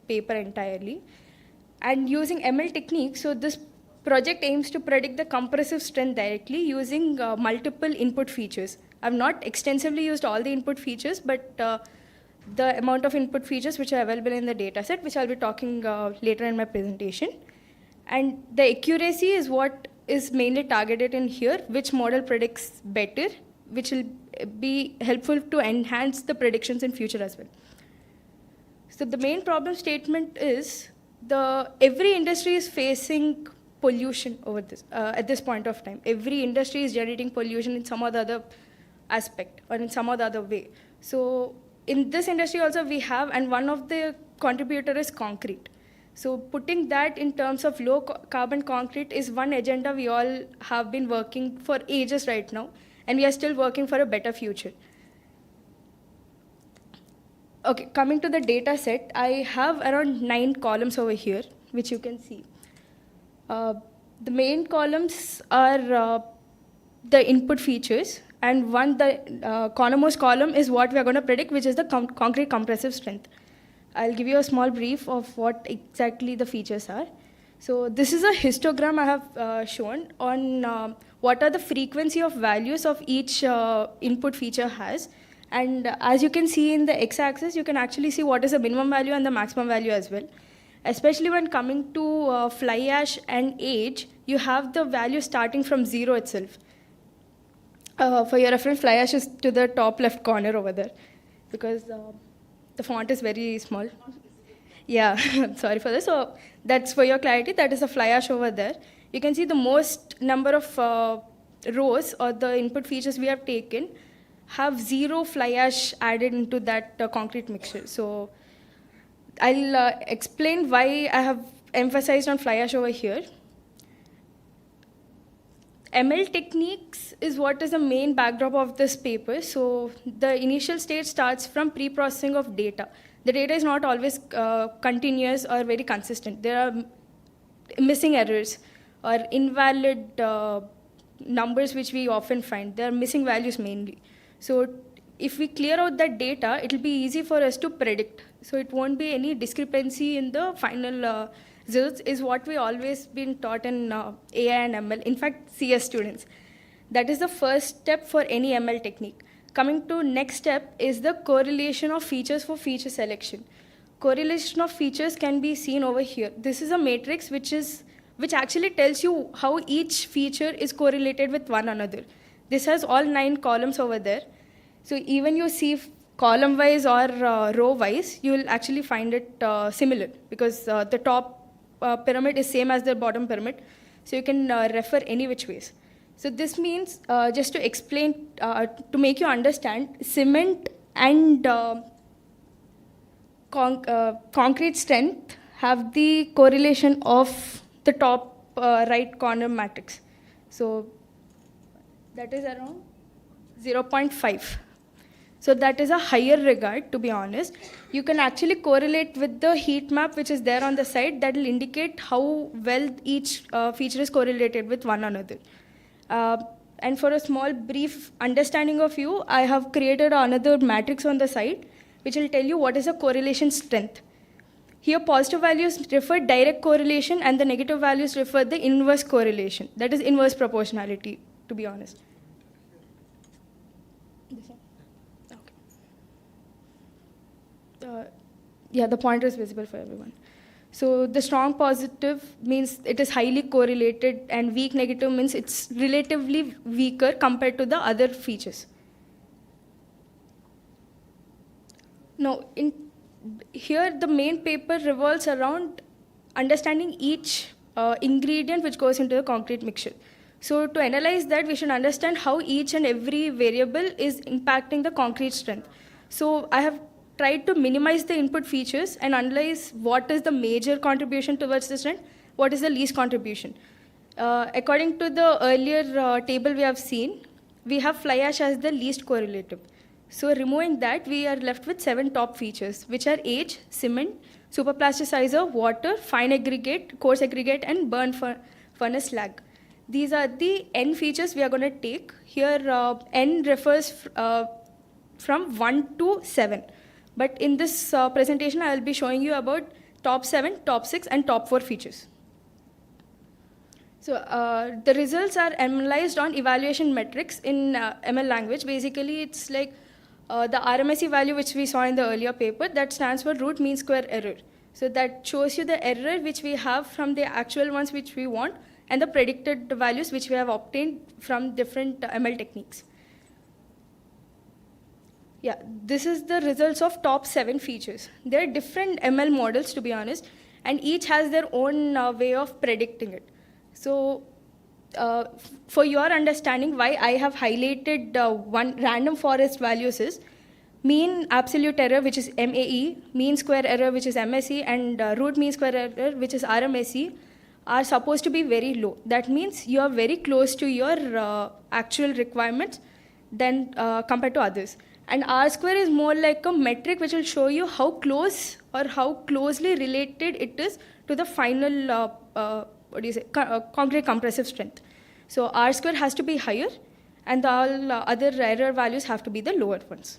paper entirely. And using ML techniques, so this project aims to predict the compressive strength directly using multiple input features. I've not extensively used all the input features, but the amount of input features which are available in the dataset, which I'll be talking later in my presentation. And the accuracy is what is mainly targeted in here, which model predicts better, which will be helpful to enhance the predictions in future as well. So the main problem statement is every industry is facing pollution over this at this point of time. Every industry is generating pollution in some or the other aspect or in some or the other way. So in this industry also we have, and one of the contributor is concrete. So putting that in terms of low carbon concrete is one agenda we all have been working for ages right now, and we are still working for a better future. Okay, coming to the data set, I have around 9 columns over here, which you can see. The main columns are the input features, and the columnmost column is what we are going to predict, which is the concrete compressive strength. I'll give you a small brief of what exactly the features are. So this is a histogram I have shown on what are the frequency of values of each input feature has. And as you can see in the x-axis, you can actually see what is the minimum value and the maximum value as well. Especially when coming to fly ash and age, you have the value starting from 0 itself. For your reference, fly ash is to the top left corner over there, because the font is very small. Yeah, sorry for this. So that's for your clarity. That is the fly ash over there. You can see the most number of rows or the input features we have taken have 0 fly ash added into that concrete mixture. So I'll explain why I have emphasized on fly ash over here. ML techniques is what is the main backdrop of this paper. So the initial stage starts from pre-processing of data. The data is not always continuous or very consistent. There are missing errors or invalid numbers which we often find. There are missing values mainly. So if we clear out that data, it will be easy for us to predict. So it won't be any discrepancy in the final results, is what we always been taught in AI and ML, in fact CS students. That is the first step for any ML technique. Coming to next step is the correlation of features for feature selection. Correlation of features can be seen over here. This is a matrix which actually tells you how each feature is correlated with one another. This has all 9 columns over there. So even you see
column wise or row wise, you will actually find it similar, because the top pyramid is same as the bottom pyramid. So you can refer any which ways. So this means, just to explain, to make you understand, cement and concrete strength have the correlation of the top right corner matrix. So that is around 0.5. So that is a higher regard, to be honest. You can actually correlate with the heat map which is there on the side that will indicate how well each feature is correlated with one another. And for a small brief understanding of you, I have created another matrix on the side which will tell you what is the correlation strength. Here positive values refer direct correlation and the negative values refer the inverse correlation. That is inverse proportionality, to be honest. Yeah, the pointer is visible for everyone. So the strong positive means it is highly correlated, and weak negative means it's relatively weaker compared to the other features. Now, here the main paper revolves around understanding each ingredient which goes into the concrete mixture. So to analyze that, we should understand how each and every variable is impacting the concrete strength. So I have tried to minimize the input features and analyze what is the major contribution towards the strength, what is the least contribution. According to the earlier table we have seen, we have fly ash as the least correlative. So removing that, we are left with 7 top features, which are age, cement, superplasticizer, water, fine aggregate, coarse aggregate, and burn furnace slag. These are the N features we are going to take. Here, N refers from 1 to 7. But in this presentation, I will be showing you about top 7, top 6, and top 4 features. So the results are analyzed on evaluation metrics in ML language. Basically, it's like the RMSE value which we saw in the earlier paper, that stands for root mean square error. So that shows you the error which we have from the actual ones which we want and the predicted values which we have obtained from different ML techniques. Yeah, this is the results of top 7 features. There are different ML models, to be honest, and each has their own way of predicting it. So for your understanding, why I have highlighted one random forest values is mean absolute error, which is MAE, mean square error, which is MSE, and root mean square error, which is RMSE, are supposed to be very low. That means you are very close to your actual requirements than compared to others. And R square is more like a metric which will show you how close or how closely related it is to the final concrete compressive strength. So R square has to be higher, and all other error values have to be the lower ones.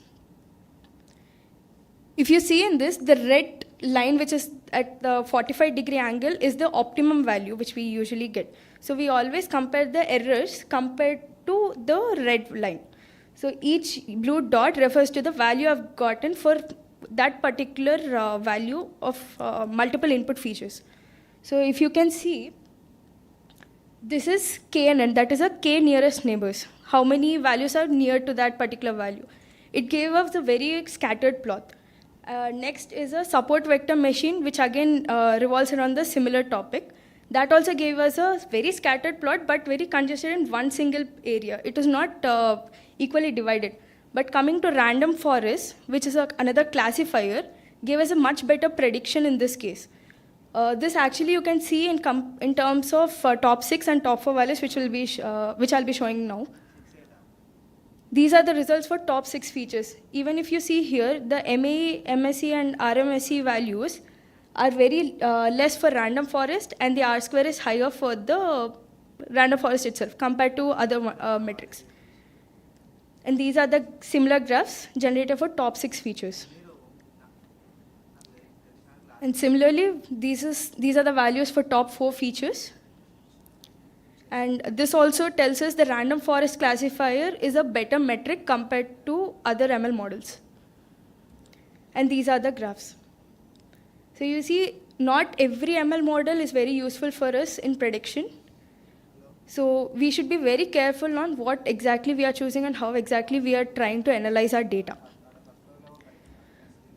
If you see in this, the red line which is at the 45-degree angle is the optimum value which we usually get. So we always compare the errors compared to the red line. So each blue dot refers to the value I've gotten for that particular value of multiple input features. So if you can see, this is KNN, that is a K nearest neighbors. How many values are near to that particular value? It gave us a very scattered plot. Next is a support vector machine, which again revolves around the similar topic. That also gave us a very scattered plot, but very congested in one single area. It was not equally divided. But coming to random forest, which is another classifier, gave us a much better prediction in this case. This actually you can see in terms of top 6 and top 4 values, which I'll be showing now. These are the results for top 6 features. Even if you see here, the MAE, MSE, and RMSE values are very less for random forest, and the R square is higher for the random forest itself compared to other metrics. And these are the similar graphs generated for top 6 features. And similarly, these are the values for top 4 features. And this also tells us the random forest classifier is a better metric compared to other ML models. And these are the graphs. So you see, not every ML model is very useful for us in prediction. So we should be very careful on what exactly we are choosing and how exactly we are trying to analyze our data.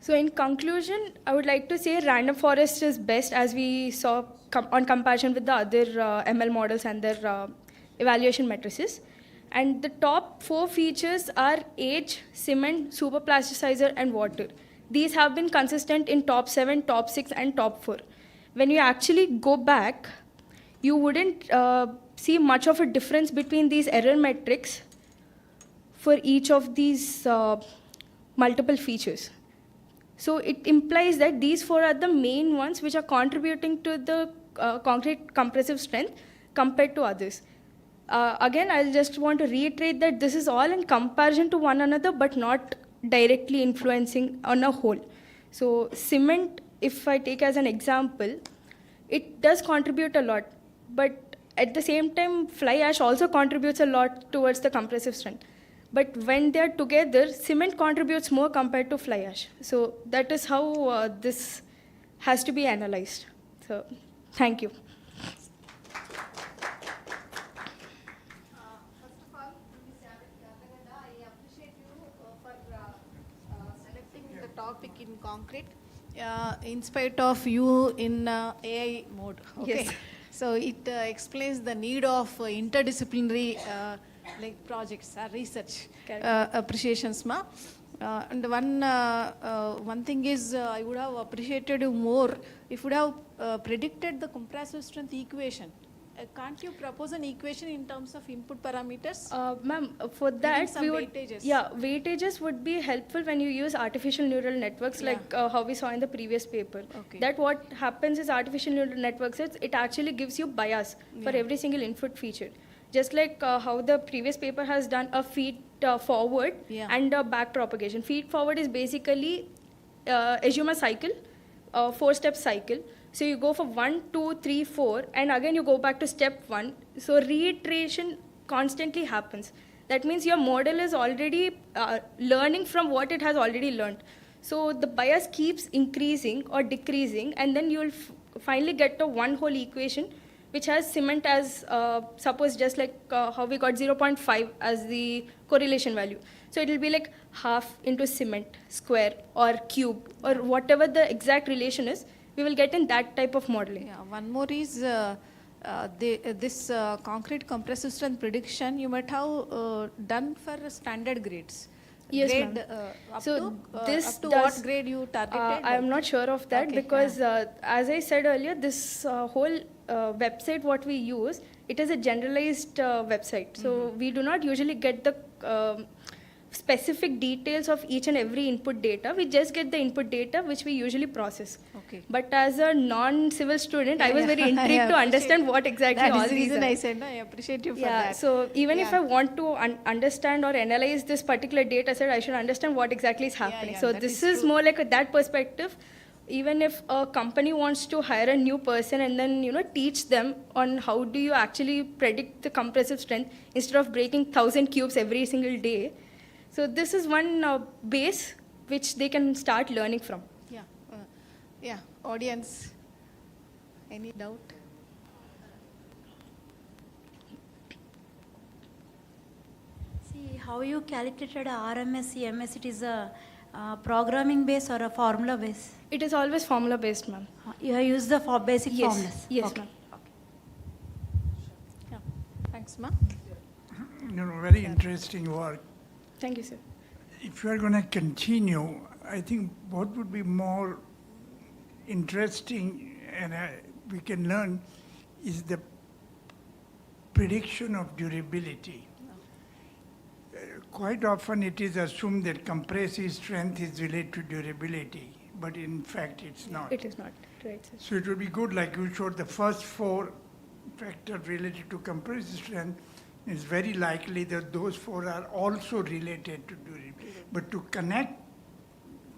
So in conclusion, I would like to say random forest is best, as we saw on comparison with the other ML models and their evaluation matrices. And the top 4 features are age, cement, super plasticizer, and water. These have been consistent in top 7, top 6, and top 4. When you actually go back, you wouldn't see much of a difference between these error metrics for each of these multiple features. So it implies that these 4 are the main ones which are contributing to the concrete compressive strength compared to others. Again, I'll just want to reiterate that this is all in comparison to one another, but not directly influencing on a whole. So cement, if I take as an example, it does contribute a lot, but at the same time, fly ash also contributes a lot towards the compressive strength. But when they're together, cement contributes more compared to fly ash. So that is how this has to be analyzed. So thank you.
Topic in concrete, in spite of you in AI mode. Okay.
Yes.
So it explains the need of interdisciplinary like projects or research appreciations, ma. And one thing is, I would have appreciated you more if you would have predicted the compressive strength equation. Can't you propose an equation in terms of input parameters?
Ma'am, for that,
some
we would,
weightages.
yeah, weightages would be helpful when you use artificial neural networks, like how we saw in the previous paper.
Okay.
That what happens is artificial neural networks, it actually gives you bias for
Yeah.
every single input feature. Just like how the previous paper has done a feed forward and a back propagation. Feed forward is basically assume a cycle, a 4-step cycle. So you go for 1, 2, 3, 4, and again you go back to step 1. So reiteration constantly happens. That means your model is already learning from what it has already learned. So the bias keeps increasing or decreasing, and then you'll finally get to one whole equation which has cement as, suppose just like how we got 0.5 as the correlation value. So it will be like half into cement, square, or cube, or whatever the exact relation is, we will get in that type of modeling.
Yeah, one more is this concrete compressive strength prediction you might have done for standard grades.
Yes,
grade,
ma'am.
Up
So
to,
this
up to
does,
what grade you targeted?
I am not sure of that,
Okay,
because as I said earlier, this whole website what we use, it is a generalized website. So we do not usually get the specific details of each and every input data. We just get the input data which we usually process.
Okay.
But as a non-civil student, I was very intrigued to understand what exactly all
these are. That is the reason
are.
I said, no, I appreciate you for that.
So even if I want to understand or analyze this particular data set, I should understand what exactly is happening. So this is more like that perspective. Even if a company wants to hire a new person and then teach them on how do you actually predict the compressive strength instead of breaking 1,000 cubes every single day. So this is one base which they can start learning from.
Yeah, audience, any doubt?
See, how you calculated RMS, EMS, it is a programming base or a formula base?
It is always formula based, ma'am.
You have used the basic
Yes.
formulas?
Yes,
Okay.
ma'am.
Yeah. Thanks, ma.
Very interesting work.
Thank you, sir.
If you are going to continue, I think what would be more interesting and we can learn is the prediction of durability. Quite often it is assumed that compressive strength is related to durability, but in fact it's not.
It is not, right, sir.
So it would be good, like you showed, the first 4 factors related to compressive strength. It's very likely that those 4 are also related to durability. But to connect,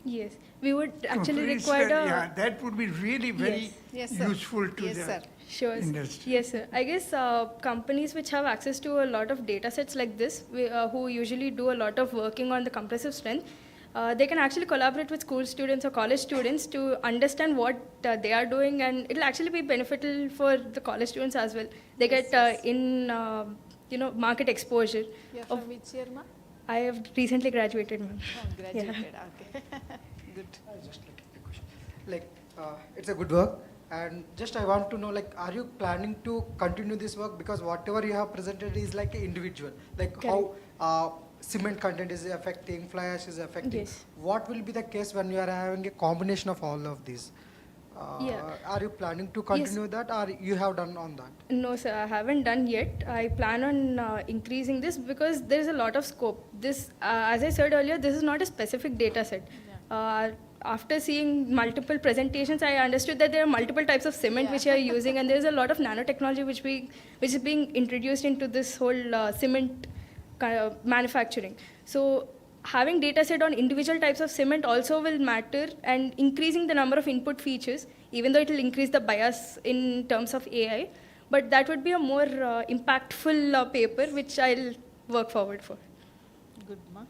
Yes, we would actually
compressed
require
strength,
a...
yeah, that would be really very
Yes, sir.
useful to
Yes,
the
sir.
Sure.
industry.
Yes, sir. I guess companies which have access to a lot of data sets like this, who usually do a lot of working on the compressive strength, they can actually collaborate with school students or college students to understand what they are doing, and it'll actually be beneficial for the college students as well. They get market exposure.
You're from which year, ma?
I have recently graduated, ma'am.
Oh, graduated, okay.
Good. Just like a question. Like, it's a good work. And just I want to know, like, are you planning to continue this work? Because whatever you have presented is like an individual. Like how cement content is affecting, fly ash is affecting.
Yes.
What will be the case when you are having a combination of all of these? Are you planning to continue that, or you have done on that?
No, sir, I haven't done yet. I plan on increasing this because there is a lot of scope. This, as I said earlier, this is not a specific data set. After seeing multiple presentations, I understood that there are multiple types of cement which are using, and there is a lot of nanotechnology which is being introduced into this whole cement kind of manufacturing. So having data set on individual types of cement also will matter, and increasing the number of input features, even though it will increase the bias in terms of AI, but that would be a more impactful paper which I'll work forward for.
Good, ma.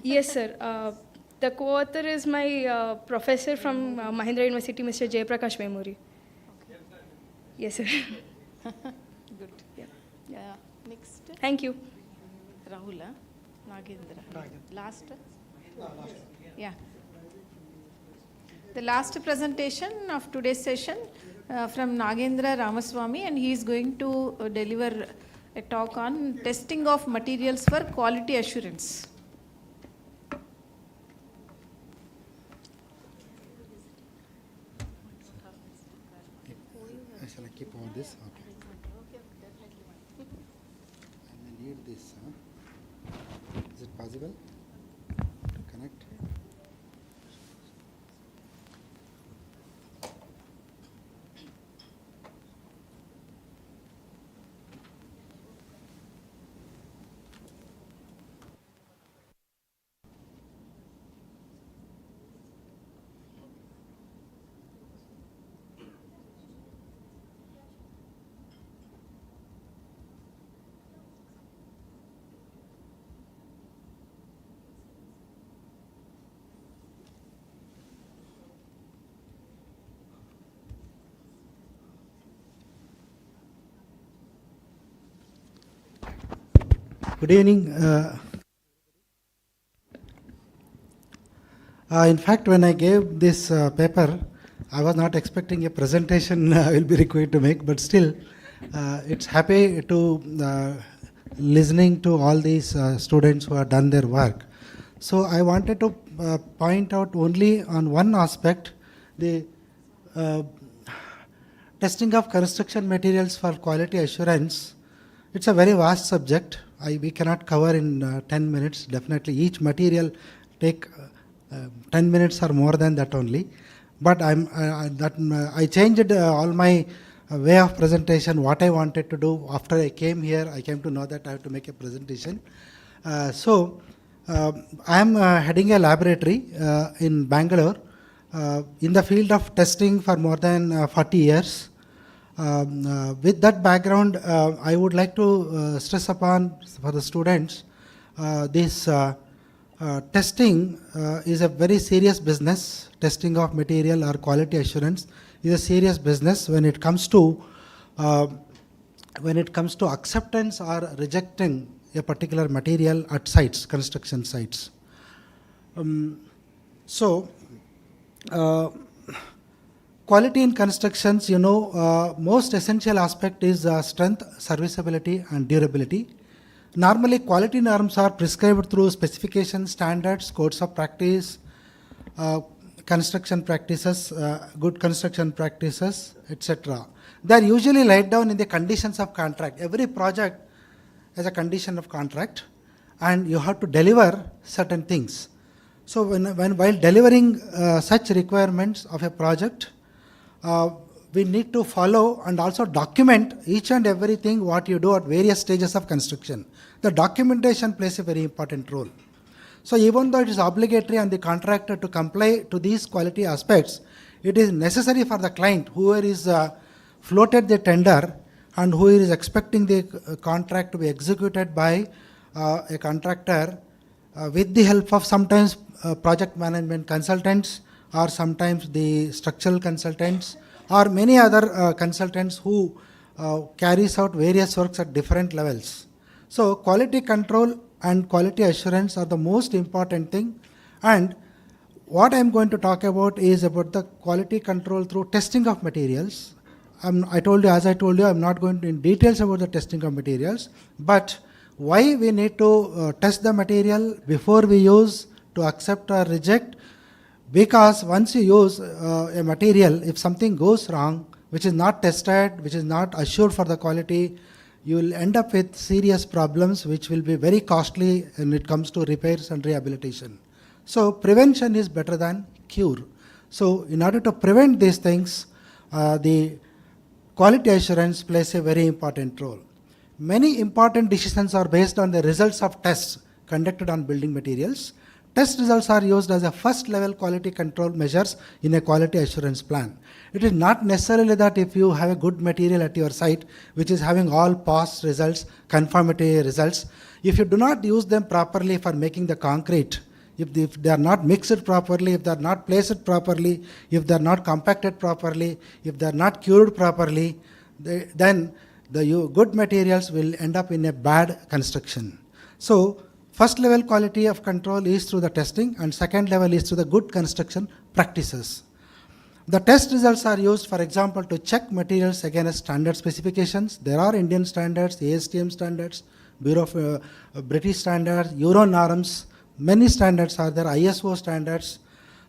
Yes, sir. The co-author is my professor from Mahindra University, Mr. Jayaprakash Memori. Yes, sir.
Good. Yeah. Next.
Thank you.
Rahul, Nagendra. Last? Yeah. The last presentation of today's session from Nagendra Ramaswamy, and he is going to deliver a talk on testing of materials for quality assurance.
Shall I keep all this? Okay. I may need this. Is it possible to connect? Good evening. In fact, when I gave this paper, I was not expecting a presentation I will be required to make, but still, it's happy to listening to all these students who have done their work. So I wanted to point out only on one aspect, the testing of construction materials for quality assurance. It's a very vast subject. We cannot cover in 10 minutes. Definitely each material take 10 minutes or more than that only. But I changed all my way of presentation, what I wanted to do. After I came here, I came to know that I have to make a presentation. So I am heading a laboratory in Bangalore in the field of testing for more than 40 years. With that background, I would like to stress upon for the students, this testing is a very serious business. Testing of material or quality assurance is a serious business when it comes to acceptance or rejecting a particular material at sites, construction sites. Quality in constructions, most essential aspect is strength, serviceability and durability. Normally, quality norms are prescribed through specifications, standards, codes of practice, construction practices, good construction practices, etc. They are usually laid down in the conditions of contract. Every project has a condition of contract, and you have to deliver certain things. So while delivering such requirements of a project, we need to follow and also document each and everything what you do at various stages of construction. The documentation plays a very important role. So even though it is obligatory on the contractor to comply to these quality aspects, it is necessary for the client, whoever is floated the tender and who is expecting the contract to be executed by a contractor with the help of sometimes project management consultants, or sometimes the structural consultants, or many other consultants who carries out various works at different levels. So quality control and quality assurance are the most important thing, And what I'm going to talk about is about the quality control through testing of materials. I told you, I'm not going in details about the testing of materials, but why we need to test the material before we use, to accept or reject. Because once you use a material, if something goes wrong, which is not tested, which is not assured for the quality, you will end up with serious problems which will be very costly when it comes to repairs and rehabilitation. So prevention is better than cure. So in order to prevent these things, the quality assurance plays a very important role. Many important decisions are based on the results of tests conducted on building materials. Test results are used as a first level quality control measures in a quality assurance plan. It is not necessarily that if you have a good material at your site, which is having all pass results, conformity results, if you do not use them properly for making the concrete, if they are not mixed properly, if they are not placed properly, if they are not compacted properly, if they are not cured properly, then the good materials will end up in a bad construction. So first level quality of control is through the testing, and second level is through the good construction practices. The test results are used, for example, to check materials against standard specifications. There are Indian standards, ASTM standards, Bureau of British standards, Euro norms, many standards are there, ISO standards.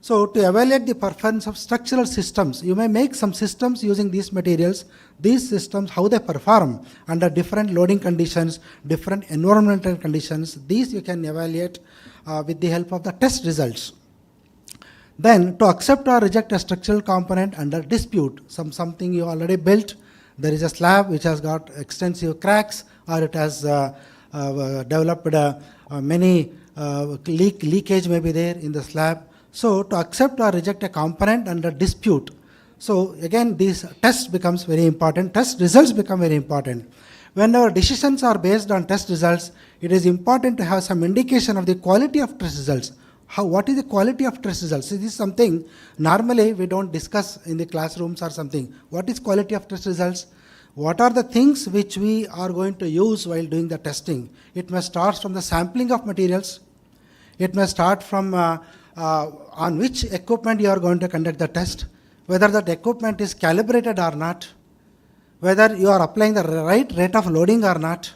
So to evaluate the performance of structural systems, you may make some systems using these materials. These systems, how they perform under different loading conditions, different environmental conditions, these you can evaluate with the help of the test results. Then to accept or reject a structural component under dispute, something you already built, there is a slab which has got extensive cracks, or it has developed many leakage may be there in the slab. So to accept or reject a component under dispute. So again, these tests becomes very important. Test results become very important. When our decisions are based on test results, it is important to have some indication of the quality of test results. What is the quality of test results? This is something normally we don't discuss in the classrooms or something. What is quality of test results? What are the things which we are going to use while doing the testing? It must start from the sampling of materials. It must start from on which equipment you are going to conduct the test, whether that equipment is calibrated or not, whether you are applying the right rate of loading or not,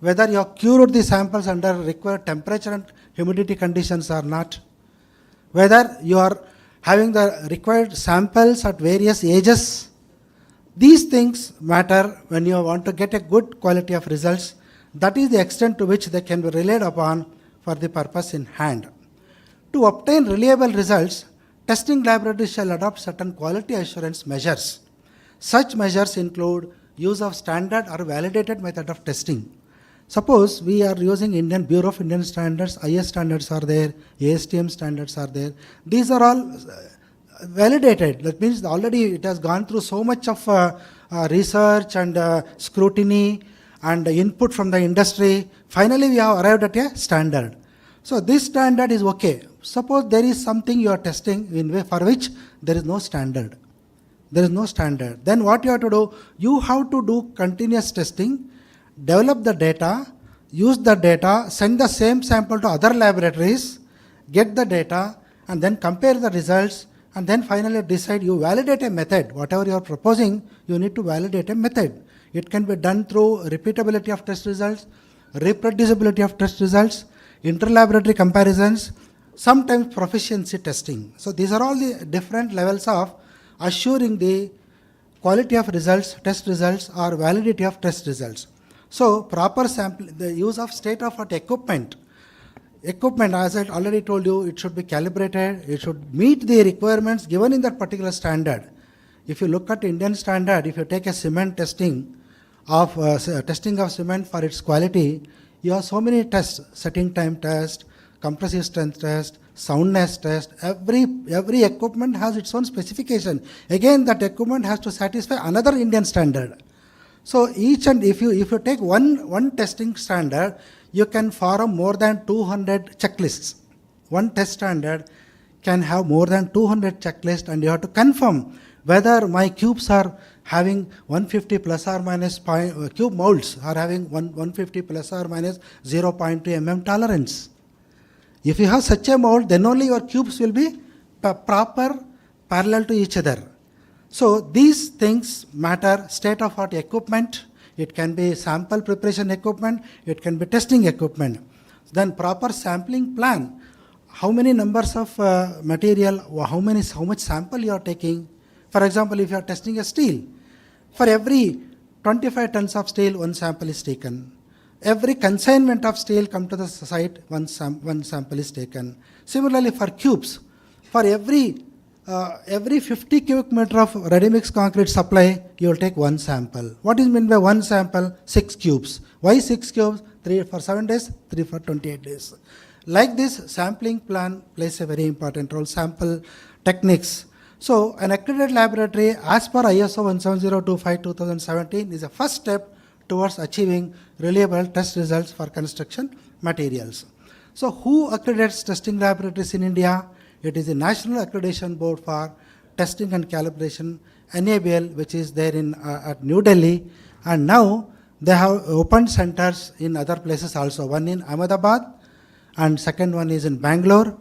whether you have cured the samples under required temperature and humidity conditions or not, whether you are having the required samples at various ages. These things matter when you want to get a good quality of results. That is the extent to which they can be relied upon for the purpose in hand. To obtain reliable results, testing laboratories shall adopt certain quality assurance measures. Such measures include use of standard or validated method of testing. Suppose we are using Indian Bureau of Indian Standards, IS standards are there, ASTM standards are there. These are all validated. That means already it has gone through so much of research and scrutiny and input from the industry. Finally, we have arrived at a standard. So this standard is okay. Suppose there is something you are testing for which there is no standard. There is no standard. Then what you have to do? You have to do continuous testing, develop the data, use the data, send the same sample to other laboratories, get the data, and then compare the results, and then finally decide. You validate a method. Whatever you are proposing, you need to validate a method. It can be done through repeatability of test results, reproducibility of test results, interlaboratory comparisons, sometimes proficiency testing. So these are all the different levels of assuring the quality of results, test results, or validity of test results. So proper sample, the use of state-of-art equipment. Equipment, as I already told you, it should be calibrated, it should meet the requirements given in that particular standard. If you look at Indian standard, if you take a cement testing of cement for its quality, you have so many tests: setting time test, compressive strength test, soundness test. Every equipment has its own specification. Again, that equipment has to satisfy another Indian standard. So if you take one testing standard, you can form more than 200 checklists. One test standard can have more than 200 checklists, and you have to confirm whether my cubes are having 150 plus or minus cube molds are having 150 plus or minus 0.2 mm tolerance. If you have such a mold, then only your cubes will be proper, parallel to each other. So these things matter. State-of-art equipment, it can be sample preparation equipment, it can be testing equipment. Then proper sampling plan. How many numbers of material, or how much sample you are taking. For example, if you are testing a steel, for every 25 tons of steel, one sample is taken. Every consignment of steel come to the site, one sample is taken. Similarly, for cubes, for every 50 cubic meter of ready-mix concrete supply, you will take one sample. What is meant by one sample? 6 cubes. Why 6 cubes? 3 for 7 days, 3 for 28 days. Like this, sampling plan plays a very important role. Sample techniques. So, an accredited laboratory, as per ISO 17025:2017, is a first step towards achieving reliable test results for construction materials. So, who accredits testing laboratories in India? It is the National Accreditation Board for Testing and Calibration, NABL, which is there in at New Delhi, and now they have opened centers in other places also. One in Ahmedabad, and second one is in Bangalore,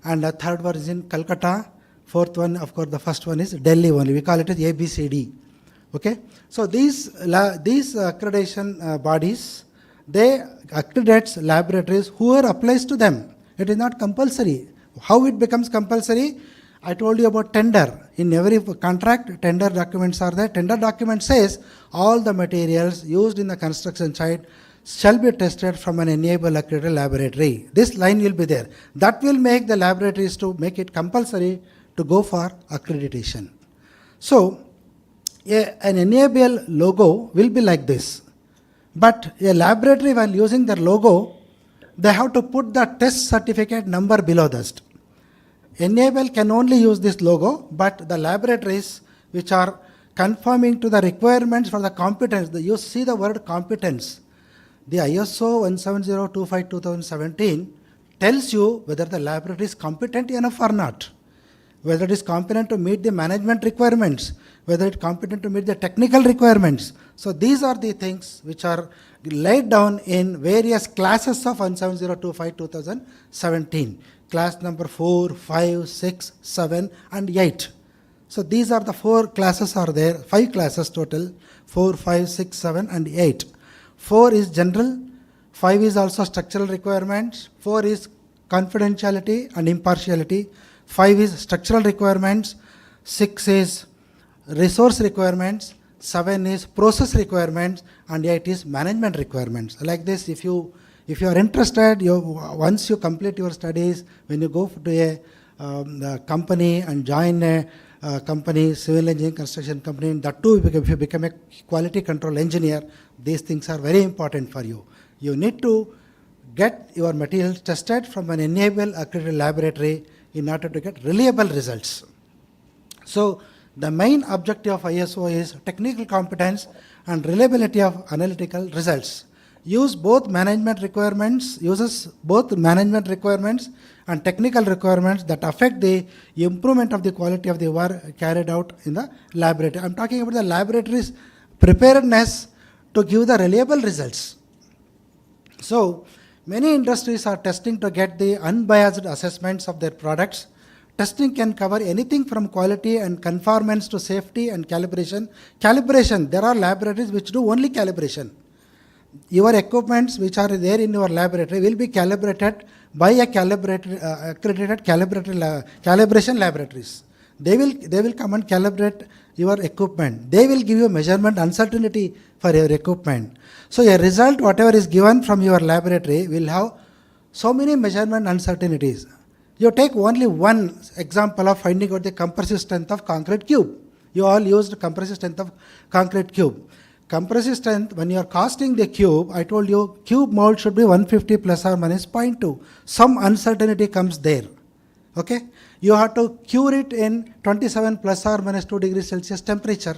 and the third one is in Calcutta. Fourth one, of course, the first one is Delhi only. We call it as ABCD. Okay, so these accreditation bodies, they accredit laboratories. Whoever applies to them, it is not compulsory. How it becomes compulsory? I told you about tender. In every contract, tender documents are there. Tender document says all the materials used in the construction site shall be tested from an enabled accredited laboratory. This line will be there. That will make the laboratories to make it compulsory to go for accreditation. So, an enable logo will be like this. But a laboratory, while using their logo, they have to put the test certificate number below that. Enable can only use this logo, but the laboratories which are conforming to the requirements for the competence, you see the word competence. The ISO 17025:2017 tells you whether the laboratory is competent enough or not, whether it is competent to meet the management requirements, whether it is competent to meet the technical requirements. So these are the things which are laid down in various classes of 17025:2017. Class number 4, 5, 6, 7 and 8. So these are the 4 classes are there, 5 classes total, 4, 5, 6, 7 and 8. 4 is general, 5 is also structural requirements, 4 is confidentiality and impartiality, 5 is structural requirements, 6 is resource requirements, 7 is process requirements, and 8 is management requirements. Like this, if you are interested, once you complete your studies, when you go to a company and join a company, civil engineering construction company, and that too, if you become a quality control engineer, these things are very important for you. You need to get your materials tested from an enabled accredited laboratory in order to get reliable results. So the main objective of ISO is technical competence and reliability of analytical results. Uses both management requirements and technical requirements that affect the improvement of the quality of the work carried out in the laboratory. I am talking about the laboratory's preparedness to give the reliable results. So many industries are testing to get the unbiased assessments of their products. Testing can cover anything from quality and conformance to safety and calibration. Calibration, there are laboratories which do only calibration. Your equipments which are there in your laboratory will be calibrated by a accredited calibration laboratories. They will come and calibrate your equipment. They will give you measurement uncertainty for your equipment. So a result, whatever is given from your laboratory, will have so many measurement uncertainties. You take only one example of finding out the compressive strength of concrete cube. You all used compressive strength of concrete cube. Compressive strength, when you are casting the cube, I told you cube mold should be 150 plus or minus 0.2. Some uncertainty comes there. Okay? You have to cure it in 27 plus or minus 2 degrees Celsius temperature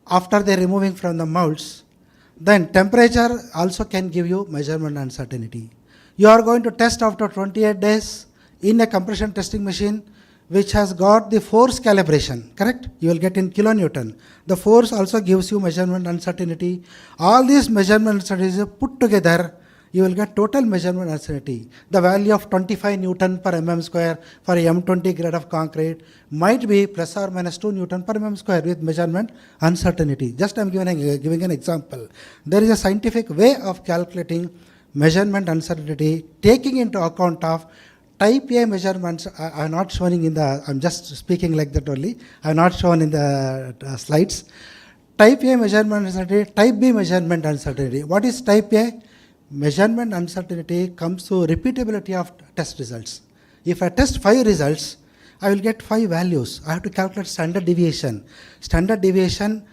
after they are removing from the molds. Then temperature also can give you measurement uncertainty. You are going to test after 28 days in a compression testing machine which has got the force calibration, correct? You will get in kilonewton. The force also gives you measurement uncertainty. All these measurement uncertainties put together, you will get total measurement uncertainty. The value of 25 Newton per mm square for a M20 grade of concrete might be plus or minus 2 Newton per mm square with measurement uncertainty. Just I'm giving an example. There is a scientific way of calculating measurement uncertainty, taking into account of type A measurements. I'm not showing in the, I'm just speaking like that only. I'm not shown in the slides. Type A measurement uncertainty, type B measurement uncertainty. What is type A? Measurement uncertainty comes to repeatability of test results. If I test 5 results, I will get 5 values. I have to calculate standard deviation. Standard deviation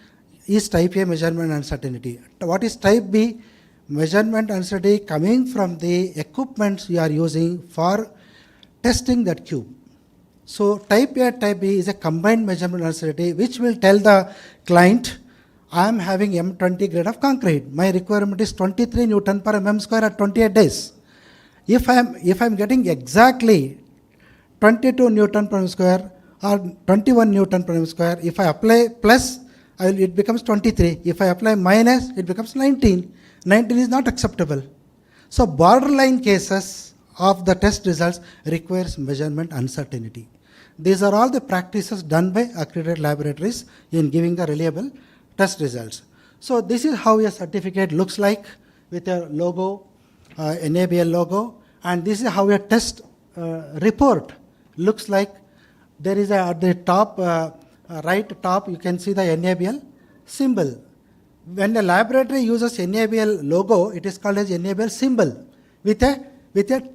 is type A measurement uncertainty. What is type B? Measurement uncertainty coming from the equipments you are using for testing that cube. So type A, type B is a combined measurement uncertainty which will tell the client, I am having M20 grade of concrete. My requirement is 23 Newton per mm square at 28 days. If I am getting exactly 22 Newton per mm square or 21 Newton per mm square, if I apply plus, it becomes 23. If I apply minus, it becomes 19. 19 is not acceptable. So borderline cases of the test results requires measurement uncertainty. These are all the practices done by accredited laboratories in giving the reliable test results. So this is how a certificate looks like with a logo, NABL logo, and this is how a test report looks like. There is at the top, right top, you can see the NABL symbol. When the laboratory uses NABL logo, it is called as NABL symbol with a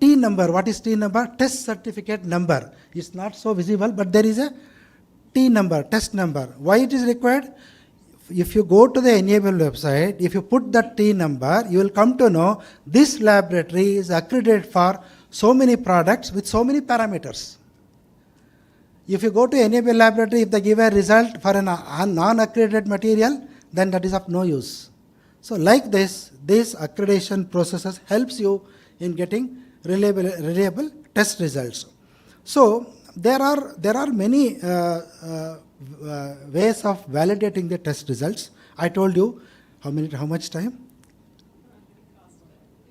T number. What is T number? Test certificate number. It's not so visible, but there is a T number, test number. Why it is required? If you go to the NABL website, if you put that T number, you will come to know this laboratory is accredited for so many products with so many parameters. If you go to NABL laboratory, if they give a result for a non-accredited material, then that is of no use. So like this, these accreditation processes helps you in getting reliable test results. So there are many ways of validating the test results. I told you how much time?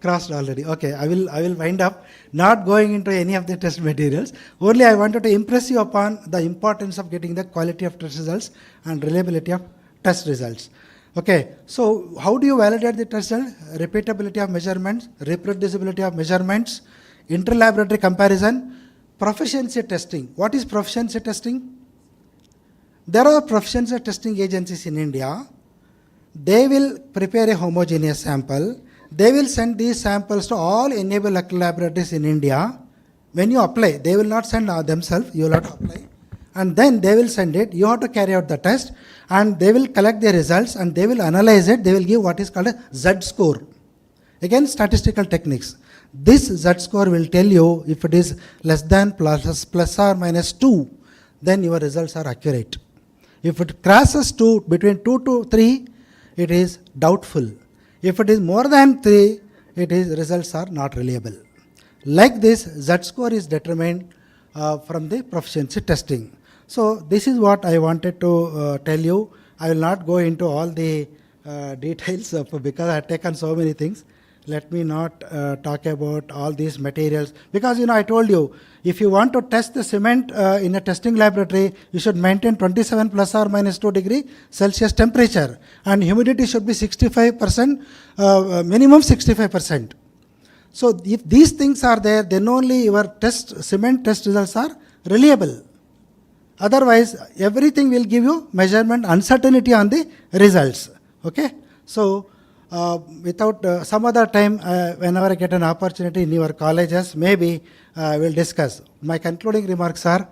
Crossed already. Okay, I will wind up not going into any of the test materials. Only I wanted to impress you upon the importance of getting the quality of test results and reliability of test results. Okay, so how do you validate the test result? Repeatability of measurements, reproducibility of measurements, inter-laboratory comparison, proficiency testing. What is proficiency testing? There are proficiency testing agencies in India. They will prepare a homogeneous sample. They will send these samples to all enabled laboratories in India. When you apply, they will not send themselves, you will have to apply. And then they will send it, you have to carry out the test, and they will collect the results and they will analyze it, they will give what is called a Z score. Again, statistical techniques. This Z score will tell you if it is less than plus or minus 2, then your results are accurate. If it crosses 2, between 2 to 3, it is doubtful. If it is more than 3, results are not reliable. Like this, Z score is determined from the proficiency testing. So this is what I wanted to tell you. I will not go into all the details because I have taken so many things. Let me not talk about all these materials because I told you if you want to test the cement in a testing laboratory, you should maintain 27 plus or minus 2 degree Celsius temperature and humidity should be 65%, minimum 65%. So if these things are there, then only your cement test results are reliable. Otherwise, everything will give you measurement uncertainty on the results. Okay? So, without some other time, whenever I get an opportunity in your colleges, maybe we'll discuss. My concluding remarks are,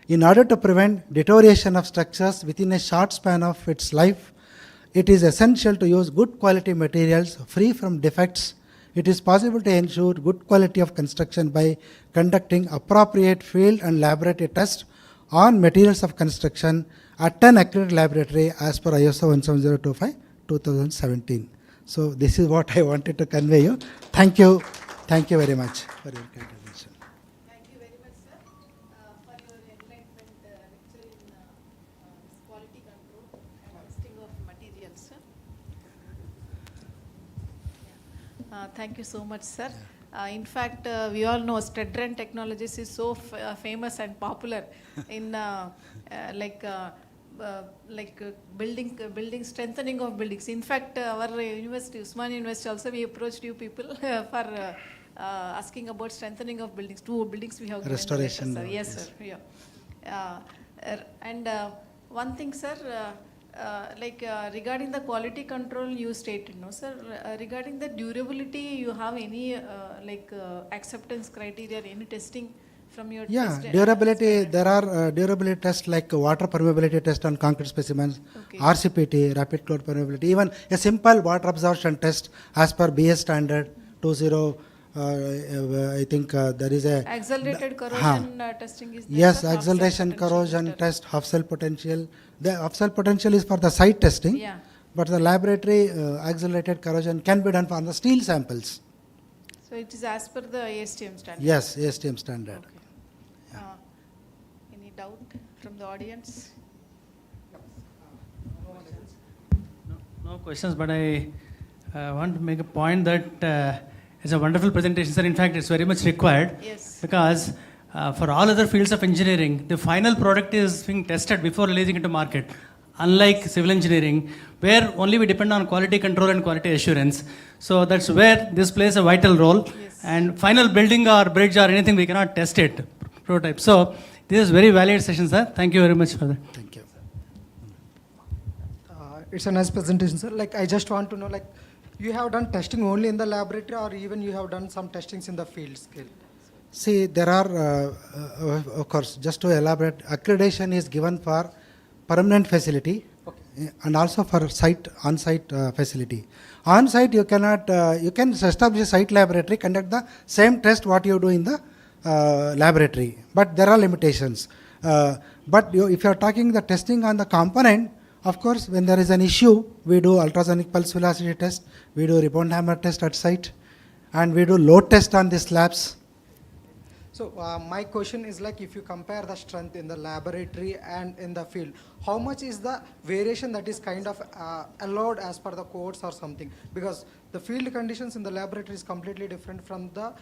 in order to prevent deterioration of structures within a short span of its life, it is essential to use good quality materials free from defects. It is possible to ensure good quality of construction by conducting appropriate field and laboratory tests on materials of construction at an accredited laboratory as per ISO 17025-2017. So this is what I wanted to convey you. Thank you. Thank you very much for your contribution.
Thank you very much, sir, for your enlightenment lecture in quality control and testing of materials. Thank you so much, sir. In fact, we all know Stedren Technologies is so famous and popular in building strengthening of buildings. In fact, our university, Usman University, also we approached you people for asking about strengthening of buildings. 2 buildings we have given the letter,
Restoration,
sir. Yes,
yes.
sir. Yeah. And one thing, sir. Regarding the quality control you stated, no sir, regarding the durability, you have any acceptance criteria, any testing from your
Yeah,
test?
durability, there are durability tests like water permeability test on concrete specimens,
Okay.
RCPT, rapid cloud permeability, even a simple water absorption test as per BS standard 20, I think there is a...
Accelerated corrosion testing is there,
Yes,
sir? Half-cell
acceleration,
potential
corrosion
tester.
test, half cell potential. The half cell potential is for the site testing,
Yeah.
but the laboratory accelerated corrosion can be done for the steel samples.
So it is as per the ASTM standard?
Yes, ASTM standard.
Okay. Any doubt from the audience?
No questions, but I want to make a point that it's a wonderful presentation, sir. In fact, it's very much required.
Yes.
Because for all other fields of engineering, the final product is being tested before releasing it to market. Unlike civil engineering, where only we depend on quality control and quality assurance. So that's where this plays a vital role.
Yes.
And final building or bridge or anything, we cannot test it, prototype. So this is very valid session, sir. Thank you very much for that.
Thank you.
It's a nice presentation, sir. Like, I just want to know, like, you have done testing only in the laboratory, or even you have done some testings in the field scale?
See, there are, of course, just to elaborate, accreditation is given for permanent facility and also for site, on-site facility. On-site, you cannot, you can establish a site laboratory, conduct the same test what you do in the laboratory, but there are limitations. But if you are talking the testing on the component, of course, when there is an issue, we do ultrasonic pulse velocity test, we do rebound hammer test at site, and we do load test on the slabs.
So my question is, like, if you compare the strength in the laboratory and in the field, how much is the variation that is kind of allowed as per the codes or something? Because the field conditions in the laboratory is completely different from the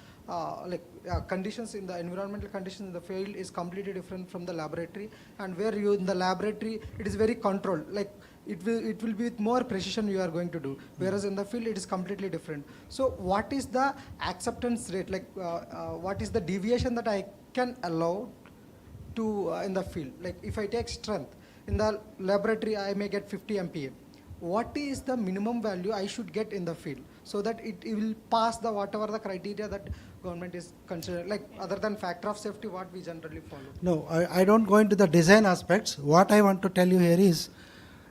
conditions in the environmental conditions in the field is completely different from the laboratory, and where you in the laboratory it is very controlled, like it will be with more precision you are going to do, whereas in the field it is completely different. So what is the acceptance rate, like what is the deviation that I can allow to in the field? Like if I take strength in the laboratory, I may get 50 MPa. What is the minimum value I should get in the field so that it will pass the whatever the criteria that government is considering, like other than factor of safety, what we generally follow?
No, I don't go into the design aspects. What I want to tell you here is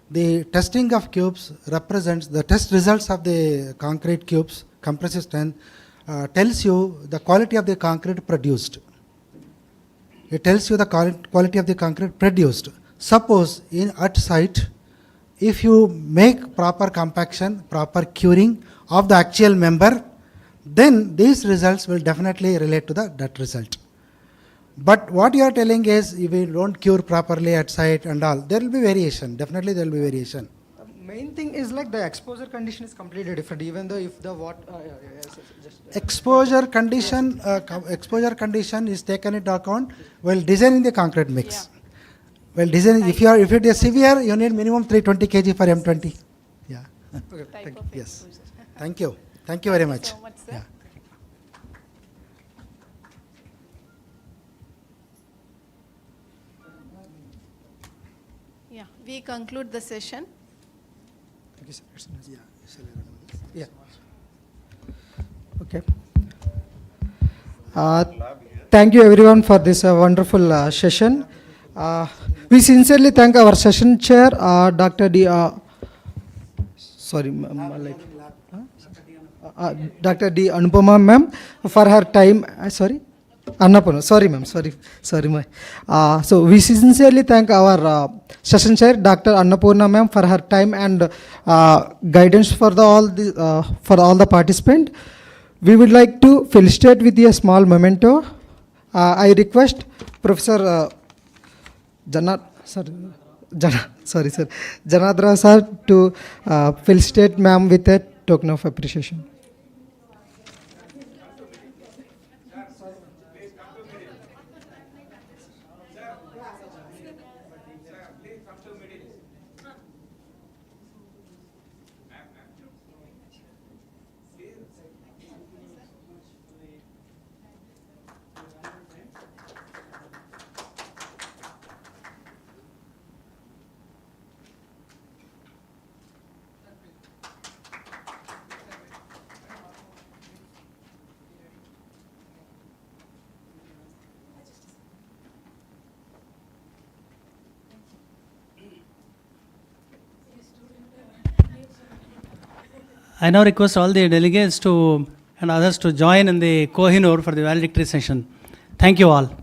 the testing of cubes represents the test results of the concrete cubes, compressive strength, tells you the quality of the concrete produced. It tells you the quality of the concrete produced. Suppose at site, if you make proper compaction, proper curing of the actual member, then these results will definitely relate to that result. But what you are telling is, if we don't cure properly at site and all, there will be variation. Definitely there will be variation.
Main thing is like the exposure condition is completely different, even though if the
Exposure condition, exposure condition is taken into account while designing the concrete mix. Well, designing, if it is severe, you need minimum 320 kg for M20. Yeah.
Okay,
Thank you.
Yes. Thank you. Thank you very much.
So much, sir.
Yeah.
Yeah, we conclude the session.
Thank you, sir. Yeah. Okay. Thank you everyone for this wonderful session. We sincerely thank our session chair, Dr. D. Dr. D. Anupama ma'am, for her time. Sorry, Annapurna. Sorry, ma'am. Sorry, ma'am. So we sincerely thank our session chair, Dr. Annapurna ma'am, for her time and guidance for all the participants. We would like to felicitate with a small memento. I request Professor Janadra sir to felicitate ma'am with a token of appreciation.
I now request all the delegates to and others to join in the Kohinoor for the valedictory session. Thank you all.